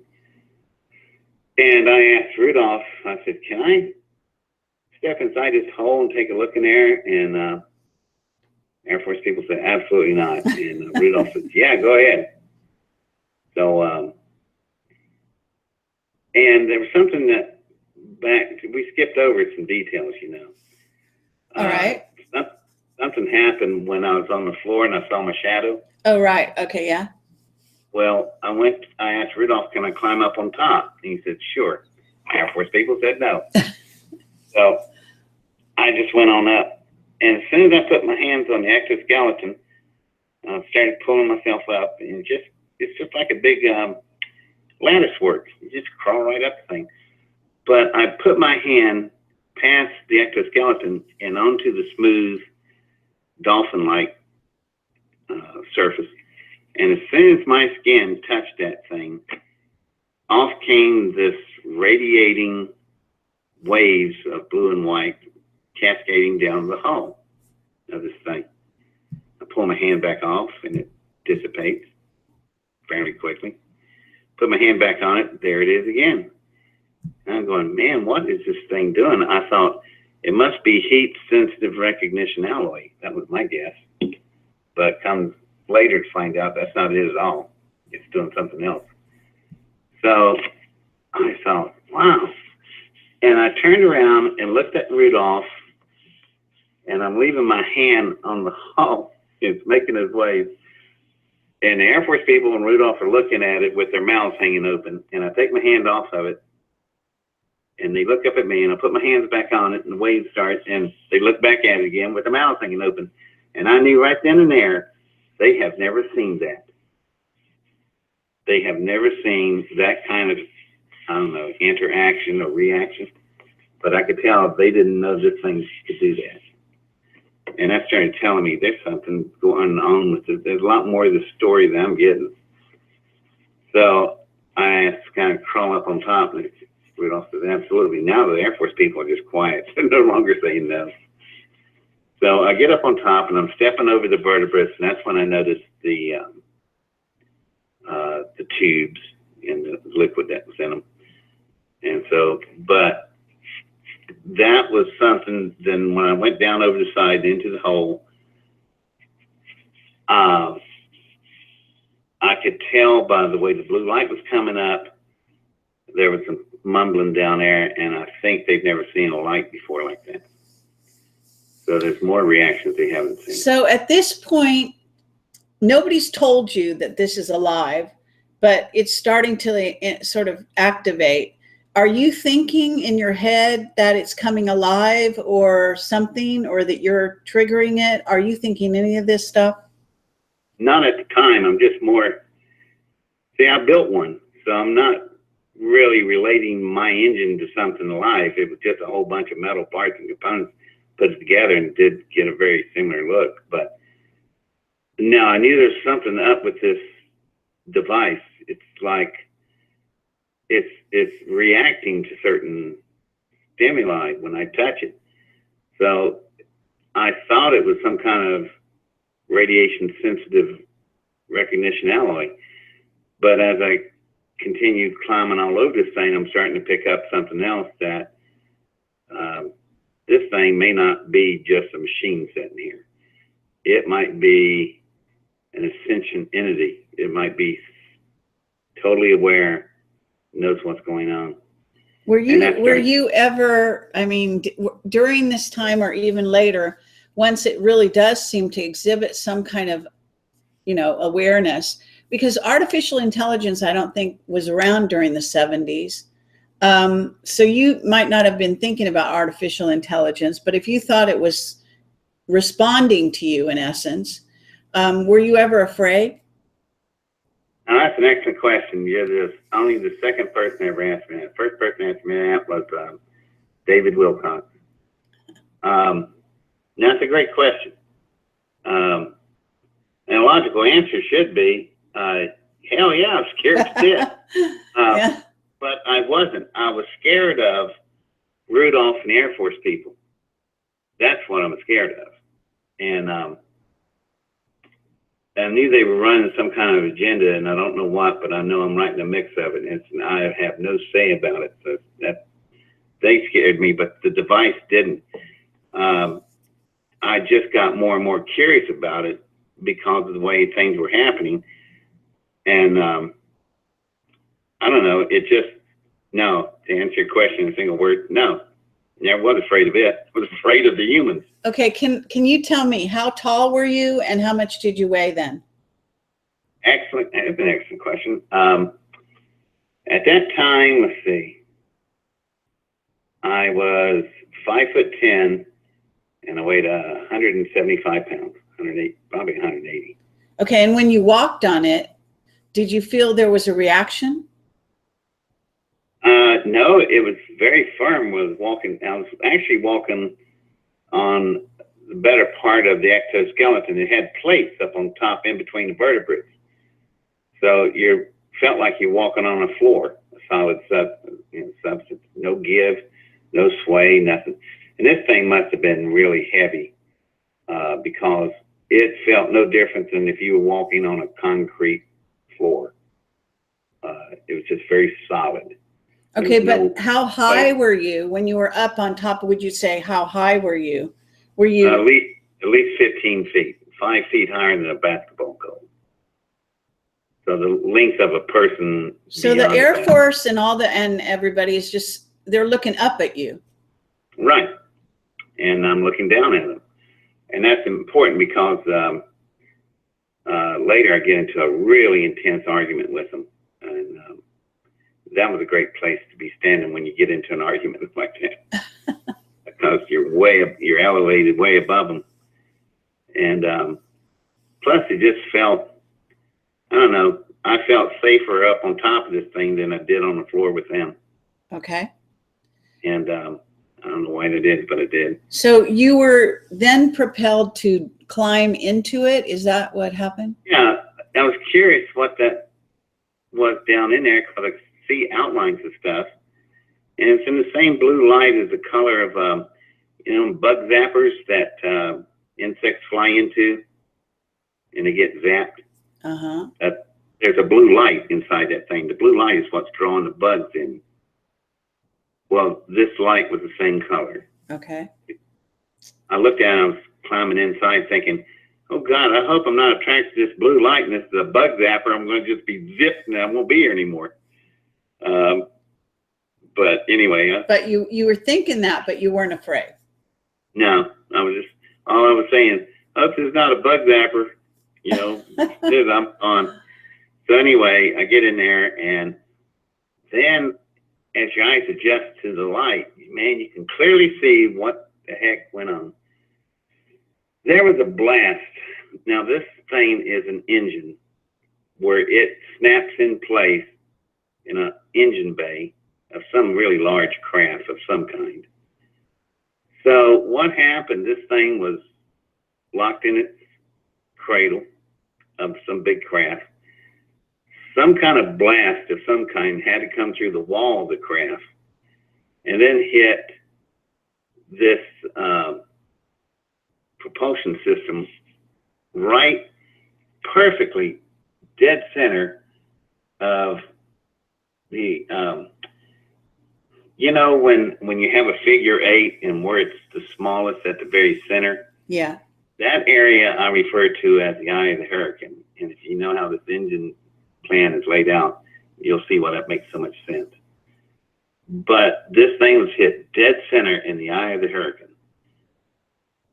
And I asked Rudolph, I said, can I step inside this hole and take a look in there? And Air Force people said, absolutely not. And Rudolph said, yeah, go ahead. So, and there was something that we skipped over some details, All right. Something happened when I was on the floor and I saw my shadow. Oh, right. Okay, yeah. Well, I asked Rudolph, can I climb up on top? And he said, sure. Air Force people said no. So I just went on up. And as soon as I put my hands on the exoskeleton, I started pulling myself up. And it's just like a big lattice work. You just crawl right up the thing. But I put my hand past the exoskeleton and onto the smooth dolphin-like surface. And as soon as my skin touched that thing, off came this radiating waves of blue and white cascading down the hull of this thing. I pull my hand back off and it dissipates fairly quickly. Put my hand back on it, there it is again. And I'm going, man, what is this thing doing? I thought it must be heat sensitive recognition alloy. That was my guess. But come later to find out that's not it at all. It's doing something else. So I thought, wow. And I turned around and looked at Rudolph, and I'm leaving my hand on the hull. It's making its way. And the Air Force people and Rudolph are looking at it with their mouths hanging open. And I take my hand off of it, and they look up at me, and I put my hands back on it, and the wave starts, and they look back at it again with their mouths hanging open. And I knew right then and there, they have never seen that. They have never seen that kind of, I don't know, interaction or reaction. But I could tell they didn't know this thing could do that. And that started telling me there's something going on with it. There's a lot more of the story that I'm getting. So I kind of crawl up on top, and Rudolph said, absolutely. Now the Air Force people are just quiet. They're no longer saying no. So I get up on top and I'm stepping over the vertebrates, and that's when I noticed the tubes and the liquid that was in them. And so, but that was something. Then when I went down over the side into the hole, I could tell by the way the blue light was coming up, there was some mumbling down there, and I think they've never seen a light before like that. So there's more reactions they haven't seen. So at this point, nobody's told you that this is alive, but it's starting to sort of activate. Are you thinking in your head that it's coming alive or something, or that you're triggering it? Are you thinking any of this stuff? Not at the time. I'm just more, see, I built one, so I'm not really relating my engine to something alive. It was just a whole bunch of metal parts and components put it together, and did get a very similar look. But no, I knew there's something up with this device. It's like it's reacting to certain stimuli when I touch it. So I thought it was some kind of radiation sensitive recognition alloy. But as I continued climbing all over this thing, I'm starting to pick up something else, that this thing may not be just a machine sitting here. It might be an ascension entity. It might be totally aware, knows what's going on. Were you ever, I mean, during this time or even later, once it really does seem to exhibit some kind of, awareness, because artificial intelligence, I don't think, was around during the 70s. So you might not have been thinking about artificial intelligence, but if you thought it was responding to you in essence, were you ever afraid? Now, that's an excellent question. You're only the second person ever asked me that. The first person asked me that was David Wilcox. Now, that's a great question. And a logical answer should be, hell yeah, I'm scared to death. Yeah. But I wasn't. I was scared of Rudolph and Air Force people. That's what I'm scared of. And I knew they were running some kind of agenda, and I don't know what, but I know I'm right in the mix of it. And I have no say about it. So that they scared me, but the device didn't. I just got more and more curious about it because of the way things were happening. And I don't know, no, to answer your question in a single word, no. Never was afraid of it. I was afraid of the humans. Okay, can you tell me, how tall were you and how much did you weigh then? Excellent, that's an excellent question. At that time, let's see, I was 5'10", and I weighed 175 pounds, 108, probably 180. Okay, and when you walked on it, did you feel there was a reaction? No, it was very firm. I was actually walking on the better part of the exoskeleton. It had plates up on top in between the vertebrates. So you felt like you're walking on a floor, a solid substance, no give, no sway, nothing. And this thing must have been really heavy because it felt no different than if you were walking on a concrete floor. It was just very solid. Okay, but how high were you when you were up on top? Would you say, how high were you? Were you at least 15 feet, 5 feet higher than a basketball goal? So the length of a person. So the Air Force and and everybody is just, they're looking up at you. Right, and I'm looking down at them, and that's important because later I get into a really intense argument with them, and that was a great place to be standing when you get into an argument like that, because you're elevated way above them, and plus it just felt, I don't know, I felt safer up on top of this thing than I did on the floor with them. Okay. And I don't know why they did, but it did. So you were then propelled to climb into it. Is that what happened? Yeah, I was curious what that was down in there because I could see outlines of stuff, and it's in the same blue light as the color of bug zappers that insects fly into and they get zapped. Uh-huh. There's a blue light inside that thing. The blue light is what's drawing the bugs in. Well, this light was the same color. Okay. I looked at it, I was climbing inside thinking, oh God, I hope I'm not attracted to this blue light and this is a bug zapper. I'm going to just be zipped and I won't be here anymore. But anyway. But you were thinking that, but you weren't afraid. No, all I was saying, hope this is not a bug zapper. You know, this I'm on. So anyway, I get in there, and then as your eyes adjust to the light, man, you can clearly see what the heck went on. There was a blast. Now, this thing is an engine where it snaps in place in an engine bay of some really large craft of some kind. So what happened, this thing was locked in its cradle of some big craft. Some kind of blast of some kind had to come through the wall of the craft and then hit this propulsion system right perfectly dead center of the, you know, when you have a figure 8 and where it's the smallest at the very center? Yeah. That area I refer to as the eye of the hurricane. And if you know how this engine plan is laid out, you'll see why that makes so much sense. But this thing was hit dead center in the eye of the hurricane.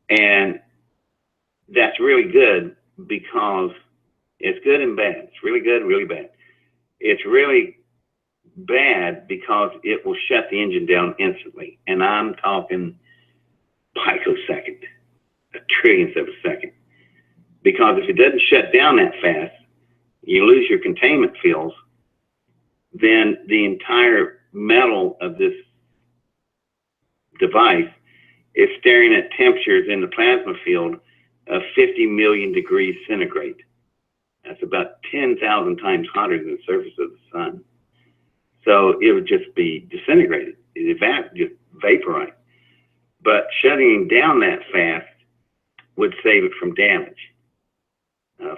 And that's really good because it's good and bad. It's really good, really bad. It's really bad because it will shut the engine down instantly. And I'm talking picosecond, a trillionth of a second. Because if it doesn't shut down that fast, you lose your containment fields, then the entire metal of this device is staring at temperatures in the plasma field of 50 million degrees centigrade. That's about 10,000 times hotter than the surface of the sun. So it would just be disintegrated. It just vaporize. But shutting down that fast would save it from damage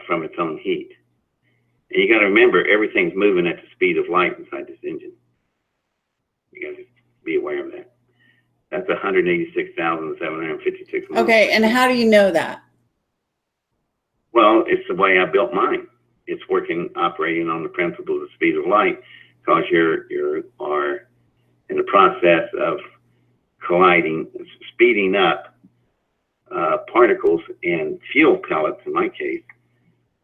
from its own heat. And you got to remember, everything's moving at the speed of light inside this engine. You got to be aware of that. That's 186,756 miles. Okay, and how do you know that? Well, it's the way I built mine. It's operating on the principle of the speed of light, because you are in the process of colliding, speeding up particles and fuel pellets, in my case.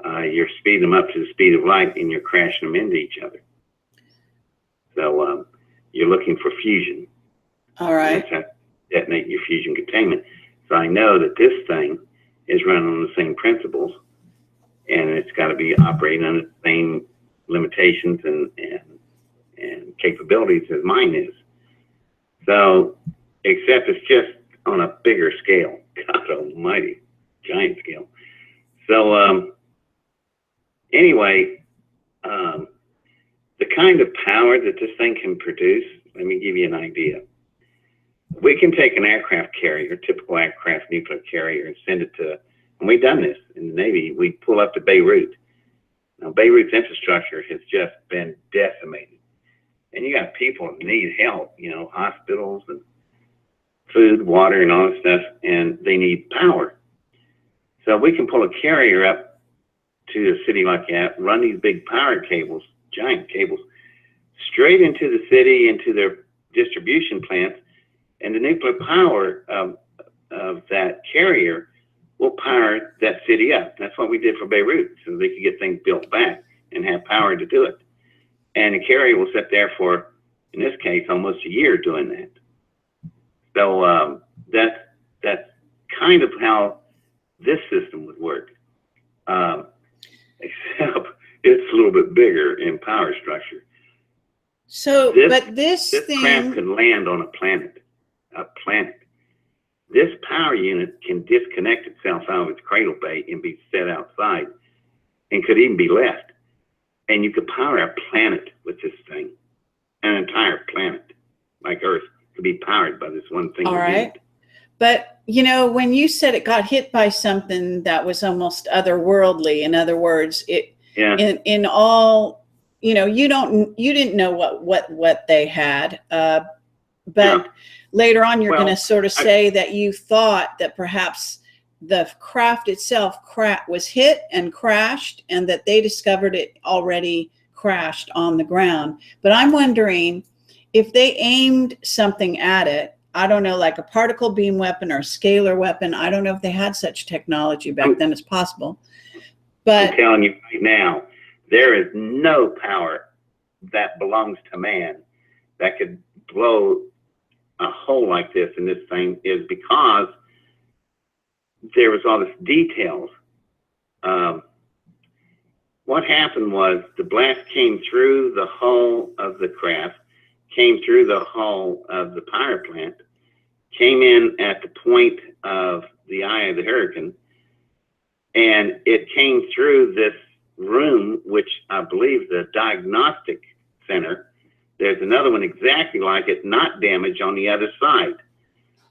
You're speeding them up to the speed of light and you're crashing them into each other. So you're looking for fusion. All right. That's how to detonate your fusion containment. So I know that this thing is running on the same principles, and it's got to be operating on the same limitations and capabilities as mine is. So, except it's just on a bigger scale. God almighty, giant scale. So, anyway, the kind of power that this thing can produce, let me give you an idea. We can take an aircraft carrier, typical aircraft nuclear carrier, and send it to, and we've done this in the Navy, we pull up to Beirut. Now, Beirut's infrastructure has just been decimated. And you got people that need help, you know, hospitals and food, water, and all that stuff, and they need power. So we can pull a carrier up to a city like that, run these big power cables, giant cables, straight into the city, into their distribution plants, and the nuclear power of that carrier will power that city up. That's what we did for Beirut, so they could get things built back and have power to do it. And the carrier will sit there for, in this case, almost a year doing that. So that's kind of how this system would work, except it's a little bit bigger in power structure. So, this thing, craft can land on a planet. This power unit can disconnect itself out of its cradle bay and be set outside, and could even be left. And you could power a planet with this thing. An entire planet, like Earth, could be powered by this one thing. All right. But, you know, when you said it got hit by something that was almost otherworldly, in other words, in all, you know, you didn't know what they had. But Yeah. later on, you're Well, going to sort of say that you thought that perhaps the craft itself was hit and crashed, and that they discovered it already crashed on the ground. But I'm wondering if they aimed something at it, I don't know, like a particle beam weapon or a scalar weapon. I don't know if they had such technology back then. It's possible. But I'm telling you right now, there is no power that belongs to man that could blow a hole like this in this thing, is because there was all this details. What happened was the blast came through the hull of the craft, came through the hull of the power plant, came in at the point of the eye of the hurricane, and it came through this room, which I believe the diagnostic center. There's another one exactly like it, not damaged, on the other side.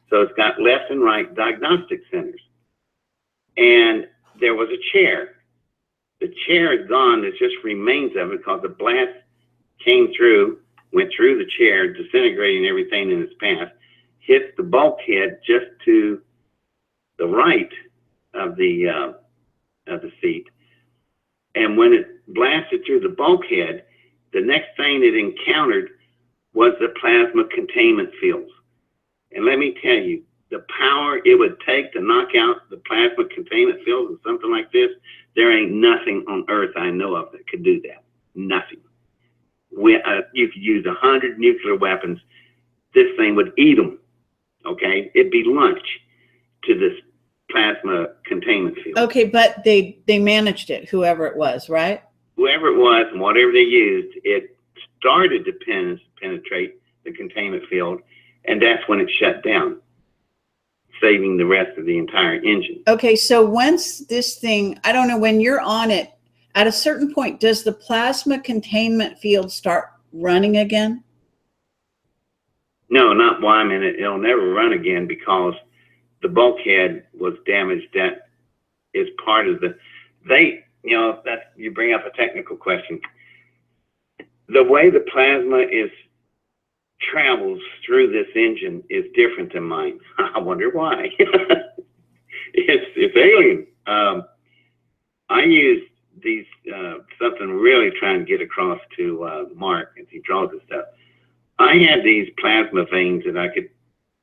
So it's got left and right diagnostic centers. And there was a chair. The chair is gone. There's just remains of it because the blast came through, went through the chair, disintegrating everything in its path, hit the bulkhead just to the right of the seat. And when it blasted through the bulkhead, the next thing it encountered was the plasma containment fields. And let me tell you, the power it would take to knock out the plasma containment fields or something like this, there ain't nothing on earth I know of that could do that. Nothing. You could use 100 nuclear weapons. This thing would eat them. Okay? It'd be lunch to this plasma containment field. okay, but they managed it, whoever it was, right? Whoever it was and whatever they used, it started to penetrate the containment field, and that's when it shut down, saving the rest of the entire engine. Okay, so once this thing, I don't know, when you're on it, at a certain point, does the plasma containment field start running again? No, not while I'm in it. It'll never run again because the bulkhead was damaged. That is part of you bring up a technical question. The way the plasma travels through this engine is different than mine. I wonder why. It's alien. I used these, something really trying to get across to Mark as he draws this stuff. I had these plasma veins that I could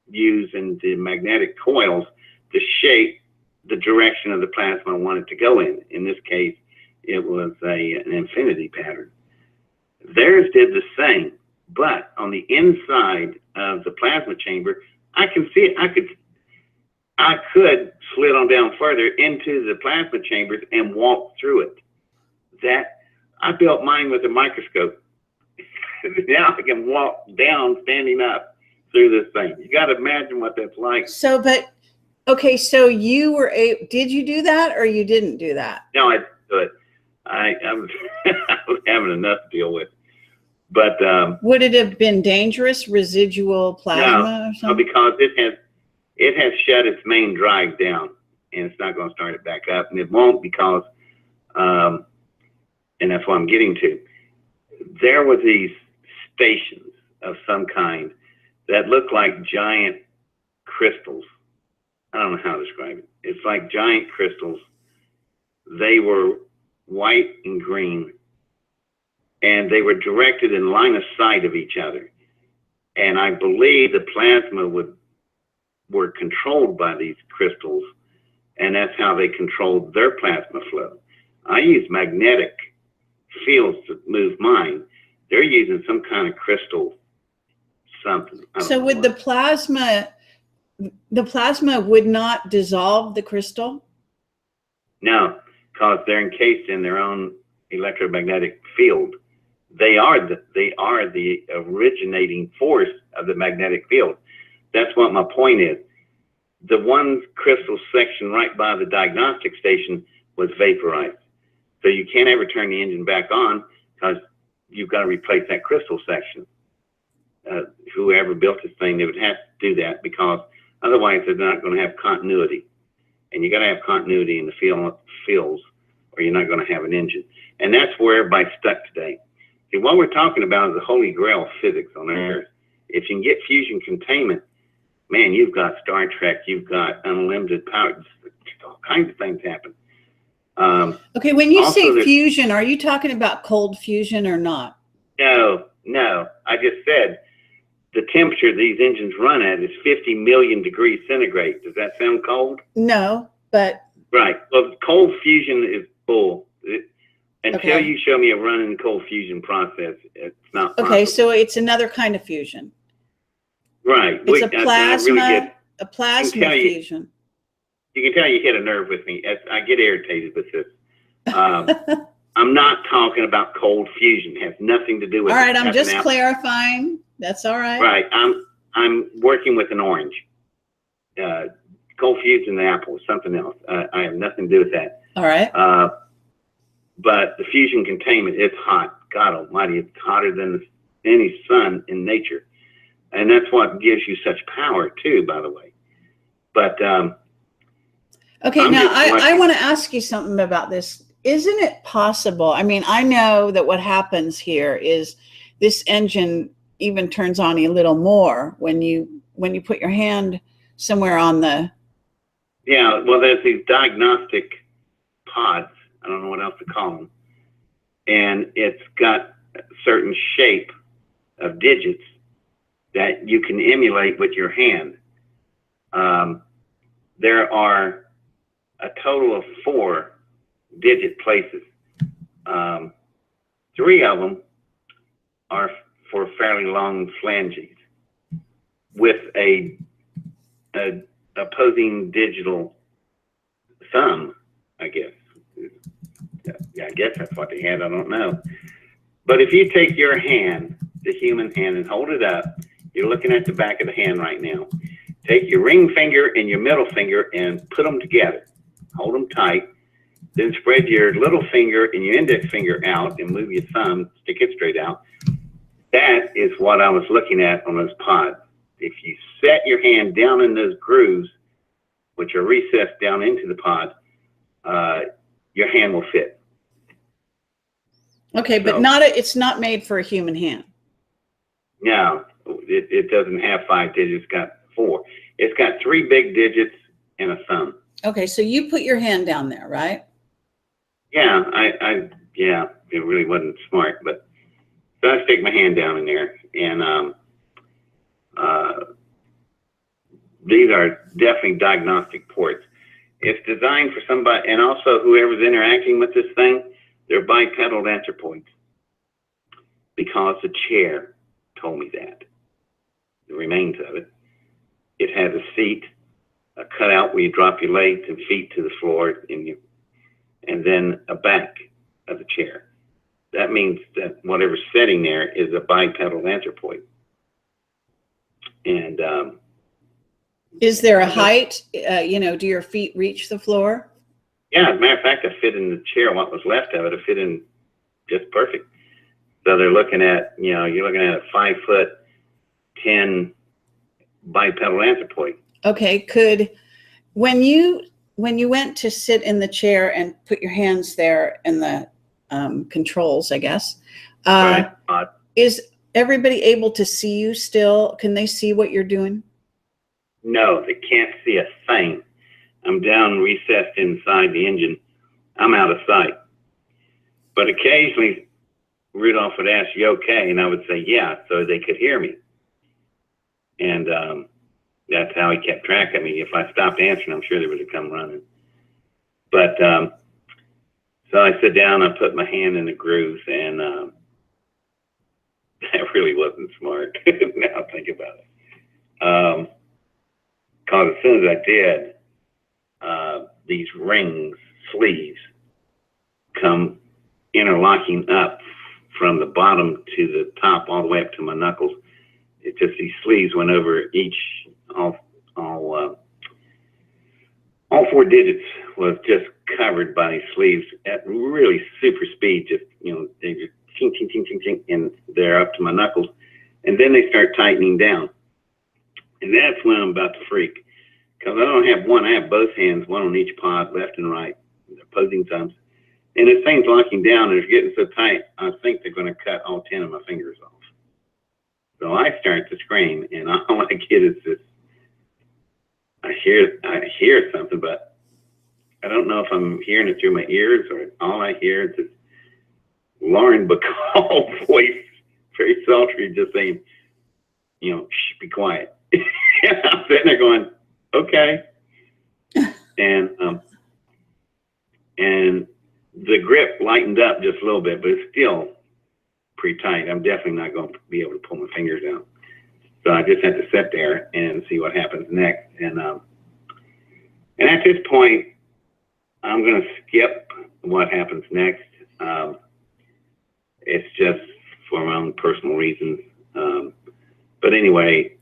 use in the magnetic coils to shape the direction of the plasma I wanted to go in. In this case, it was an infinity pattern. Theirs did the same, but on the inside of the plasma chamber, I can see it. I could slid on down further into the plasma chambers and walk through it. That I built mine with a microscope. Now I can walk down standing up through this thing. You got to imagine what that's like. So, but okay, so you were did you do that or you didn't do that? No, I didn't do it. I was, I was having enough to deal with. But would it have been dangerous, residual plasma or something? No, because it has shut its main drive down, and it's not going to start it back up, and it won't because, and that's what I'm getting to. There were these stations of some kind that look like giant crystals. I don't know how to describe it. It's like giant crystals. They were white and green, and they were directed in line of sight of each other. And I believe the plasma were controlled by these crystals, and that's how they controlled their plasma flow. I use magnetic fields to move mine. They're using some kind of crystal something. So would the plasma would not dissolve the crystal? No, because they're encased in their own electromagnetic field. They are the originating force of the magnetic field. That's what my point is. The one crystal section right by the diagnostic station was vaporized. So you can't ever turn the engine back on because you've got to replace that crystal section. Whoever built this thing, they would have to do that because Otherwise, they're not going to have continuity. And you got to have continuity in the fields, or you're not going to have an engine. And that's where everybody's stuck today. See, what we're talking about is the holy grail of physics on Earth. If you can get fusion containment, man, you've got Star Trek, you've got unlimited power, all kinds of things happen. Okay, when you also, say fusion, are you talking about cold fusion or not? No, I just said the temperature these engines run at is 50 million degrees centigrade. Does that sound cold? No, but... Right. Well, cold fusion is bull. Until you show me a running cold fusion process, it's not possible. Okay, so it's another kind of fusion. Right. It's a plasma fusion. You can tell you hit a nerve with me. I get irritated with this. I'm not talking about cold fusion. It has nothing to do with it. All right, I'm just clarifying. That's all right. Right. I'm working with an orange. Cold fusion and apple is something else. I have nothing to do with that. All right. But the fusion containment, it's hot. God almighty, it's hotter than any sun in nature. And that's what gives you such power too, by the way. But okay, now I want to ask you something about this. Isn't it possible? I mean, I know that what happens here is this engine even turns on a little more when you put your hand somewhere on the... Yeah, well, there's these diagnostic pods. I don't know what else to call them. And it's got a certain shape of digits that you can emulate with your hand. There are a total of 4 digit places. 3 of them are for fairly long flanges with a opposing digital thumb, I guess. Yeah, I guess that's what they had. I don't know. But if you take your hand, the human hand, and hold it up, you're looking at the back of the hand right now. Take your ring finger and your middle finger and put them together. Hold them tight. Then spread your little finger and your index finger out and move your thumb, stick it straight out. That is what I was looking at on those pods. If you set your hand down in those grooves, which are recessed down into the pod, your hand will fit. Okay, but it's not made for a human hand. No, it doesn't have 5 digits. It's got 4. It's got 3 big digits and a thumb. Okay, so you put your hand down there, right? Yeah, yeah, it really wasn't smart, but so I stick my hand down in there, and these are definitely diagnostic ports. It's designed for somebody, and also whoever's interacting with this thing, they're bipedal anthropoids, because the chair told me that. The remains of it. It has a seat, a cutout where you drop your legs and feet to the floor, and then a back of the chair. That means that whatever's sitting there is a bipedal anthropoid. And is there a height? Do your feet reach the floor? Yeah, as a matter of fact, I fit in the chair. What was left of it, I fit in just perfect. So they're looking at, you're looking at a 5'10" bipedal anthropoid. Okay, when you went to sit in the chair and put your hands there in the controls, I guess, right. Is everybody able to see you still? Can they see what you're doing? No, they can't see a thing. I'm down recessed inside the engine. I'm out of sight. But occasionally, Rudolph would ask, "You okay?" And I would say, "Yeah," so they could hear me. And that's how he kept track of me. If I stopped answering, I'm sure they would have come running. But so I sit down, I put my hand in the grooves, and that really wasn't smart. Now I think about it. Because as soon as I did, these rings, sleeves, come interlocking up from the bottom to the top, all the way up to my knuckles. It's just these sleeves went over all 4 digits was just covered by these sleeves at really super speed. Just, they just ching, ching, ching, ching, ching, and they're up to my knuckles. And then they start tightening down. And that's when I'm about to freak. because I don't have one. I have both hands, one on each pod, left and right, opposing thumbs. And this thing's locking down and it's getting so tight, I think they're going to cut all 10 of my fingers off. So I start to scream, and all I get is this. I hear something, but I don't know if I'm hearing it through my ears or all I hear is this Lauren Bacall voice, very sultry, just saying, shh, be quiet. And I'm sitting there going, okay. And the grip lightened up just a little bit, but it's still pretty tight. I'm definitely not going to be able to pull my fingers out. So I just have to sit there and see what happens next. And at this point, I'm going to skip what happens next. It's just for my own personal reasons. But anyway.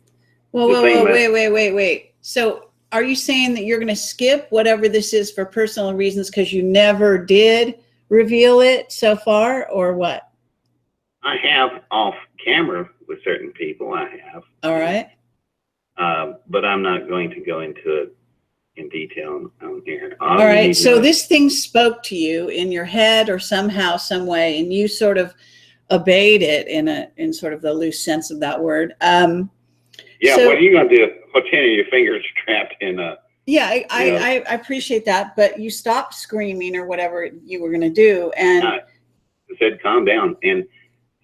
Well, wait. So are you saying that you're going to skip whatever this is for personal reasons because you never did reveal it so far, or what? I have off camera with certain people. I have. All right. But I'm not going to go into it in detail on here. All right. So this thing spoke to you in your head or somehow, some way, and you sort of obeyed it in sort of the loose sense of that word. Yeah. So, what are you going to do? Put 10 of your fingers trapped in a. Yeah, I appreciate that, but you stopped screaming or whatever you were going to do, and I said, "Calm down." And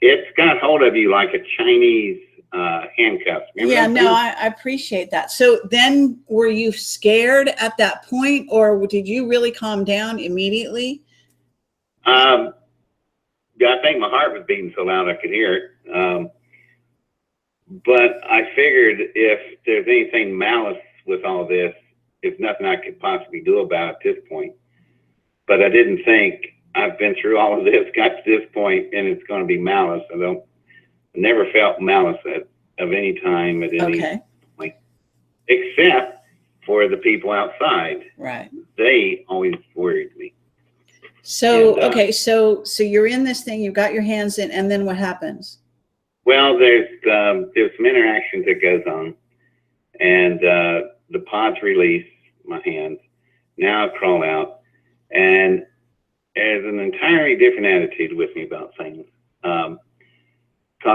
it's got hold of you like a Chinese handcuff. Remember I appreciate that. So then, were you scared at that point, or did you really calm down immediately? I think my heart was beating so loud I could hear it. But I figured if there's anything malice with all this, there's nothing I could possibly do about it at this point. But I didn't think I've been through all of this, got to this point, and it's going to be malice. I never felt malice of any time at any point, except for the people outside. Right. They always worried me. So, so you're in this thing, you've got your hands in, and then what happens? Well, there's some interaction that goes on, and the pods release my hands. Now I crawl out, and there's an entirely different attitude with me about things. Because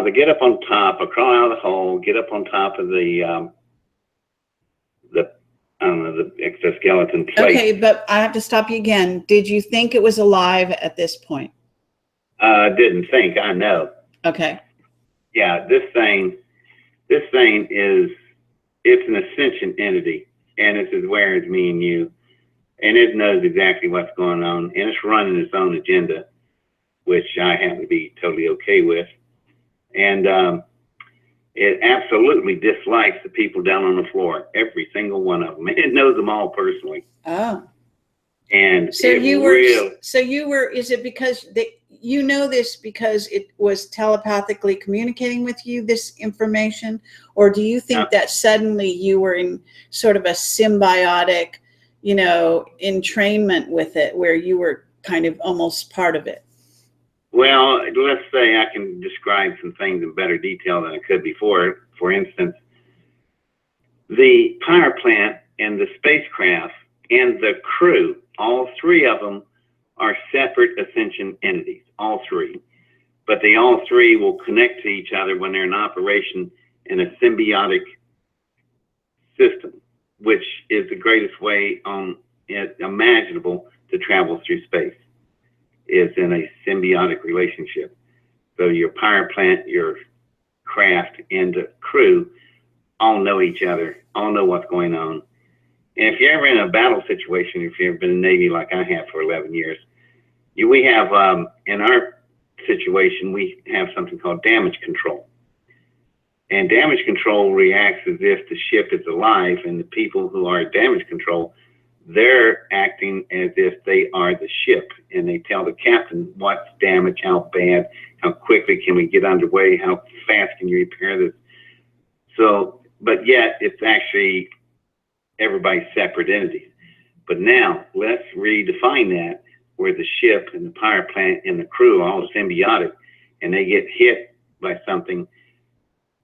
I get up on top, I crawl out of the hole, get up on top of the exoskeleton plate. Okay, but I have to stop you again. Did you think it was alive at this point? Didn't think, I know. Okay. Yeah, this thing is, it's an ascension entity, and it's as aware as me and you, and it knows exactly what's going on, and it's running its own agenda, which I happen to be totally okay with. And it absolutely dislikes the people down on the floor, every single one of them. It knows them all personally. Oh. And so you were, is it because you know this because it was telepathically communicating with you this information, or do you think that suddenly you were in sort of a symbiotic, entrainment with it, where you were kind of almost part of it? Well, let's say I can describe some things in better detail than I could before. For instance, the power plant and the spacecraft and the crew, all three of them are separate ascension entities, all three. But they all three will connect to each other when they're in operation in a symbiotic system, which is the greatest way imaginable to travel through space, is in a symbiotic relationship. So your power plant, your craft, and the crew all know each other, all know what's going on. And if you're ever in a battle situation, if you've ever been in the Navy like I have for 11 years, we have, in our situation, we have something called damage control. And damage control reacts as if the ship is alive, and the people who are damage control, they're acting as if they are the ship, and they tell the captain what's damaged, how bad, how quickly can we get underway, how fast can you repair this. So, but yet it's actually everybody's separate entities. But now let's redefine that, where the ship and the power plant and the crew are all symbiotic, and they get hit by something.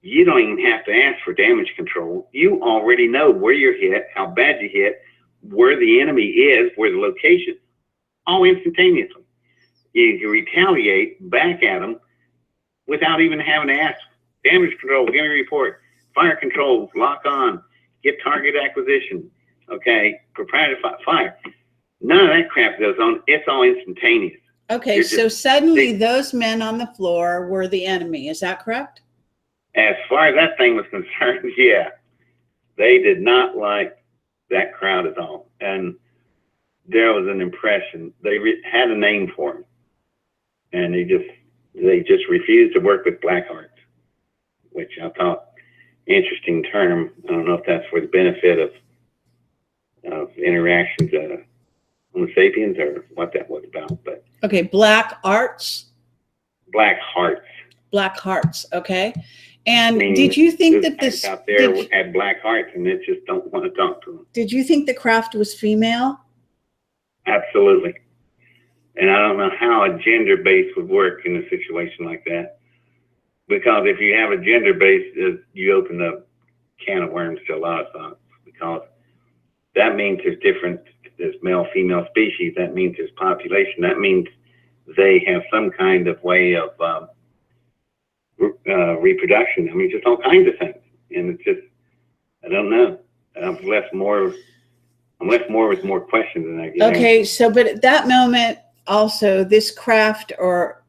You don't even have to ask for damage control. You already know where you're hit, how bad you hit, where the enemy is, where the location, all instantaneously. You can retaliate back at them without even having to ask. Damage control, give me a report. Fire controls, lock on, get target acquisition. Okay, proprietary fire. None of that crap goes on. It's all instantaneous. Okay, so suddenly those men on the floor were the enemy. Is that correct? As far as that thing was concerned, yeah. They did not like that crowd at all. And there was an impression. They had a name for him. And they just refused to work with black hearts, which I thought interesting term. I don't know if that's for the benefit of interactions Homo sapiens or what that was about, but okay, black arts, black hearts, okay. And meaning did you think that this out there had black hearts and it just don't want to talk to them? Did you think the craft was female? Absolutely. And I don't know how a gender base would work in a situation like that, because if you have a gender base, you open a can of worms to a lot of thoughts, because that means there's male, female species. That means there's population. That means they have some kind of way of reproduction. I mean, just all kinds of things. And it's just, I don't know. I'm left more with more questions than I get. Okay, so but at that moment, also this craft or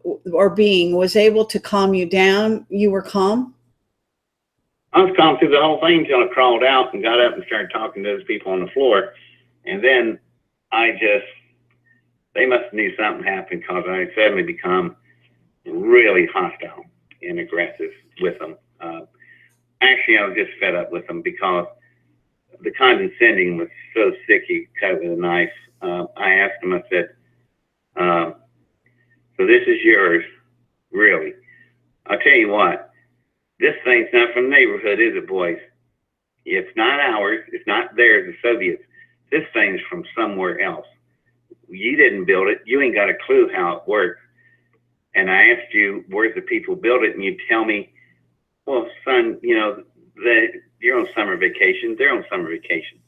being was able to calm you down. You were calm? I was calm through the whole thing until I crawled out and got up and started talking to those people on the floor. And then they must have knew something happened, because I suddenly become really hostile and aggressive with them. Actually, I was just fed up with them because the condescending was so sick you cut it with a knife. I asked them, I said, so this is yours, really? I'll tell you what, this thing's not from the neighborhood, is it, boys? It's not ours. It's not theirs, the Soviets. This thing's from somewhere else. You didn't build it. You ain't got a clue how it works. And I asked you, where's the people build it? And you tell me, well, son, you're on summer vacation. They're on summer vacation.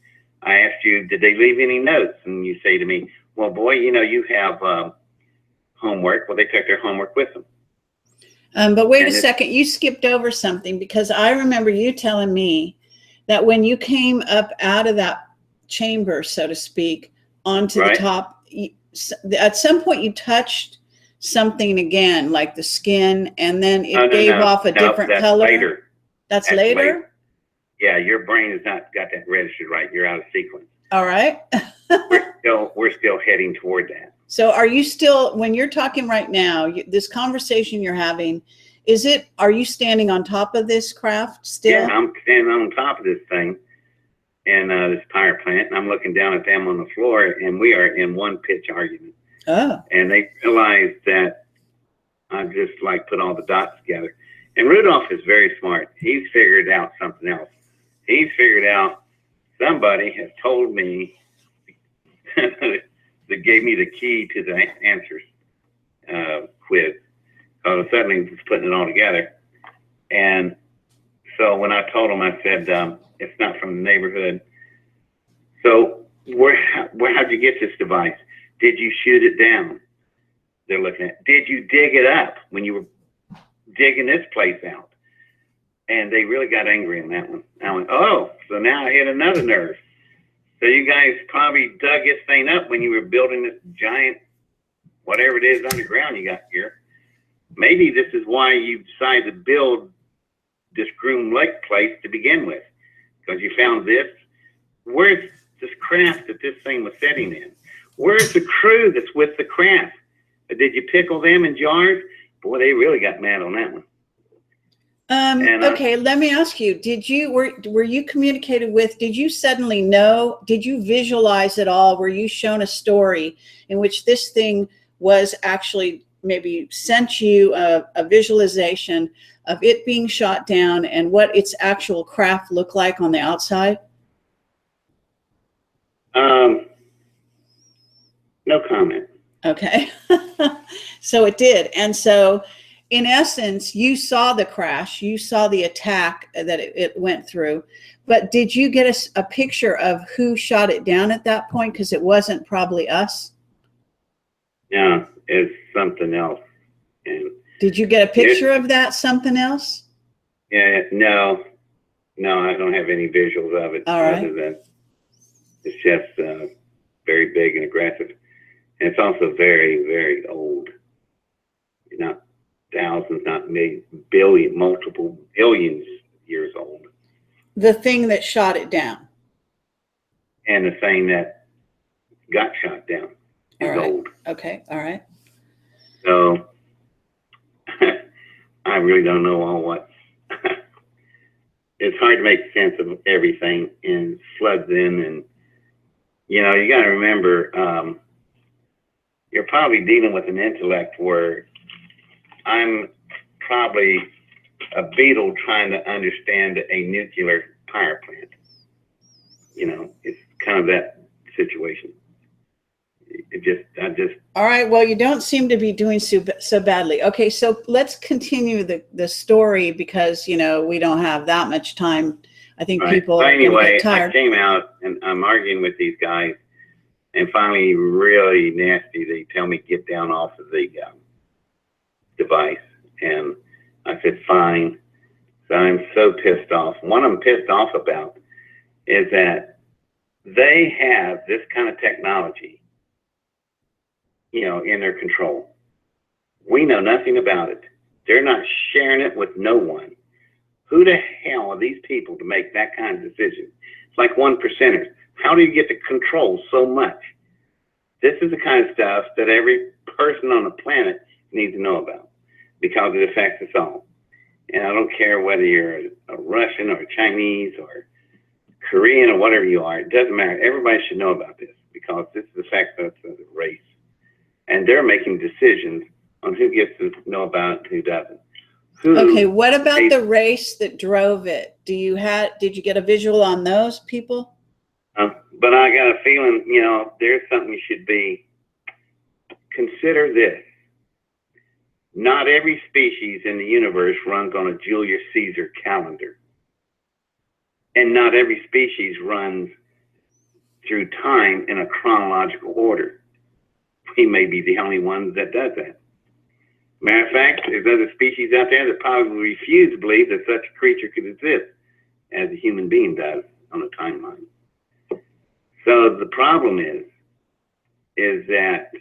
I asked you, did they leave any notes? And you say to me, well, boy, you have homework. Well, they took their homework with them. But wait a second, you skipped over something, because I remember you telling me that when you came up out of that chamber, so to speak, onto the top, at some point you touched something again, like the skin, and then it gave off a different color. Later. That's later? Yeah, your brain has not got that registered right. You're out of sequence. All right. we're still heading toward that. So are you still, when you're talking right now, this conversation you're having, are you standing on top of this craft still? Yeah, I'm standing on top of this thing and this power plant, and I'm looking down at them on the floor, and we are in one pitch argument. Oh. And they realize that I just put all the dots together. And Rudolph is very smart. He's figured out something else. He's figured out somebody has told me that gave me the key to the answers quiz. So suddenly he's putting it all together. And so when I told him, I said, it's not from the neighborhood. So how'd you get this device? Did you shoot it down? They're looking at, did you dig it up when you were digging this place out? And they really got angry on that one. I went, oh, so now I hit another nerve. So you guys probably dug this thing up when you were building this giant, whatever it is underground you got here. Maybe this is why you decided to build this Groom Lake place to begin with, because you found this. Where's this craft that this thing was sitting in? Where's the crew that's with the craft? Did you pickle them in jars? Boy, they really got mad on that one. Okay, let me ask you, were you communicated with, did you suddenly know, did you visualize it all? Were you shown a story in which this thing was actually maybe sent you a visualization of it being shot down and what its actual craft looked like on the outside? No comment. Okay. So it did. And so in essence, you saw the crash, you saw the attack that it went through, but did you get a picture of who shot it down at that point? Because it wasn't probably us. No, it's something else. And did you get a picture of that something else? Yeah, no, I don't have any visuals of it. All right. Other than it's just very big and aggressive. And it's also very, very old. Not thousands, not millions, billion, multiple billions years old. The thing that shot it down. And the thing that got shot down is old. Okay, all right. So I really don't know all what. It's hard to make sense of everything, and floods in, and you got to remember, you're probably dealing with an intellect where I'm probably a beetle trying to understand a nuclear power plant. It's kind of that situation. All right. Well, you don't seem to be doing so badly. Okay, so let's continue the story because we don't have that much time. I think people are anyway, get tired. I came out and I'm arguing with these guys, and finally, really nasty, they tell me get down off of the device, and I said fine. So I'm so pissed off. What I'm pissed off about is that they have this kind of technology, in their control. We know nothing about it. They're not sharing it with no one. Who the hell are these people to make that kind of decision? It's like 1%ers. How do you get to control so much? This is the kind of stuff that every person on the planet needs to know about because it affects us all. And I don't care whether you're a Russian or a Chinese or Korean or whatever you are. It doesn't matter. Everybody should know about this because this affects us as a race. And they're making decisions on who gets to know about it and who doesn't. Okay, what about the race that drove it? Did you get a visual on those people? But I got a feeling, there's something you should be. Consider this. Not every species in the universe runs on a Julius Caesar calendar. And not every species runs through time in a chronological order. We may be the only one that does that. Matter of fact, there's other species out there that probably refuse to believe that such a creature could exist as a human being does on a timeline. So the problem is that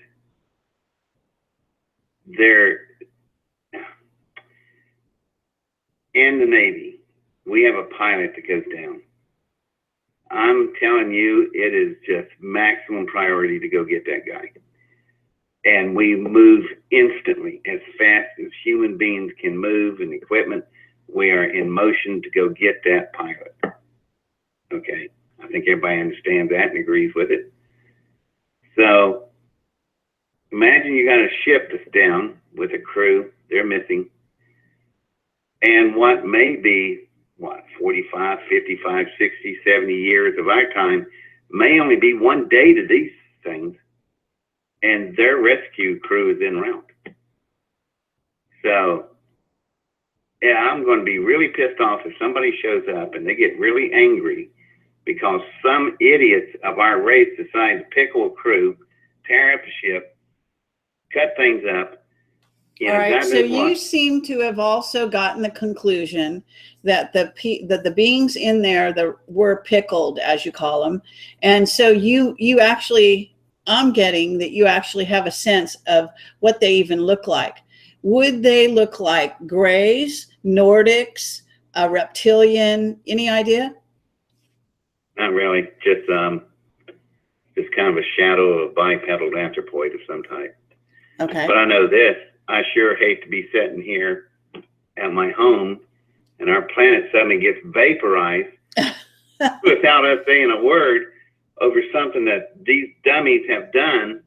they're in the Navy. We have a pilot that goes down. I'm telling you, it is just maximum priority to go get that guy. And we move instantly, as fast as human beings can move and equipment. We are in motion to go get that pilot. Okay, I think everybody understands that and agrees with it. So imagine you got a ship that's down with a crew, they're missing. And what may be, 45, 55, 60, 70 years of our time may only be one day to these things. And their rescue crew is en route. So, yeah, I'm going to be really pissed off if somebody shows up and they get really angry because some idiots of our race decide to pickle a crew, tear up a ship, cut things up. All right, so you seem to have also gotten the conclusion that the beings in there were pickled, as you call them, and so you actually. I'm getting that you actually have a sense of what they even look like. Would they look like Greys, Nordics, a reptilian? Any idea? Not really. Just kind of a shadow of a bipedal anthropoid of some type. Okay. But I know this. I sure hate to be sitting here at my home and our planet suddenly gets vaporized without us saying a word over something that these dummies have done,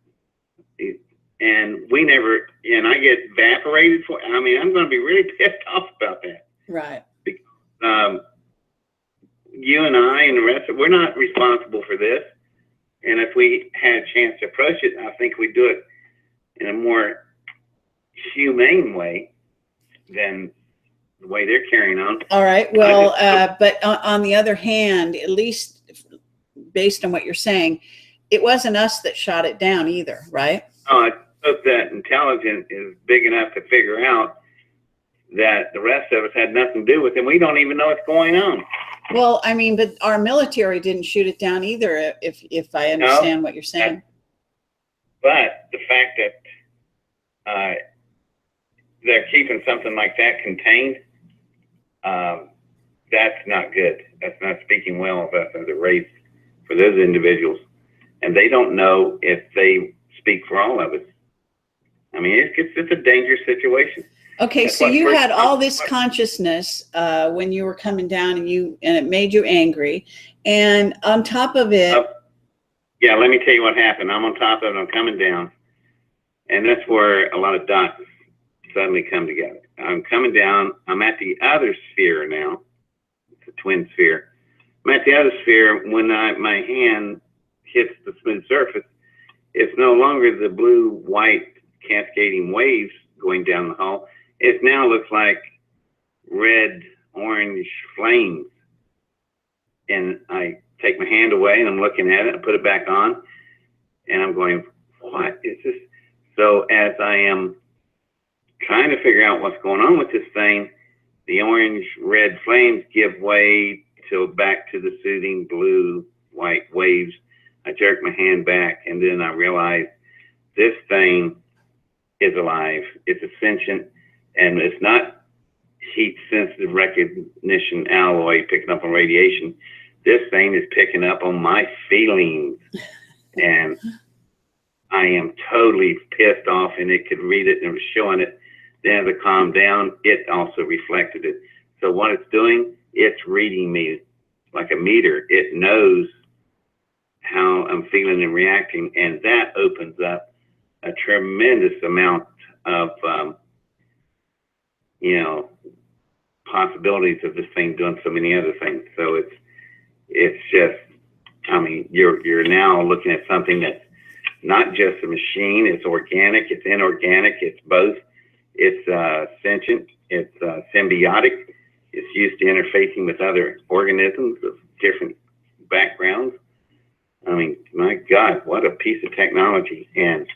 and I get evaporated for. I mean, I'm going to be really pissed off about that. Right. Because, you and I and the rest we're not responsible for this. And if we had a chance to approach it, I think we'd do it in a more humane way. than the way they're carrying on. All right. Well, but on the other hand, at least based on what you're saying, it wasn't us that shot it down either, right? Oh, I hope that intelligence is big enough to figure out that the rest of us had nothing to do with it. We don't even know what's going on. Well, I mean, but our military didn't shoot it down either, if I understand what you're saying. But the fact that they're keeping something like that contained, that's not good. That's not speaking well of us as a race for those individuals. And they don't know if they speak for all of us. I mean, it's a dangerous situation. Okay, so you had all this consciousness when you were coming down, and it made you angry. And on top of it, yeah, let me tell you what happened. I'm on top of it. I'm coming down, and that's where a lot of dots suddenly come together. I'm coming down. I'm at the other sphere now. It's a twin sphere. I'm at the other sphere when my hand hits the smooth surface. It's no longer the blue-white cascading waves going down the hull. It now looks like red, orange flames. And I take my hand away and I'm looking at it and put it back on. And I'm going, what is this? So as I am trying to figure out what's going on with this thing, the orange, red flames give way till back to the soothing blue, white waves. I jerk my hand back and then I realize this thing is alive. It's a sentient, and it's not heat sensitive recognition alloy picking up on radiation. This thing is picking up on my feelings, and I am totally pissed off, and it could read it and it was showing it. Then as I calmed down, it also reflected it. So what it's doing, it's reading me like a meter. It knows how I'm feeling and reacting, and that opens up a tremendous amount of possibilities of this thing doing so many other things. So it's just, I mean, you're now looking at something that's not just a machine. It's organic, it's inorganic, it's both. It's sentient, it's symbiotic. It's used to interfacing with other organisms of different backgrounds. I mean, my God, what a piece of technology. And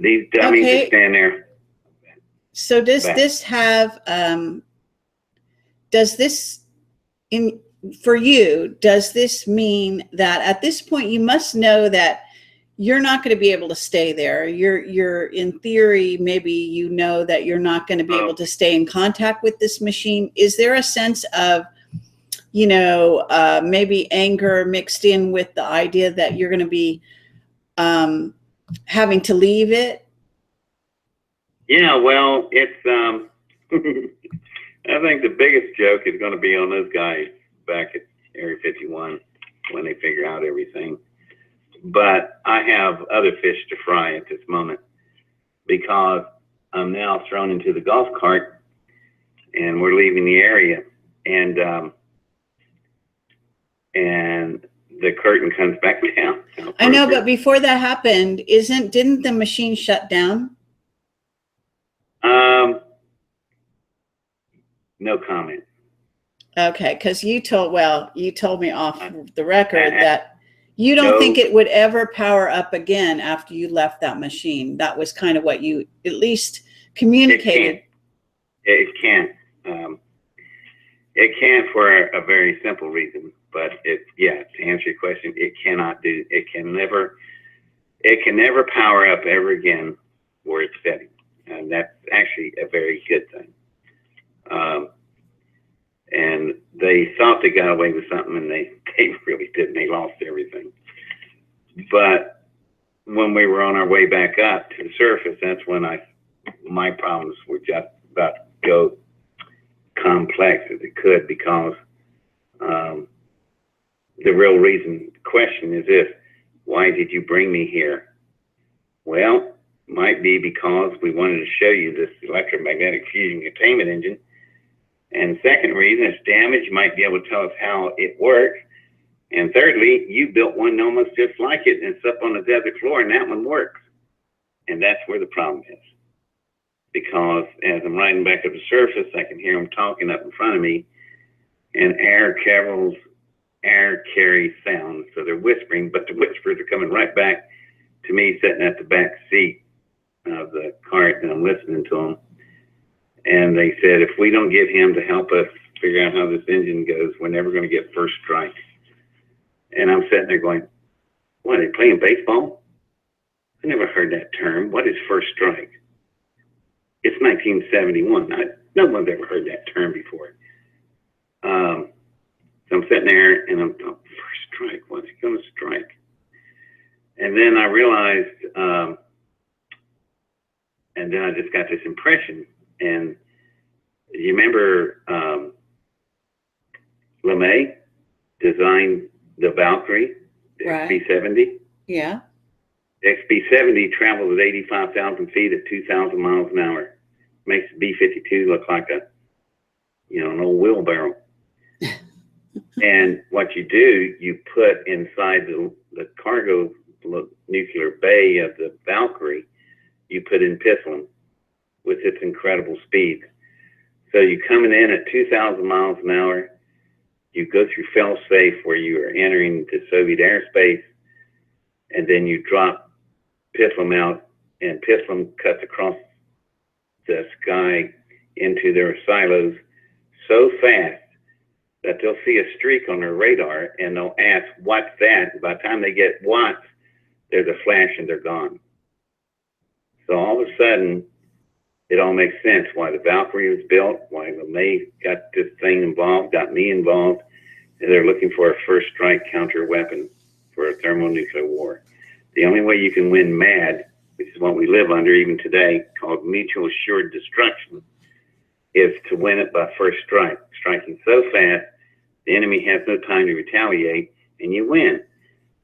these dummies just stand there. So does this have, does this mean that at this point you must know that you're not going to be able to stay there? You're in theory, maybe you know that you're not going to be able to stay in contact with this machine. Is there a sense of, maybe anger mixed in with the idea that you're going to be having to leave it? Yeah, well, it's, I think the biggest joke is going to be on those guys back at Area 51 when they figure out everything. But I have other fish to fry at this moment because I'm now thrown into the golf cart and we're leaving the area, and the curtain comes back down. I know, but before that happened, didn't the machine shut down? No comment. Okay, because you told me off the record that you don't think it would ever power up again after you left that machine. That was kind of what you at least communicated. It can't. It can't for a very simple reason. But to answer your question, it cannot do. It can never power up ever again where it's setting, and that's actually a very good thing. And they thought they got away with something, and they really didn't. They lost everything. But when we were on our way back up to the surface, that's when my problems were just about to go complex as it could, because the real question is this: why did you bring me here? Well, might be because we wanted to show you this electromagnetic fusion containment engine. And second reason, it's damaged. You might be able to tell us how it works. And thirdly, you built one almost just like it, and it's up on the desert floor, and that one works. And that's where the problem is. because as I'm riding back up the surface, I can hear them talking up in front of me, and air carries sound. So they're whispering, but the whispers are coming right back to me sitting at the back seat of the cart, and I'm listening to them. And they said, if we don't get him to help us figure out how this engine goes, we're never going to get first strike. And I'm sitting there going, what, are they playing baseball? I never heard that term. What is first strike? It's 1971. No one's ever heard that term before. So I'm sitting there and I'm thinking, first strike, what's he going to strike? And then I realized, and then I just got this impression. And you remember LeMay designed the Valkyrie, the Right. XB-70? Yeah. The XB-70 travels at 85,000 feet at 2,000 miles an hour. Makes the B-52 look like an old wheelbarrow. And what you do, you put inside the cargo nuclear bay of the Valkyrie, you put in Piston with its incredible speed. So you're coming in at 2,000 miles an hour, you go through fail-safe where you are entering the Soviet airspace, and then you drop Piston out, and Piston cuts across the sky into their silos so fast that they'll see a streak on their radar, and they'll ask, what's that? By the time they get what's, there's a flash and they're gone. So all of a sudden, it all makes sense why the Valkyrie was built, why LeMay got this thing involved, got me involved, and they're looking for a first strike counter weapon for a thermonuclear war. The only way you can win MAD, which is what we live under even today, called mutual assured destruction, is to win it by first strike, striking so fast the enemy has no time to retaliate, and you win.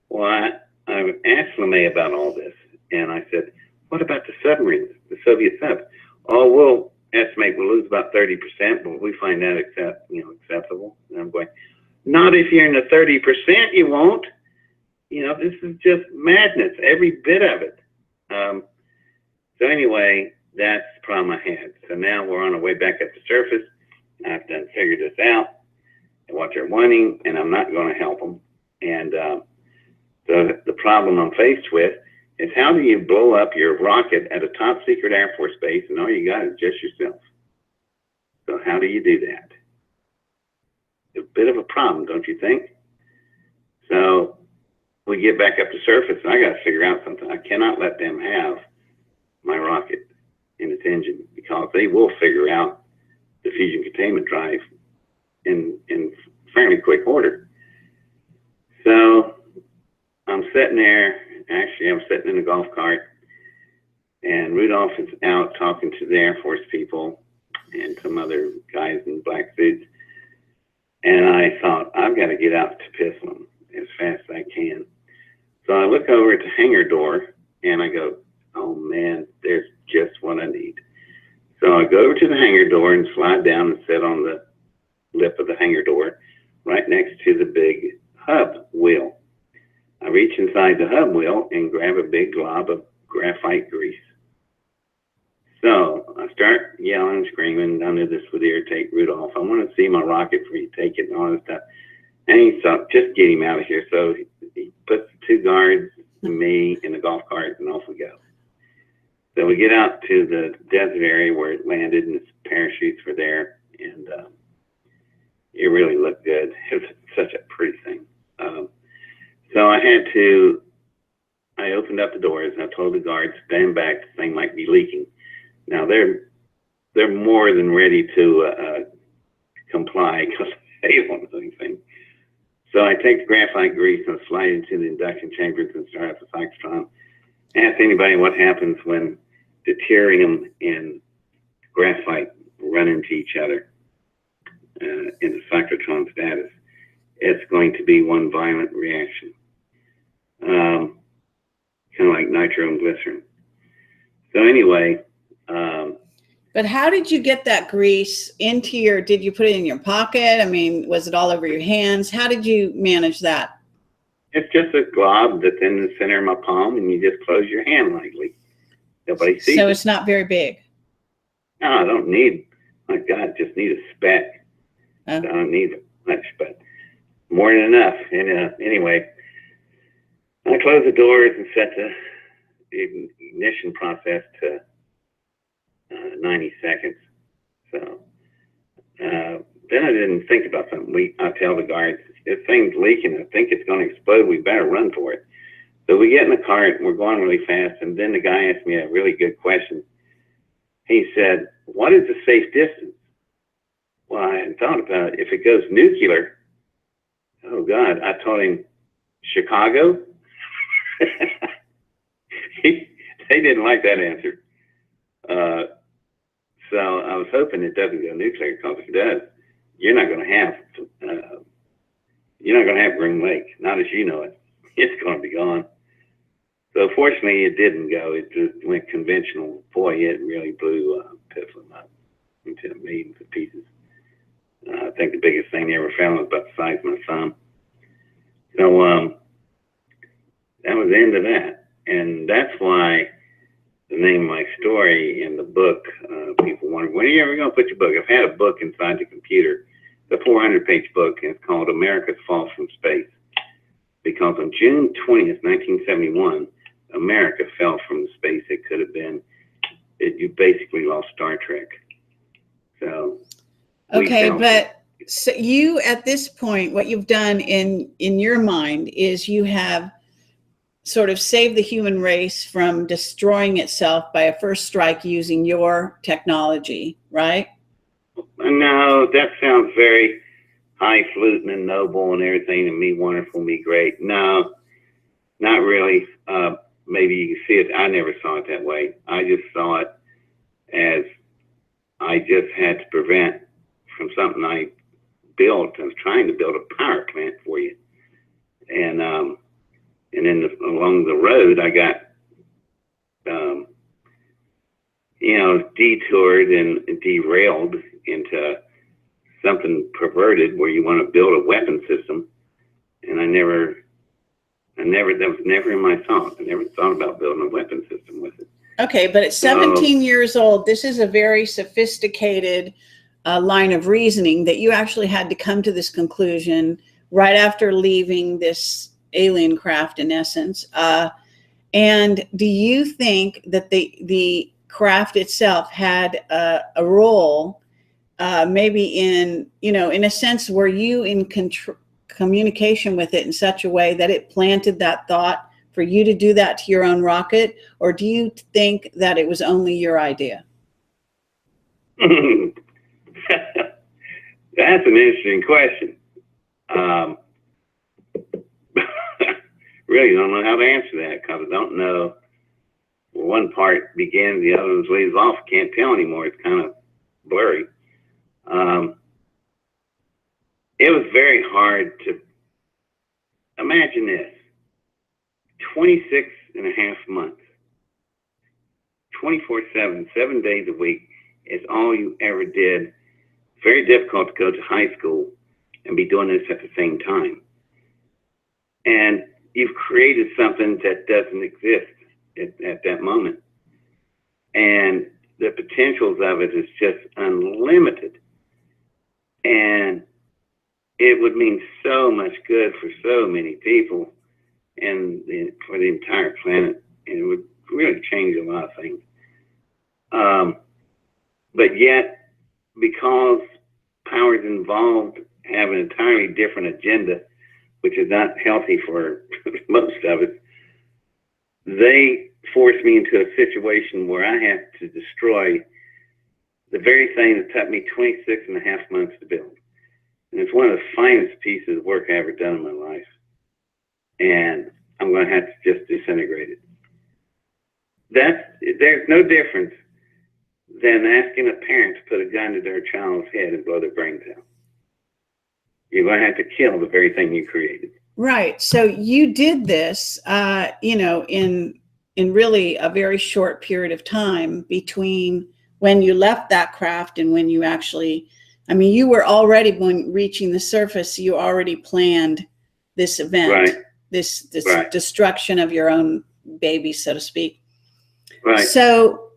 Well, I asked LeMay about all this, and I said, what about the submarines, the Soviet subs? Oh, we'll estimate we'll lose about 30%, but we find that acceptable. And I'm going, not if you're in the 30%, you won't. This is just madness, every bit of it. So anyway, that's the problem I had. So now we're on our way back up the surface. I've done figured this out and what they're wanting, and I'm not going to help them. And the problem I'm faced with is, how do you blow up your rocket at a top secret Air Force base and all you got is just yourself? So how do you do that? It's a bit of a problem, don't you think? So we get back up to surface, and I got to figure out something. I cannot let them have my rocket in its engine, because they will figure out the fusion containment drive in fairly quick order. So I'm sitting there. Actually, I'm sitting in a golf cart, and Rudolph is out talking to the Air Force people and some other guys in black suits. And I thought, I've got to get out to Piston as fast as I can. So I look over at the hangar door, and I go, oh man, there's just what I need. So I go over to the hangar door and slide down and sit on the lip of the hangar door right next to the big hub wheel. I reach inside the hub wheel and grab a big glob of graphite grease. So I start yelling and screaming. I knew this would irritate Rudolph. I want to see my rocket before you take it and all this stuff. And he thought, just get him out of here. So he puts the two guards, me, in the golf cart, and off we go. So we get out to the desert area where it landed, and its parachutes were there, and it really looked good. It was such a pretty thing. So I opened up the doors, and I told the guards, stand back, the thing might be leaking. Now they're more than ready to comply, because they don't know anything. So I take the graphite grease and slide it into the induction chambers and start up the cyclotron. Ask anybody what happens when deuterium and graphite run into each other in the cyclotron status. It's going to be one violent reaction, kind of like nitro and glycerin. So anyway. But how did you get that grease into did you put it in your pocket? I mean, was it all over your hands? How did you manage that? It's just a glob that's in the center of my palm, and you just close your hand lightly. Nobody sees So it. it's not very big. No, I don't need, my God, just need a speck. Oh. I don't need much, but more than enough. And anyway, I closed the doors and set the ignition process to 90 seconds. So then I didn't think about something. I tell the guards, this thing's leaking. I think it's going to explode. We better run for it. So we get in the car and we're going really fast. And then the guy asked me a really good question. He said, what is the safe distance? Well, I hadn't thought about it. If it goes nuclear, oh God, I told him Chicago. They didn't like that answer. So I was hoping it doesn't go nuclear, because if it does, you're not going to have Green Lake, not as you know it. It's going to be gone. So fortunately, it didn't go. It just went conventional. Boy, it really blew Piffling up into millions of pieces. I think the biggest thing they ever found was about the size of my thumb. So that was the end of that. And that's why the name of my story in the book, people wonder, when are you ever going to put your book? I've had a book inside the computer, the 400-page book, and it's called America's Fall from Space. Because on June 20th, 1971, America fell from the space it could have been. You basically lost Star Trek. So okay, but so you, at this point, what you've done in your mind is you have sort of saved the human race from destroying itself by a first strike using your technology, right? No, that sounds very highfalutin and noble and everything, and me wonderful, me great. No, not really. Maybe you can see it. I never saw it that way. I just saw it as I just had to prevent from something I built. I was trying to build a power plant for you, and then along the road, I got detoured and derailed into something perverted where you want to build a weapon system, and that was never in my thought. I never thought about building a weapon system with it. Okay, but at 17 years old, this is a very sophisticated line of reasoning that you actually had to come to this conclusion right after leaving this alien craft, in essence. And do you think that the craft itself had a role, maybe in a sense, were you in communication with it in such a way that it planted that thought for you to do that to your own rocket? Or do you think that it was only your idea? That's an interesting question. Really don't know how to answer that, because I don't know. One part begins, the other one leaves off. Can't tell anymore. It's kind of blurry. It was very hard to imagine this. 26 and a half months, 24/7, 7 days a week is all you ever did. Very difficult to go to high school and be doing this at the same time. And you've created something that doesn't exist at that moment. And the potentials of it is just unlimited. And it would mean so much good for so many people and for the entire planet. And it would really change a lot of things. But yet, because powers involved have an entirely different agenda, which is not healthy for most of us, they force me into a situation where I have to destroy the very thing that took me 26 and a half months to build. And it's one of the finest pieces of work I ever done in my life. And I'm going to have to just disintegrate it. There's no difference than asking a parent to put a gun to their child's head and blow their brains out. You're going to have to kill the very thing you created. Right. So you did this, in really a very short period of time between when you left that craft and when you actually, you were already reaching the surface. You already planned this event, right. this right. destruction of your own baby, so to speak. Right. So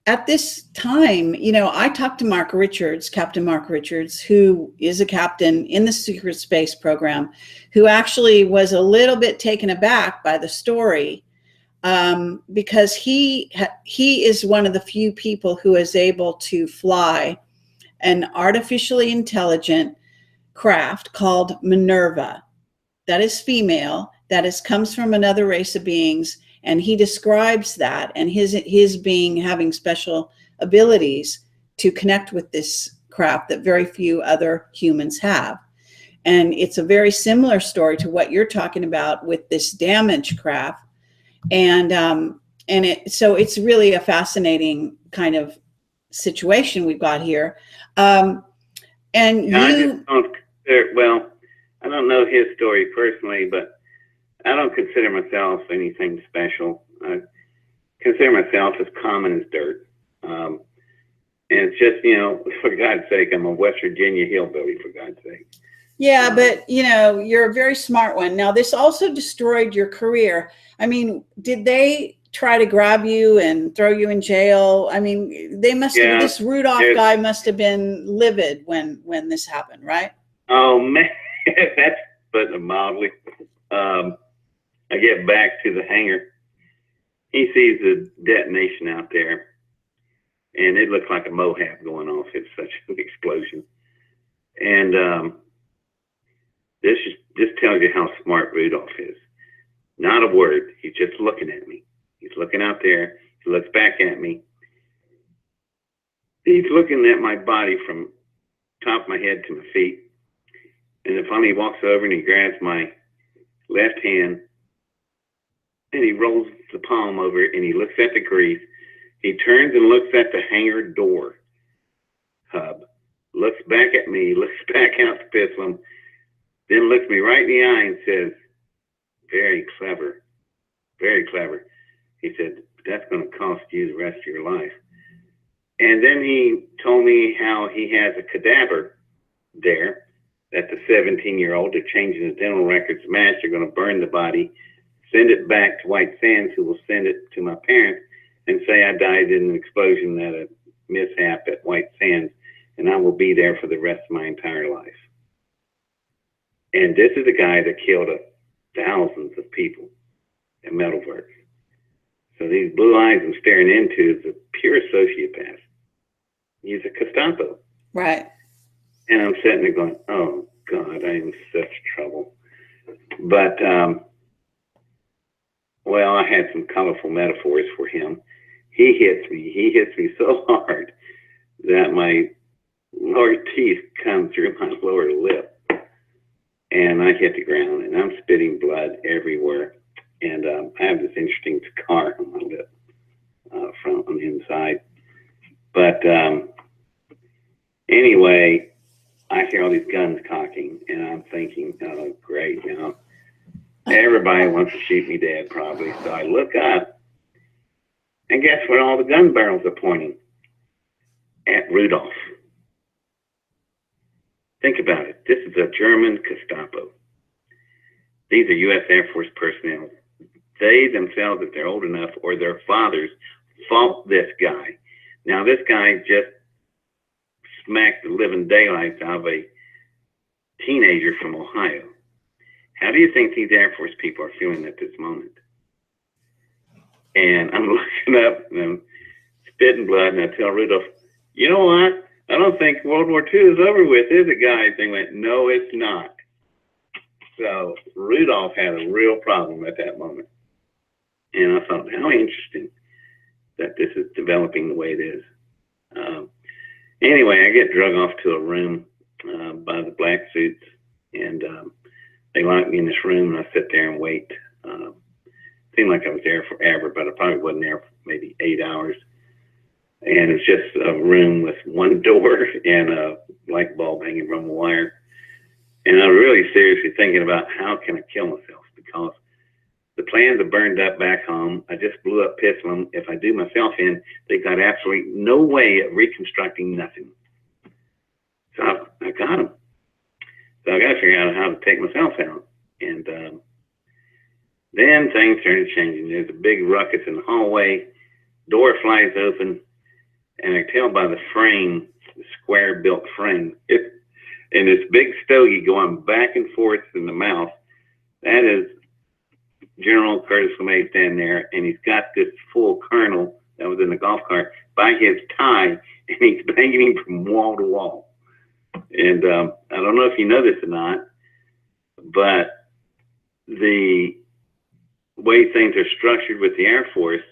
at this time, I talked to Mark Richards, Captain Mark Richards, who is a captain in the secret space program, who actually was a little bit taken aback by the story, because he is one of the few people who is able to fly an artificially intelligent craft called Minerva. That is female, comes from another race of beings, and he describes that and his being having special abilities to connect with this craft that very few other humans have. And it's a very similar story to what you're talking about with this damaged craft. And so it's really a fascinating kind of situation we've got here. And I just don't consider, well, I don't know his story personally, but I don't consider myself anything special. I consider myself as common as dirt. And it's just, for God's sake, I'm a West Virginia hillbilly, for God's sake. Yeah, but you're a very smart one. Now, this also destroyed your career. I mean, did they try to grab you and throw you in jail? I mean, they must have, this Rudolph guy must have been livid when this happened, right? Oh, man, that's putting it mildly. I get back to the hangar. He sees the detonation out there, and it looks like a Mohab going off. It's such an explosion. And this tells you how smart Rudolph is. Not a word. He's just looking at me. He's looking out there. He looks back at me. He's looking at my body from top of my head to my feet. And then finally he walks over and he grabs my left hand and he rolls the palm over it and he looks at the grease. He turns and looks at the hangar door hub, looks back at me, looks back out the pistol, then looks me right in the eye and says, "Very clever, very clever." He said, "That's going to cost you the rest of your life." And then he told me how he has a cadaver there that the 17-year-old, they're changing the dental records match. They're going to burn the body, send it back to White Sands, who will send it to my parents and say I died in an explosion at a mishap at White Sands, and I will be there for the rest of my entire life. And this is the guy that killed thousands of people at Metalworks. So these blue eyes I'm staring into is a pure sociopath. He's a Gestapo. Right. And I'm sitting there going, oh, God, I am in such trouble. But, well, I had some colorful metaphors for him. He hits me so hard that my lower teeth come through my lower lip. And I hit the ground, and I'm spitting blood everywhere. And I have this interesting scar on my lip from on the inside. But anyway, I hear all these guns cocking, and I'm thinking, oh, great, everybody wants to shoot me dead probably. So I look up, and guess where all the gun barrels are pointing? At Rudolph. Think about it. This is a German Gestapo. These are U.S. Air Force personnel. They themselves, if they're old enough, or their fathers, fought this guy. Now, this guy just smacked the living daylights out of a teenager from Ohio. How do you think these Air Force people are feeling at this moment? And I'm looking up and I'm spitting blood, and I tell Rudolph, you know what? I don't think World War II is over with, is it, guys? They went, no, it's not. So Rudolph had a real problem at that moment. And I thought, how interesting that this is developing the way it is. Anyway, I get drug off to a room by the black suits, and they lock me in this room, and I sit there and wait. Seemed like I was there forever, but I probably wasn't there for maybe 8 hours. And it's just a room with one door and a light bulb hanging from a wire. And I'm really seriously thinking about how can I kill myself, because the plans are burned up back home. I just blew up Pittsburgh. If I do myself in, they've got absolutely no way of reconstructing nothing. So I got them. So I got to figure out how to take myself out. And then things started changing. There's a big ruckus in the hallway. Door flies open. and I can tell by the frame, the square built frame, and this big stogie going back and forth in the mouth. That is General Curtis LeMay standing there, and he's got this full colonel that was in the golf cart by his tie, and he's banging him from wall to wall. And I don't know if you know this or not, but the way things are structured with the Air Force,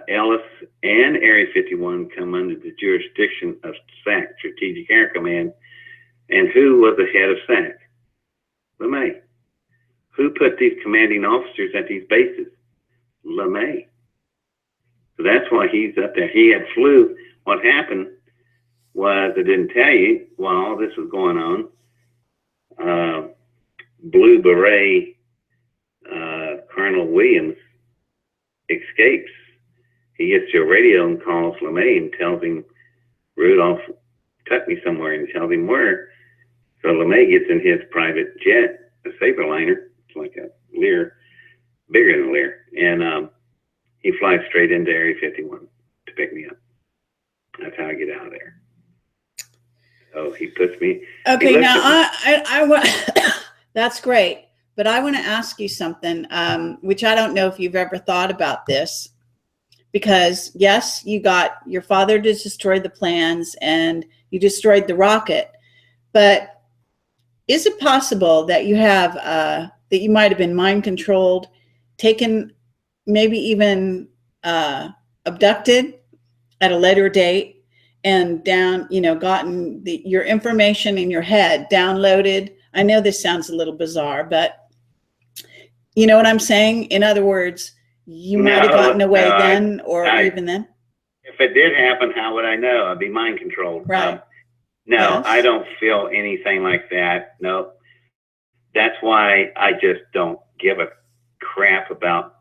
Ellis and Area 51 come under the jurisdiction of SAC, Strategic Air Command. And who was the head of SAC? LeMay. Who put these commanding officers at these bases? LeMay. So that's why he's up there. He had flew. What happened was, I didn't tell you, while all this was going on, Blue Beret Colonel Williams escapes. He gets to a radio and calls LeMay and tells him, Rudolph took me somewhere, and tells him where. So LeMay gets in his private jet, a Saberliner. It's like a Lear, bigger than a Lear. And he flies straight into Area 51 to pick me up. That's how I get out of there. So he puts me. Okay, now I want, that's great. But I want to ask you something, which I don't know if you've ever thought about this. Because yes, you got your father to destroy the plans and you destroyed the rocket. But is it possible that you have, that you might have been mind controlled, taken, maybe even abducted at a later date, and gotten your information in your head downloaded? I know this sounds a little bizarre, but you know what I'm saying? In other words, you might have gotten away then, or even then. If it did happen, how would I know? I'd be mind controlled. Right. No, Yes. I don't feel anything like that. No. That's why I just don't give a crap about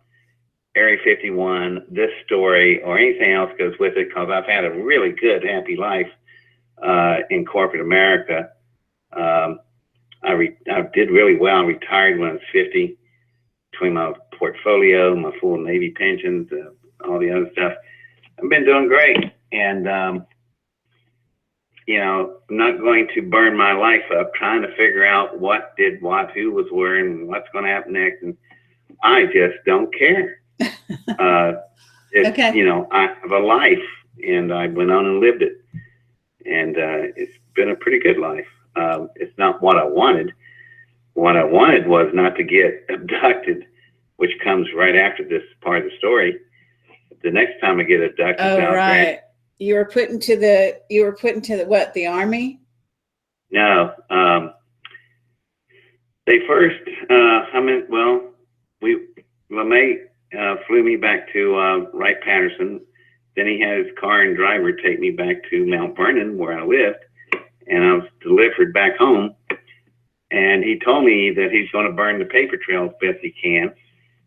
Area 51, this story, or anything else goes with it, because I've had a really good, happy life in corporate America. I did really well. I retired when I was 50. Between my portfolio, my full Navy pensions, all the other stuff, I've been doing great. And, I'm not going to burn my life up trying to figure out what did what, who was where, and what's going to happen next. And I just don't care. Okay. I have a life, and I went on and lived it. And it's been a pretty good life. It's not what I wanted. What I wanted was not to get abducted, which comes right after this part of the story. The next time I get abducted, Oh, right. You were put into the what? The Army? No. They first, LeMay flew me back to Wright-Patterson. Then he had his car and driver take me back to Mount Vernon, where I lived, and I was delivered back home. And he told me that he's going to burn the paper trail as best he can,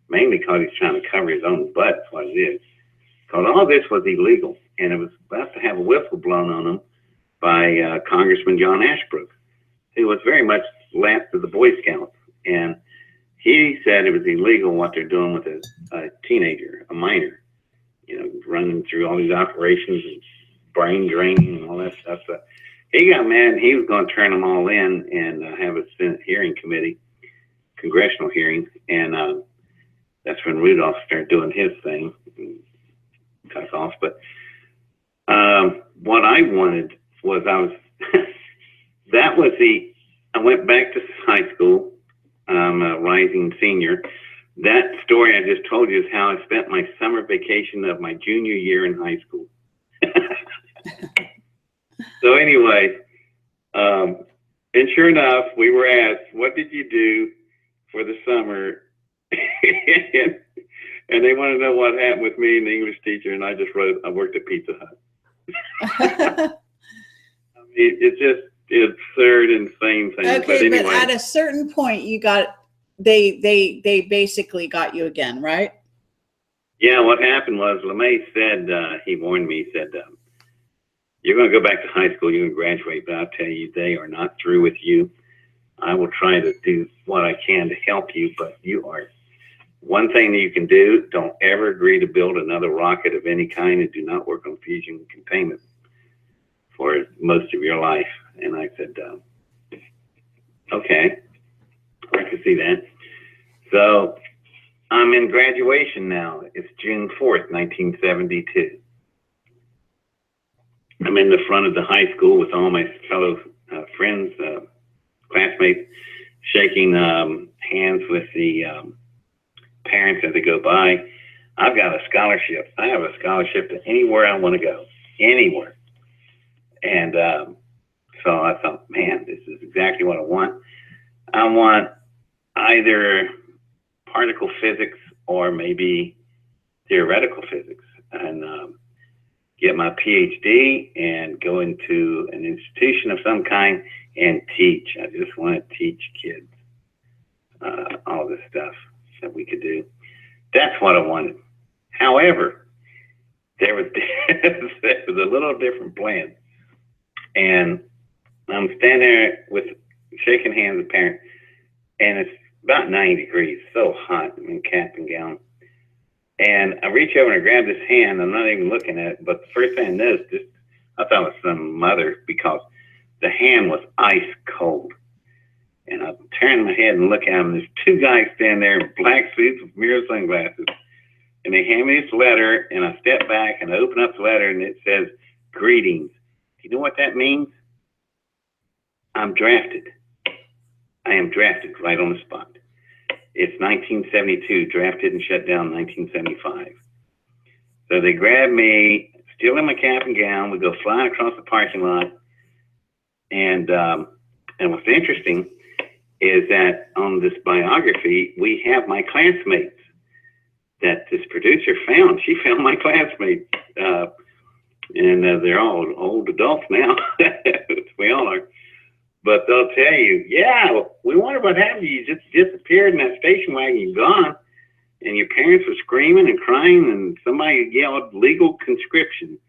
mainly because he's trying to cover his own butt. That's what it is. Because all this was illegal, and it was about to have a whistle blown on him by Congressman John Ashbrook, who was very much last of the Boy Scouts. And he said it was illegal what they're doing with a teenager, a minor, running through all these operations and brain draining and all that stuff. So he got mad, and he was going to turn them all in and have a Senate hearing committee, congressional hearing. And that's when Rudolph started doing his thing, and cut off. But what I wanted was I went back to high school. I'm a rising senior. That story I just told you is how I spent my summer vacation of my junior year in high school. So anyway, and sure enough, we were asked, what did you do for the summer? And they want to know what happened with me and the English teacher, and I just wrote, I worked at Pizza Hut. I mean, it's just absurd, insane thing. Okay, but anyway, but at a certain point, they basically got you again, right? yeah, what happened was LeMay said, he warned me, he said, you're going to go back to high school, you're going to graduate, but I'll tell you, they are not through with you. I will try to do what I can to help you, but you are one thing that you can do, don't ever agree to build another rocket of any kind and do not work on fusion containment for most of your life. And I said, okay, I can see that. So I'm in graduation now. It's June 4th, 1972. I'm in the front of the high school with all my fellow friends, classmates, shaking hands with the parents as they go by. I've got a scholarship. I have a scholarship to anywhere I want to go, anywhere. And so I thought, man, this is exactly what I want. I want either particle physics or maybe theoretical physics, and get my PhD and go into an institution of some kind and teach. I just want to teach kids all this stuff that we could do. That's what I wanted. However, there was a little different plan. And I'm standing there with shaking hands with parents, and it's about 90 degrees, so hot. I'm in cap and gown. And I reach over and I grab this hand. I'm not even looking at it, but the first thing I noticed, I thought it was some mother, because the hand was ice cold. And I turn my head and look at them. There's two guys standing there in black suits with mirror sunglasses. And they hand me this letter, and I step back and I open up the letter, and it says, "Greetings." You know what that means? I'm drafted. I am drafted right on the spot. It's 1972, drafted and shut down in 1975. So they grab me, still in my cap and gown. We go flying across the parking lot. And what's interesting is that on this biography, we have my classmates that this producer found. She found my classmates. And they're all old adults now. We all are. But they'll tell you, yeah, we wonder what happened. You just disappeared in that station wagon, you're gone. And your parents were screaming and crying, and somebody yelled legal conscription.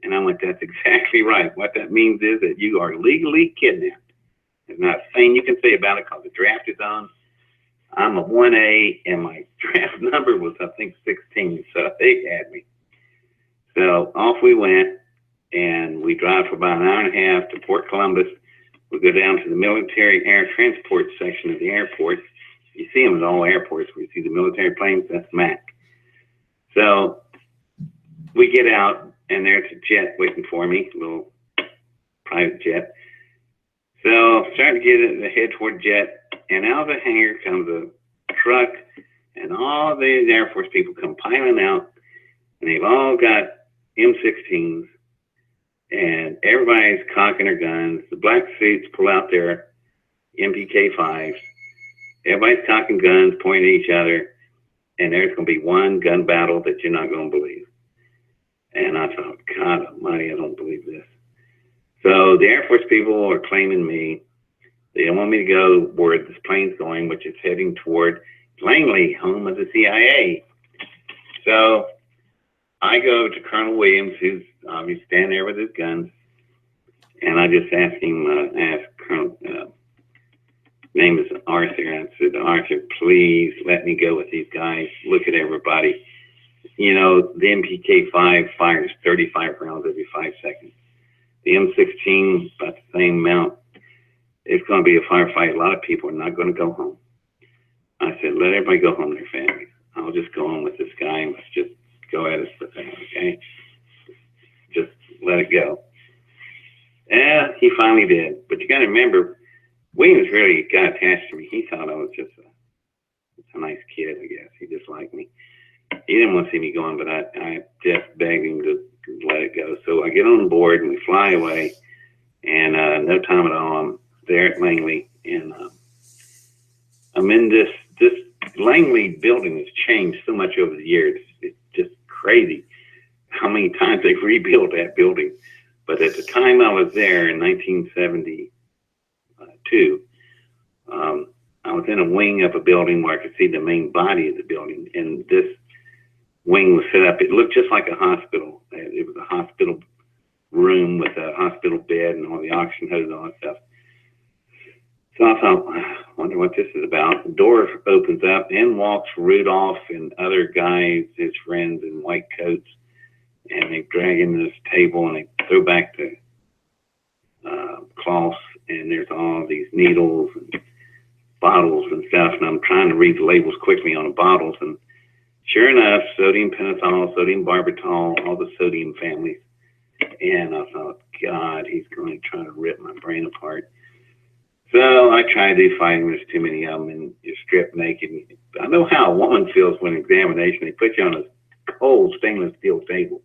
And I went, that's exactly right. What that means is that you are legally kidnapped. There's not a thing you can say about it because the draft is on. I'm a 1A, and my draft number was, I think, 16. So they had me. So off we went, and we drive for about an hour and a half to Port Columbus. We go down to the military air transport section of the airport. You see them at all airports where you see the military planes, that's MAC. So we get out, and there's a jet waiting for me, a little private jet. So starting to get it head toward jet, and out of the hangar comes a truck, and all these Air Force people come piling out, and they've all got M16s, and everybody's cocking their guns. The black suits pull out their MPK5s. Everybody's cocking guns, pointing at each other, and there's going to be one gun battle that you're not going to believe. And I thought, God almighty, I don't believe this. So the Air Force people are claiming me. They don't want me to go where this plane's going, which is heading toward Langley, home of the CIA. So I go to Colonel Williams, who's obviously standing there with his guns, and I just asked him, Colonel, name is Arthur, and I said, Arthur, please let me go with these guys. Look at everybody. You know, the MPK-5 fires 35 rounds every 5 seconds. The M16, about the same amount. It's going to be a firefight. A lot of people are not going to go home. I said, let everybody go home to their families. I'll just go on with this guy, and let's just go at it for things, okay? Just let it go. Yeah, he finally did. But you got to remember, Williams really got attached to me. He thought I was just a nice kid, I guess. He just liked me. He didn't want to see me going, but I just begged him to let it go. So I get on board, and we fly away. And no time at all, I'm there at Langley. And I'm in this Langley building has changed so much over the years. It's just crazy how many times they've rebuilt that building. But at the time I was there in 1972, I was in a wing of a building where I could see the main body of the building. And this wing was set up. It looked just like a hospital. It was a hospital room with a hospital bed and all the oxygen hose and all that stuff. So I thought, wonder what this is about. The door opens up, in walks Rudolph and other guys, his friends in white coats, and they drag him to this table and they throw back the cloths, and there's all these needles and bottles and stuff, and I'm trying to read the labels quickly on the bottles, and sure enough, sodium pentothal, sodium barbital, all the sodium families. And I thought, God, he's going to try to rip my brain apart. So I tried to fight him. There's too many of them, and you're stripped naked. I know how a woman feels when examination, they put you on a cold stainless steel table.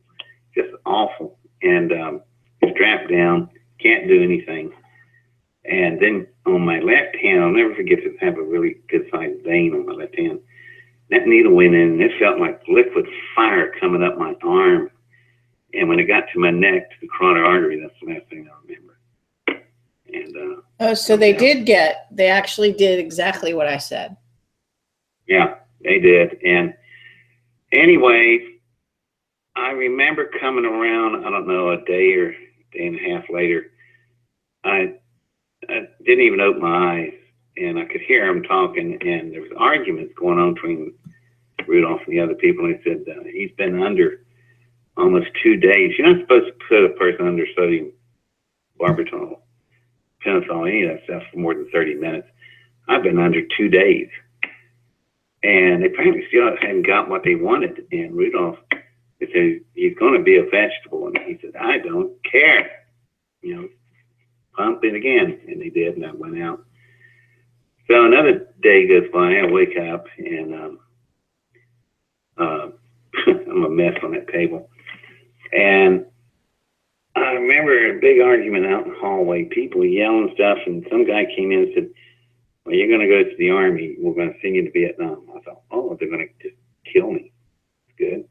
Just awful. And you're strapped down, can't do anything. And then on my left hand, I'll never forget to have a really good-sized vein on my left hand. That needle went in, and it felt like liquid fire coming up my arm. And when it got to my neck, to the carotid artery, that's the last thing I remember. And oh, so they actually did exactly what I said. Yeah, they did. And anyway, I remember coming around, I don't know, a day or day and a half later, I didn't even open my eyes, and I could hear them talking, and there was arguments going on between Rudolph and the other people. And he said, he's been under almost 2 days. You're not supposed to put a person under sodium barbital, pentothal, any of that stuff for more than 30 minutes. I've been under 2 days. And they apparently still hadn't got what they wanted. And Rudolph, they said, he's going to be a vegetable. And he said, I don't care. You know, pump it again. And they did, and I went out. So another day goes by, I wake up, and I'm a mess on that table. And I remember a big argument out in the hallway, people yelling stuff, and some guy came in and said, well, you're going to go to the Army. We're going to send you to Vietnam. I thought, oh, they're going to just kill me. Good.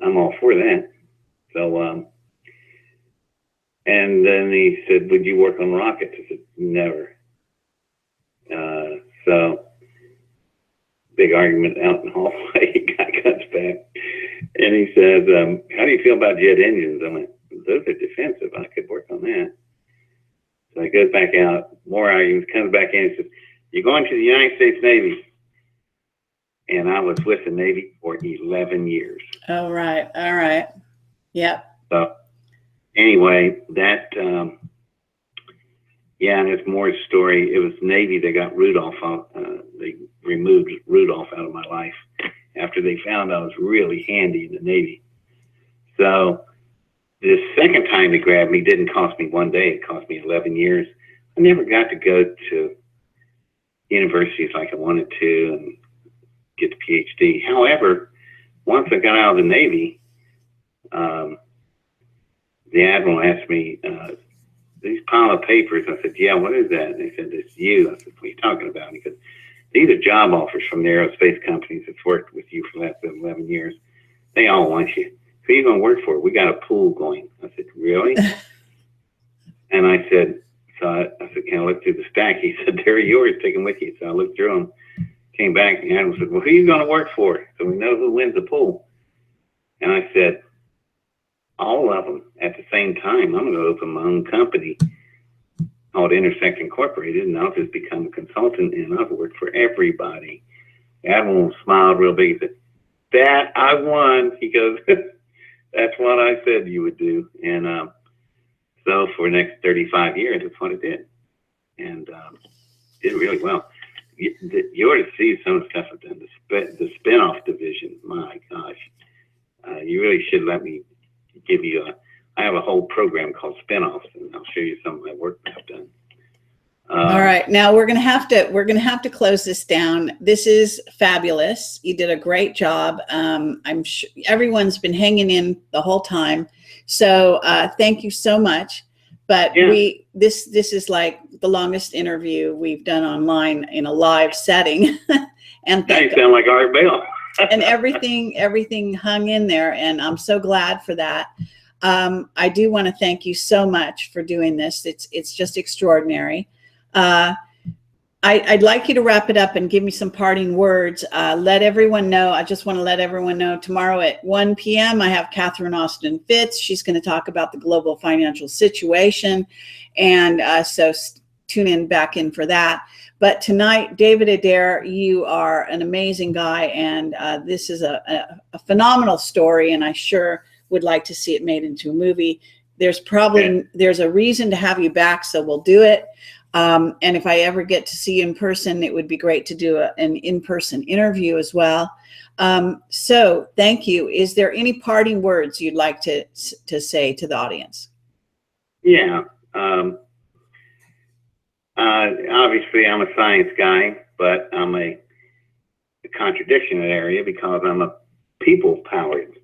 I'm all for that. So, and then he said, would you work on rockets? I said, never. So, big argument out in the hallway. Guy comes back, and he says, how do you feel about jet engines? I went, those are defensive. I could work on that. So he goes back out, more arguments, comes back in and says, you're going to the United States Navy. And I was with the Navy for 11 years. Oh, right. All right. Yep. So anyway, that, yeah, and there's more story. It was Navy that got Rudolph out. They removed Rudolph out of my life after they found I was really handy in the Navy. So the second time they grabbed me didn't cost me 1 day. It cost me 11 years. I never got to go to universities like I wanted to and get the PhD. However, once I got out of the Navy, the admiral asked me, these pile of papers. I said, yeah, what is that? And they said, it's you. I said, what are you talking about? He goes, these are job offers from the aerospace companies that's worked with you for the last 11 years. They all want you. Who are you going to work for? We got a pool going. I said, really? And I said, I said, can I look through the stack? He said, they're yours. Take them with you. So I looked through them, came back, and the admiral said, well, who are you going to work for? So we know who wins the pool. And I said, all of them at the same time. I'm going to open my own company called Intersect Incorporated, and I'll just become a consultant, and I'll work for everybody. The admiral smiled real big. He said, that I won. He goes, that's what I said you would do. And so for the next 35 years, that's what it did. And did really well. You ought to see some of the stuff I've done. The spinoff division, my gosh. You really should let me give you I have a whole program called Spinoffs, and I'll show you some of my work that I've done. All right, now we're gonna have to close this down. This is fabulous. You did a great job. I'm sure everyone's been hanging in the whole time. So thank you so much. But yeah. This is like the longest interview we've done online in a live setting. And you sound like Art Bell. And everything hung in there, and I'm so glad for that. I do want to thank you so much for doing this. It's just extraordinary. I'd like you to wrap it up and give me some parting words. Let everyone know. I just want to let everyone know tomorrow at 1 p.m. I have Catherine Austin Fitz. She's going to talk about the global financial situation, and so tune in back in for that. But tonight, David Adair, you are an amazing guy, and this is a phenomenal story, and I sure would like to see it made into a movie. There's a reason to have you back, so we'll do it. And if I ever get to see you in person, it would be great to do an in-person interview as well. So thank you. Is there any parting words you'd like to say to the audience? Yeah. Obviously, I'm a science guy, but I'm a contradiction in that area because I'm a people-powered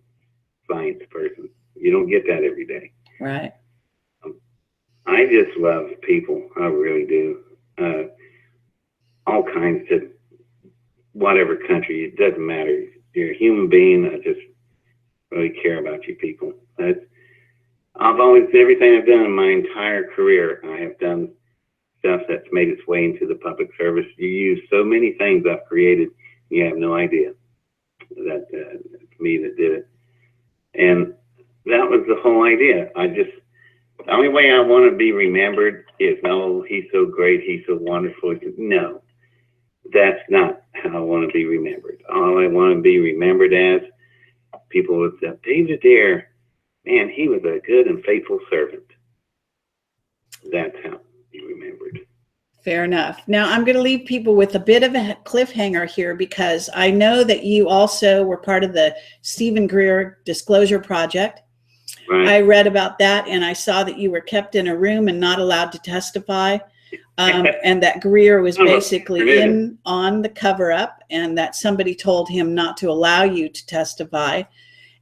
science person. You don't get that every day. Right. I just love people. I really do. All kinds of whatever country. It doesn't matter. You're a human being. I just really care about you people. Everything I've done in my entire career, I have done stuff that's made its way into the public service. You use so many things I've created, you have no idea that it's me that did it. And that was the whole idea. The only way I want to be remembered is, oh, he's so great, he's so wonderful. No, that's not how I want to be remembered. All I want to be remembered as, people would say, David Adair, man, he was a good and faithful servant. That's how he remembered. Fair enough. Now I'm going to leave people with a bit of a cliffhanger here, because I know that you also were part of the Stephen Greer Disclosure Project. Right. I read about that, and I saw that you were kept in a room and not allowed to testify, and that Greer was basically in on the cover-up, and that somebody told him not to allow you to testify.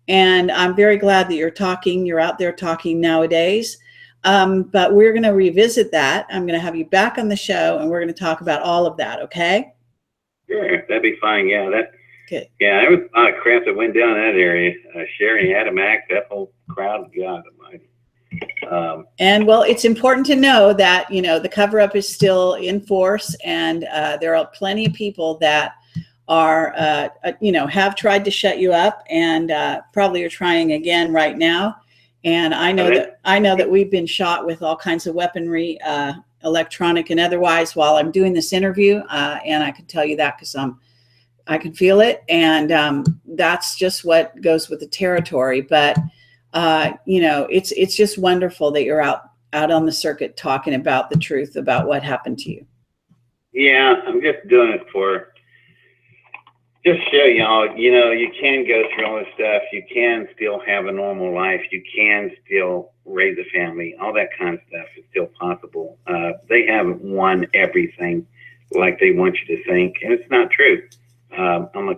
And I'm very glad that you're out there talking nowadays. But we're going to revisit that. I'm going to have you back on the show, and we're going to talk about all of that. Okay? Sure, that'd be fine. Yeah, good. Yeah, there was a lot of crap that went down in that area. Sherry, Adam Act, that whole crowd, God almighty. And well, it's important to know that, the cover-up is still in force, and there are plenty of people that are, have tried to shut you up, and probably are trying again right now. And I know that we've been shot with all kinds of weaponry, electronic and otherwise, while I'm doing this interview. And I can tell you that because I can feel it, and that's just what goes with the territory. But it's just wonderful that you're out on the circuit talking about the truth about what happened to you. Yeah, I'm just doing it for just show y'all, you can go through all this stuff. You can still have a normal life. You can still raise a family. All that kind of stuff is still possible. They haven't won everything like they want you to think, and it's not true. I'm a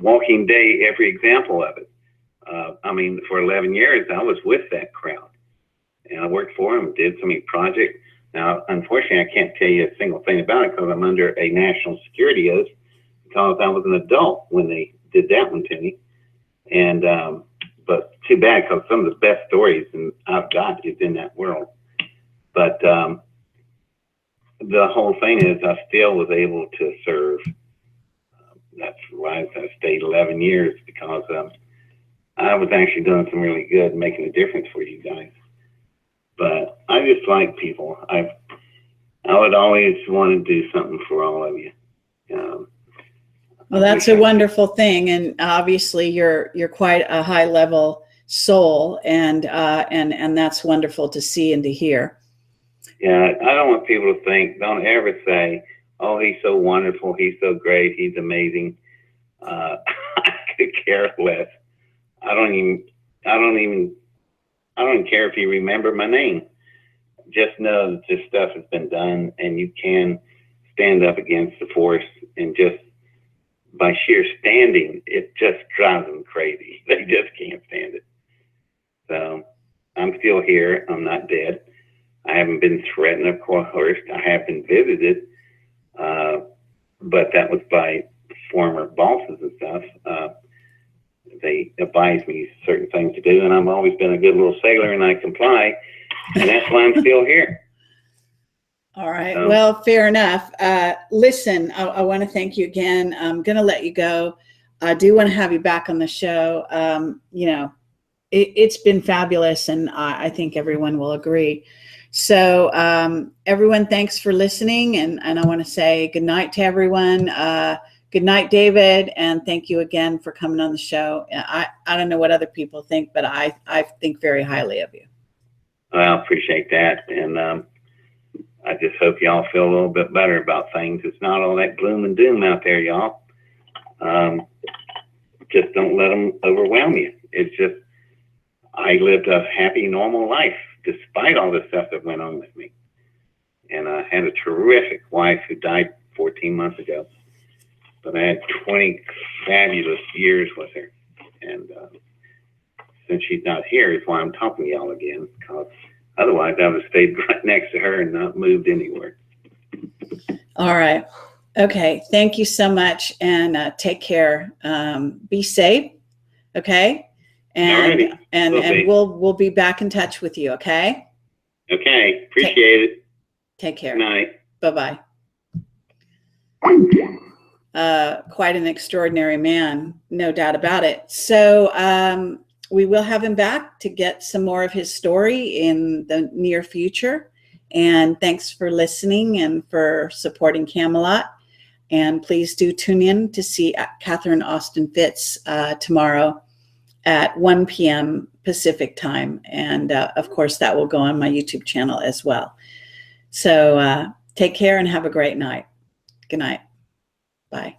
walking day every example of it. For 11 years, I was with that crowd, and I worked for them, did so many projects. Now, unfortunately, I can't tell you a single thing about it because I'm under a national security oath, because I was an adult when they did that one to me. And but too bad, because some of the best stories I've got is in that world. But the whole thing is, I still was able to serve. That's why I stayed 11 years, because I was actually doing some really good, making a difference for you guys. But I just like people. I would always want to do something for all of you. Well, that's a wonderful thing, and obviously you're quite a high level soul, and that's wonderful to see and to hear. Yeah, I don't want people to think. Don't ever say, "Oh, he's so wonderful. He's so great. He's amazing." I could care less. I don't even care if you remember my name. Just know that this stuff has been done, and you can stand up against the force, and just by sheer standing, it just drives them crazy. They just can't stand it. So I'm still here. I'm not dead. I haven't been threatened, of course. I have been visited, but that was by former bosses and stuff. They advised me certain things to do, and I've always been a good little sailor, and I comply, and that's why I'm still here. All right. Well, fair enough. Listen, I want to thank you again. I'm going to let you go. I do want to have you back on the show. It's been fabulous, and I think everyone will agree. So everyone, thanks for listening. And I want to say good night to everyone. Good night, David. And thank you again for coming on the show. I don't know what other people think, but I think very highly of you. Well, I appreciate that. And I just hope y'all feel a little bit better about things. It's not all that gloom and doom out there, y'all. Just don't let them overwhelm you. It's just, I lived a happy, normal life despite all the stuff that went on with me. And I had a terrific wife who died 14 months ago. But I had 20 fabulous years with her. And since she's not here is why I'm talking to y'all again, because otherwise I would have stayed right next to her and not moved anywhere. All right. Okay. Thank you so much. And take care. Be safe. Okay. And we'll be back in touch with you. Okay. Okay. Appreciate it. Take care. Good night. Bye-bye. Quite an extraordinary man, no doubt about it. So we will have him back to get some more of his story in the near future. And thanks for listening and for supporting Camelot. And please do tune in to see Catherine Austin Fitz tomorrow at 1 p.m. Pacific time. And of course, that will go on my YouTube channel as well. So take care and have a great night. Good night. Bye.